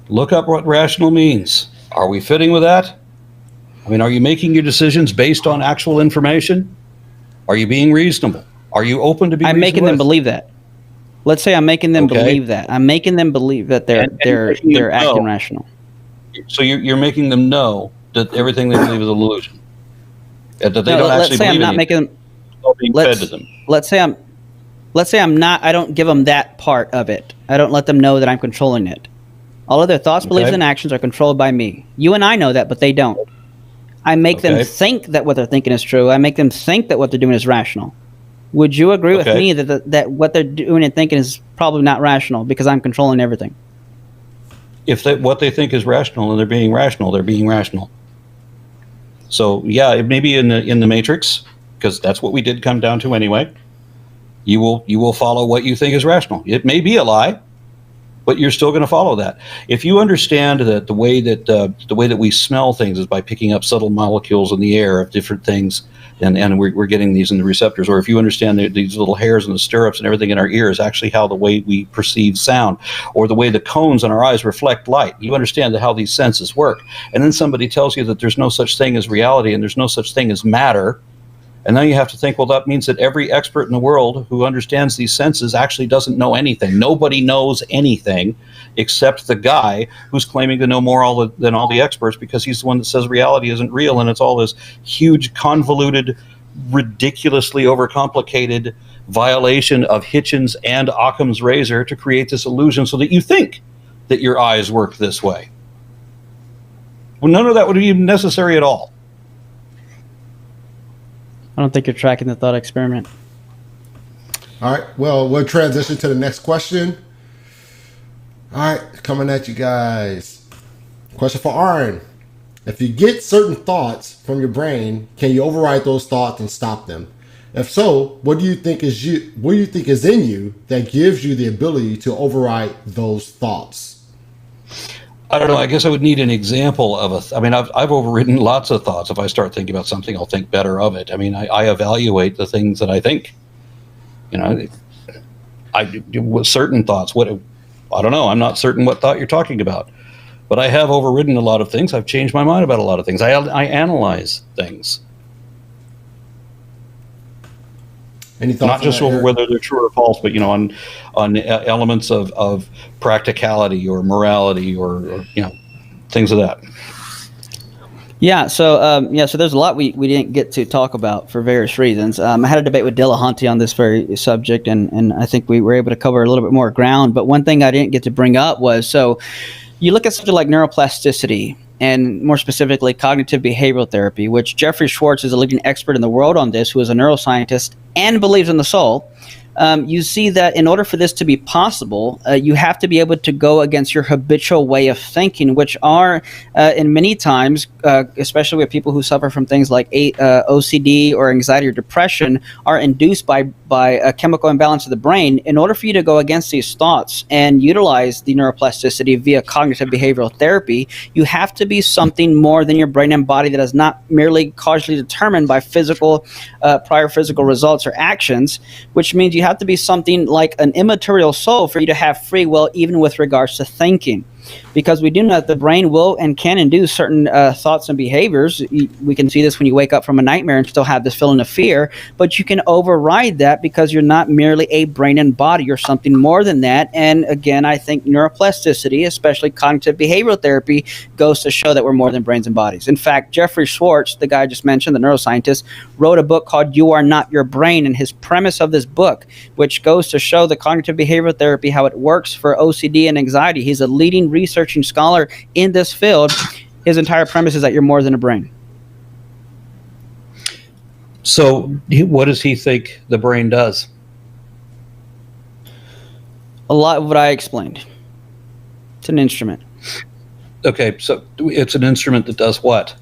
Look up what rational means. Are we fitting with that? I mean, are you making your decisions based on actual information? Are you being reasonable? Are you open to being reasonable? I'm making them believe that. Let's say I'm making them believe that. I'm making them believe that they're acting rational. So you're making them know that everything they believe is an illusion. That they don't actually believe anything. Let's say I'm not. I don't give them that part of it. I don't let them know that I'm controlling it. All of their thoughts, beliefs, and actions are controlled by me. You and I know that, but they don't. I make them think that what they're thinking is true. I make them think that what they're doing is rational. Would you agree with me that what they're doing and thinking is probably not rational because I'm controlling everything? If what they think is rational and they're being rational, they're being rational. So yeah, it may be in the Matrix, because that's what we did come down to anyway. You will follow what you think is rational. It may be a lie, but you're still going to follow that. If you understand that the way that we smell things is by picking up subtle molecules in the air of different things, and we're getting these in the receptors, or if you understand that these little hairs and the stirrups and everything in our ear is actually how the way we perceive sound, or the way the cones in our eyes reflect light, you understand how these senses work. And then somebody tells you that there's no such thing as reality and there's no such thing as matter, And then you have to think, well, that means that every expert in the world who understands these senses actually doesn't know anything. Nobody knows anything except the guy who's claiming to know more than all the experts, because he's the one that says reality isn't real, and it's all this huge, convoluted, ridiculously overcomplicated violation of Hitchens and Occam's razor to create this illusion so that you think that your eyes work this way. Well, none of that would be necessary at all. I don't think you're tracking the thought experiment. All right. Well, we'll transition to the next question. All right. Coming at you guys. Question for Aron. If you get certain thoughts from your brain, can you override those thoughts and stop them? If so, what do you think is in you that gives you the ability to override those thoughts? I don't know. I guess I would need an example of I've overridden lots of thoughts. If I start thinking about something, I'll think better of it. I mean, I evaluate the things that I think. I do with certain thoughts. I don't know. I'm not certain what thought you're talking about, but I have overridden a lot of things. I've changed my mind about a lot of things. I analyze things. Any thoughts? Not just over whether they're true or false, but on elements of practicality or morality or things of that. Yeah, so so there's a lot we didn't get to talk about for various reasons. I had a debate with Dillahunty on this very subject, and I think we were able to cover a little bit more ground. But one thing I didn't get to bring up was, so you look at something like neuroplasticity, and more specifically cognitive behavioral therapy, which Jeffrey Schwartz is a leading expert in the world on this, who is a neuroscientist and believes in the soul. You see that in order for this to be possible, you have to be able to go against your habitual way of thinking, which are, in many times, especially with people who suffer from things like OCD or anxiety or depression, are induced by a chemical imbalance of the brain. In order for you to go against these thoughts and utilize the neuroplasticity via cognitive behavioral therapy, you have to be something more than your brain and body that is not merely causally determined by prior physical results or actions, which means you have to be something like an immaterial soul for you to have free will, even with regards to thinking. Because we do know that the brain will and can induce certain thoughts and behaviors. We can see this when you wake up from a nightmare and still have this feeling of fear, but you can override that because you're not merely a brain and body, you're something more than that. And again, I think neuroplasticity, especially cognitive behavioral therapy, goes to show that we're more than brains and bodies. In fact, Jeffrey Schwartz, the guy I just mentioned, the neuroscientist, wrote a book called You Are Not Your Brain, and his premise of this book, which goes to show the cognitive behavioral therapy, how it works for OCD and anxiety. He's a leading researching scholar in this field. His entire premise is that you're more than a brain. So what does he think the brain does? A lot of what I explained. It's an instrument. Okay, so it's an instrument that does what?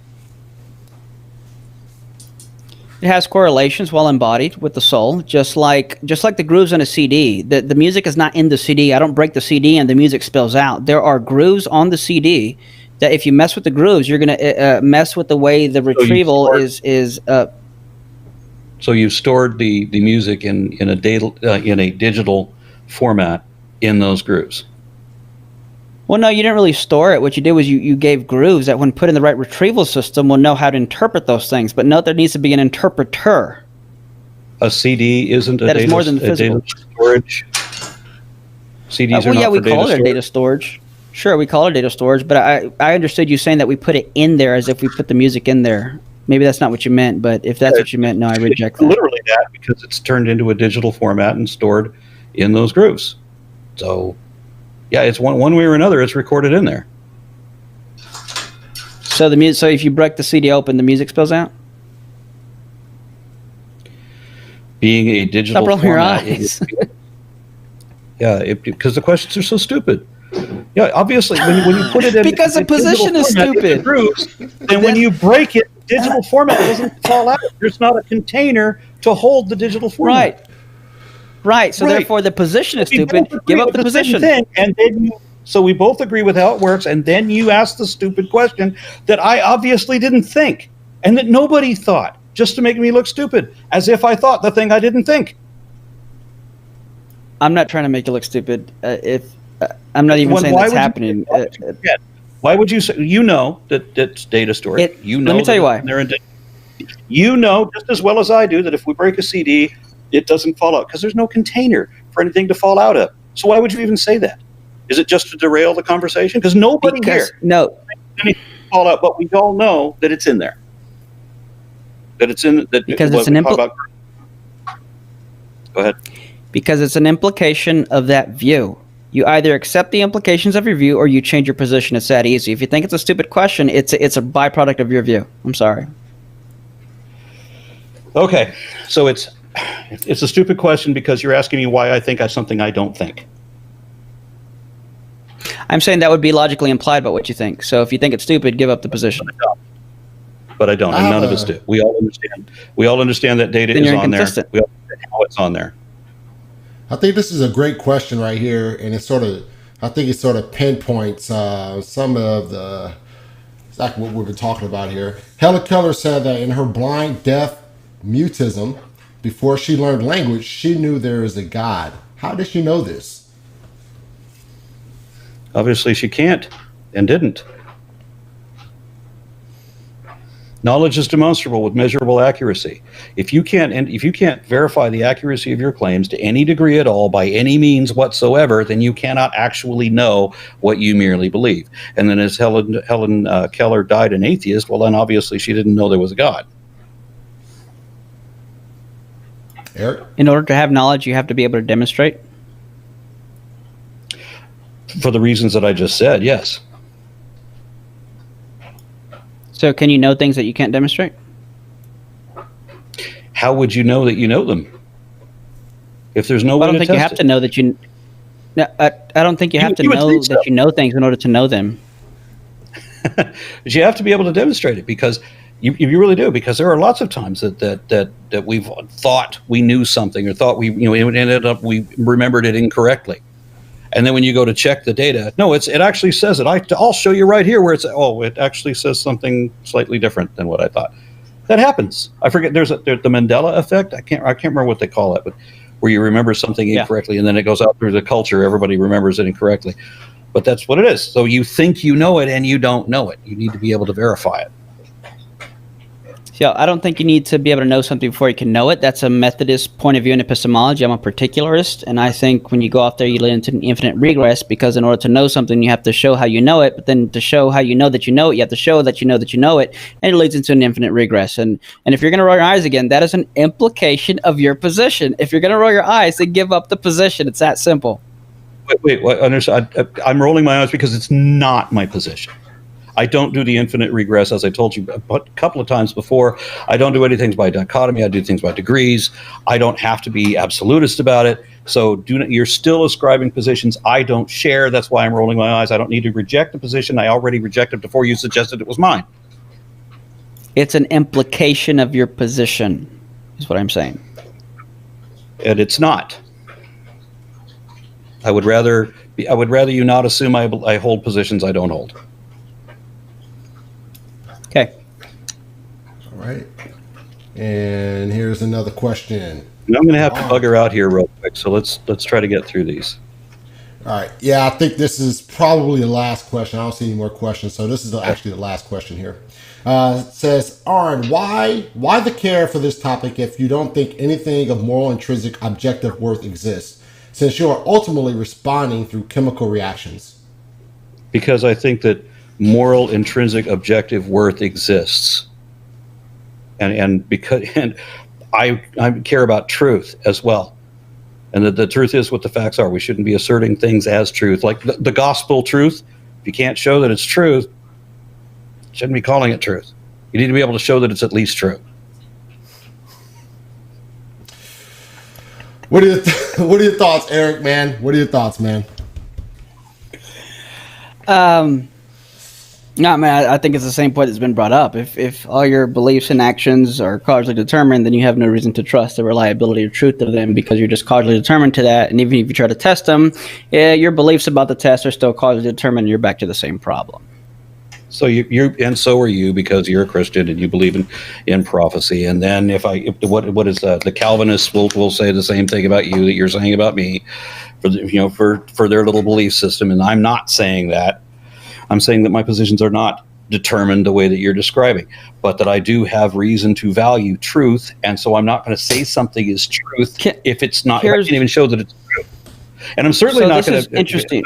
It has correlations while embodied with the soul, just like the grooves on a CD. The music is not in the CD. I don't break the CD and the music spills out. There are grooves on the CD that if you mess with the grooves, you're going to mess with the way the retrieval is. So you've stored the music in a digital format in those grooves. Well, no, you didn't really store it. What you did was you gave grooves that, when put in the right retrieval system, will know how to interpret those things. But note there needs to be an interpreter. A CD isn't a that data, is more than the physical data storage. CDs are not we for call it storage. data storage. Sure, we call it data storage, but I understood you saying that we put it in there as if we put the music in there. Maybe that's not what you meant, but if that's what you meant, no, I reject that. Literally that, because it's turned into a digital format and stored in those grooves. So, yeah, it's one way or another, it's recorded in there. So so if you break the CD open, the music spills out? Being a digital Stop rolling your format. eyes. Because the questions are so stupid. Yeah, obviously, when you put it in because the position is stupid. Grooves, then when you break it, digital format doesn't fall out. There's not a container to hold the digital format. Right. So therefore, the position is stupid. Give up the position. And then so we both agree with how it works, and then you ask the stupid question that I obviously didn't think, and that nobody thought, just to make me look stupid, as if I thought the thing I didn't think. I'm not trying to make you look stupid. I'm not even saying that's happening. Why would you say, that it's data storage? Let me tell you why. You know just as well as I do that if we break a CD, it doesn't fall out because there's no container for anything to fall out of. So why would you even say that? Is it just to derail the conversation? Because nobody here no, anything fall out, but we all know that it's in there. That it's in that because it's an Go ahead. because it's an implication of that view. You either accept the implications of your view or you change your position. It's that easy. If you think it's a stupid question, it's a byproduct of your view. I'm sorry. Okay, so it's a stupid question because you're asking me why I think something I don't think. I'm saying that would be logically implied by what you think. So if you think it's stupid, give up the position. But I don't, and none of us do. We all understand. We all understand that data Then is you're on there. inconsistent. We all understand how it's on there. I think this is a great question right here, and I think it sort of pinpoints some of the exactly what we've been talking about here. Helen Keller said that in her blind, deaf mutism, before she learned language, she knew there is a God. How did she know this? Obviously, she can't and didn't. Knowledge is demonstrable with measurable accuracy. If you can't verify the accuracy of your claims to any degree at all by any means whatsoever, then you cannot actually know what you merely believe. And then, as Helen Keller died an atheist, well, then obviously she didn't know there was a God. Eric? In order to have knowledge, you have to be able to demonstrate. For the reasons that I just said, yes. So can you know things that you can't demonstrate? How would you know that you know them? If there's no way I don't think you have to know that you. No, I don't think you have to know that you know things in order to know them. But you have to be able to demonstrate it because you really do. Because there are lots of times that we've thought we knew something or thought we ended up we remembered it incorrectly. And then when you go to check the data, no, it actually says it. I'll show you right here where it actually says something slightly different than what I thought. That happens. I forget. There's the Mandela effect. I can't remember what they call it, but where you remember something incorrectly and then it goes out through the culture. Everybody remembers it incorrectly, but that's what it is. So you think you know it and you don't know it. You need to be able to verify it. Yeah, I don't think you need to be able to know something before you can know it. That's a Methodist point of view in epistemology. I'm a particularist, and I think when you go out there, you lead into an infinite regress because in order to know something, you have to show how you know it. But then to show how you know it, you have to show that you know it, and it leads into an infinite regress. And if you're going to roll your eyes again, that is an implication of your position. If you're going to roll your eyes, then give up the position. It's that simple. Wait. I'm rolling my eyes because it's not my position. I don't do the infinite regress, as I told you a couple of times before. I don't do anything by dichotomy. I do things by degrees. I don't have to be absolutist about it. So you're still ascribing positions I don't share. That's why I'm rolling my eyes. I don't need to reject a position I already rejected before you suggested it was mine. It's an implication of your position, is what I'm saying. And it's not. I would rather you not assume I hold positions I don't hold. Okay. All right. And here's another question. And I'm going to have to bugger out here real quick, so let's try to get through these. All right. Yeah, I think this is probably the last question. I don't see any more questions, so this is actually the last question here. It says, Aron, why the care for this topic if you don't think anything of moral, intrinsic, objective worth exists, since you are ultimately responding through chemical reactions? Because I think that moral, intrinsic, objective worth exists, and I care about truth as well, and that the truth is what the facts are. We shouldn't be asserting things as truth, like the gospel truth. If you can't show that it's truth, you shouldn't be calling it truth. You need to be able to show that it's at least true. What are your thoughts, Eric, man? What are your thoughts, man? No, man, I think it's the same point that's been brought up. If all your beliefs and actions are causally determined, then you have no reason to trust the reliability or truth of them because you're just causally determined to that. And even if you try to test them, your beliefs about the test are still causally determined. And you're back to the same problem. So and so are you, because you're a Christian and you believe in prophecy. And then what is the Calvinists will say the same thing about you that you're saying about me, for their little belief system. And I'm not saying that. I'm saying that my positions are not determined the way that you're describing, but that I do have reason to value truth, and so I'm not going to say something is truth if it's not. If I can't even show that it's true, and I'm certainly not going to. This is interesting.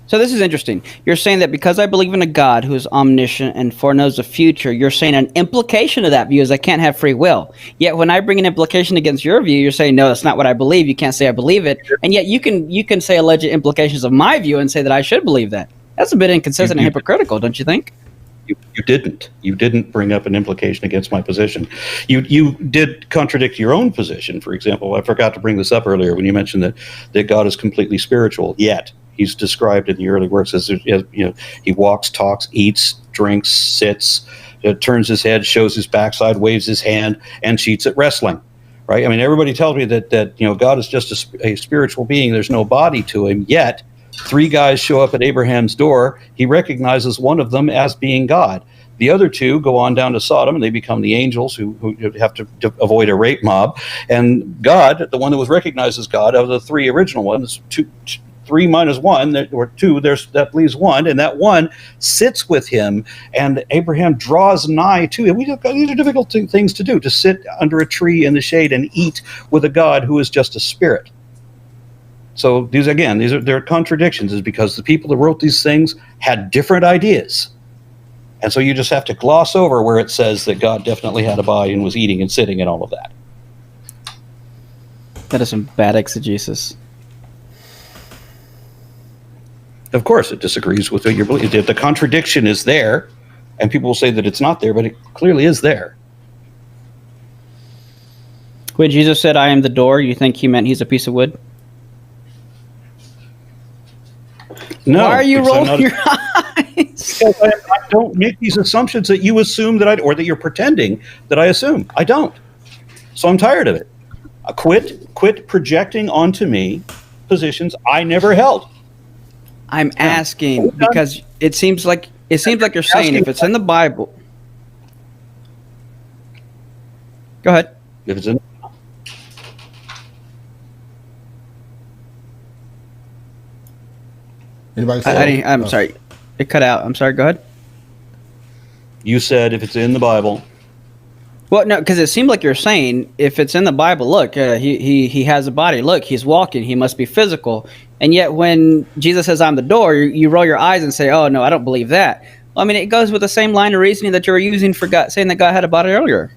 So this is interesting. You're saying that because I believe in a God who is omniscient and foreknows the future, you're saying an implication of that view is I can't have free will. Yet when I bring an implication against your view, you're saying, no, that's not what I believe. You can't say I believe it. And yet you can say alleged implications of my view and say that I should believe that. That's a bit inconsistent and hypocritical, don't you think? You didn't. You didn't bring up an implication against my position. You did contradict your own position. For example, I forgot to bring this up earlier when you mentioned that God is completely spiritual, yet he's described in the early works as, he walks, talks, eats, drinks, sits, turns his head, shows his backside, waves his hand, and cheats at wrestling. Right? I mean, everybody tells me that God is just a spiritual being. There's no body to him. Yet, 3 guys show up at Abraham's door. He recognizes one of them as being God. The other 2 go on down to Sodom, and they become the angels who have to avoid a rape mob. And God, the one that was recognized as God, of the 3 original ones, 3 minus 1, or 2, that leaves 1, and that 1 sits with him, and Abraham draws nigh to him. These are difficult things to do, to sit under a tree in the shade and eat with a God who is just a spirit. So they're contradictions, is because the people that wrote these things had different ideas. And so you just have to gloss over where it says that God definitely had a body and was eating and sitting and all of that. That is some bad exegesis. Of course, it disagrees with what you believe. The contradiction is there, and people will say that it's not there, but it clearly is there. When Jesus said, I am the door, you think he meant he's a piece of wood? No. Why are you rolling your eyes? Because I don't make these assumptions that you assume or that you're pretending that I assume. I don't. So I'm tired of it. Quit projecting onto me positions I never held. I'm asking because it seems like you're saying if it's in the Bible. Go ahead. If it's in. Anybody say I'm sorry. It cut out. I'm sorry. Go ahead. You said if it's in the Bible. Well, no, because it seemed like you're saying if it's in the Bible, look, he has a body. Look, he's walking. He must be physical. And yet when Jesus says, I'm the door, you roll your eyes and say, oh, no, I don't believe that. Well, I mean, it goes with the same line of reasoning that you were using for God, saying that God had a body earlier.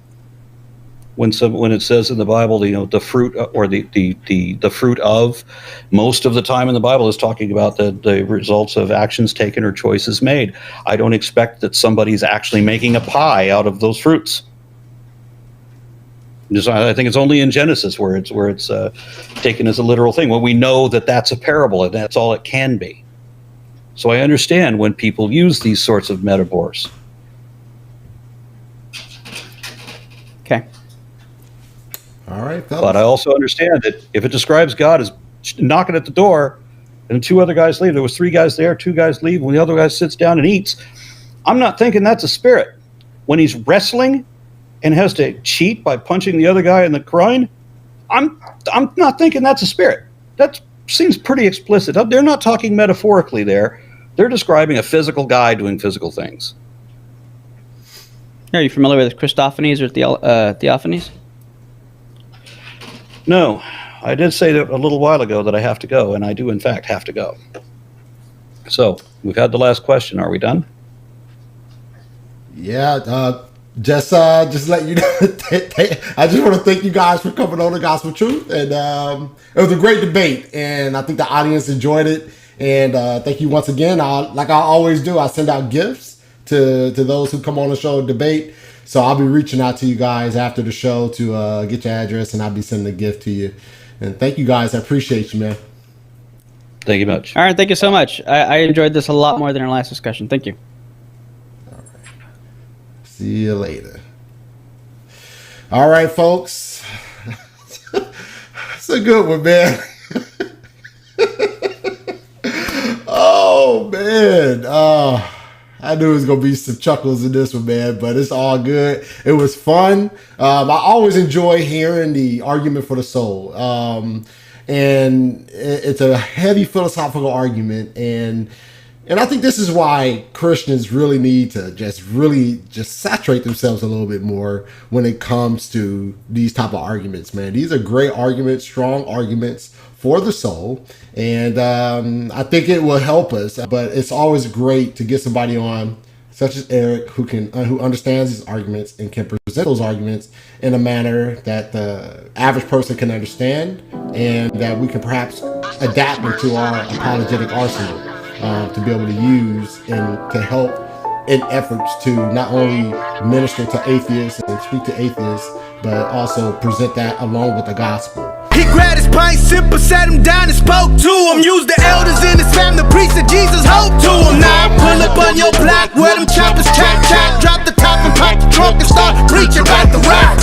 When it says in the Bible, the fruit or the fruit of, most of the time in the Bible is talking about the results of actions taken or choices made. I don't expect that somebody's actually making a pie out of those fruits. I think it's only in Genesis where it's taken as a literal thing. When we know that that's a parable and that's all it can be. So I understand when people use these sorts of metaphors. Okay. All right, fellas. But I also understand that if it describes God as knocking at the door and 2 other guys leave, there was 3 guys there, 2 guys leave, when the other guy sits down and eats, I'm not thinking that's a spirit. When he's wrestling and has to cheat by punching the other guy in the groin, I'm not thinking that's a spirit. That seems pretty explicit. They're not talking metaphorically there. They're describing a physical guy doing physical things. Are you familiar with Christophanies or Theophanies? No, I did say that a little while ago that I have to go, and I do in fact have to go. So we've had the last question. Are we done? Yeah, just let you know. I just want to thank you guys for coming on the Gospel Truth, and it was a great debate, and I think the audience enjoyed it. And thank you once again. Like I always do, I send out gifts to those who come on the show and debate. So I'll be reaching out to you guys after the show to get your address, and I'll be sending a gift to you. And thank you guys. I appreciate you, man. Thank you much. All right, thank you so much. I enjoyed this a lot more than our last discussion. Thank you. All right. See you later. All right, folks. It's a good one, man. Oh, man. I knew it was going to be some chuckles in this one, man, but it's all good. It was fun. I always enjoy hearing the argument for the soul. And it's a heavy philosophical argument. And And I think this is why Christians really need to just saturate themselves a little bit more when it comes to these type of arguments, man. These are great arguments, strong arguments for the soul. And I think it will help us. But it's always great to get somebody on, such as Eric, who understands these arguments and can present those arguments in a manner that the average person can understand, and that we can perhaps adapt into our apologetic arsenal to be able to use and to help in efforts to not only minister to atheists and speak to atheists, but also present that along with the gospel. He grabbed his pint, sipper, sat him down and spoke to him. Used the elders in his family, preached that Jesus hope to him. Now I pull up on your block where them choppers chop, drop the top and pop the trunk and start preaching about the rock.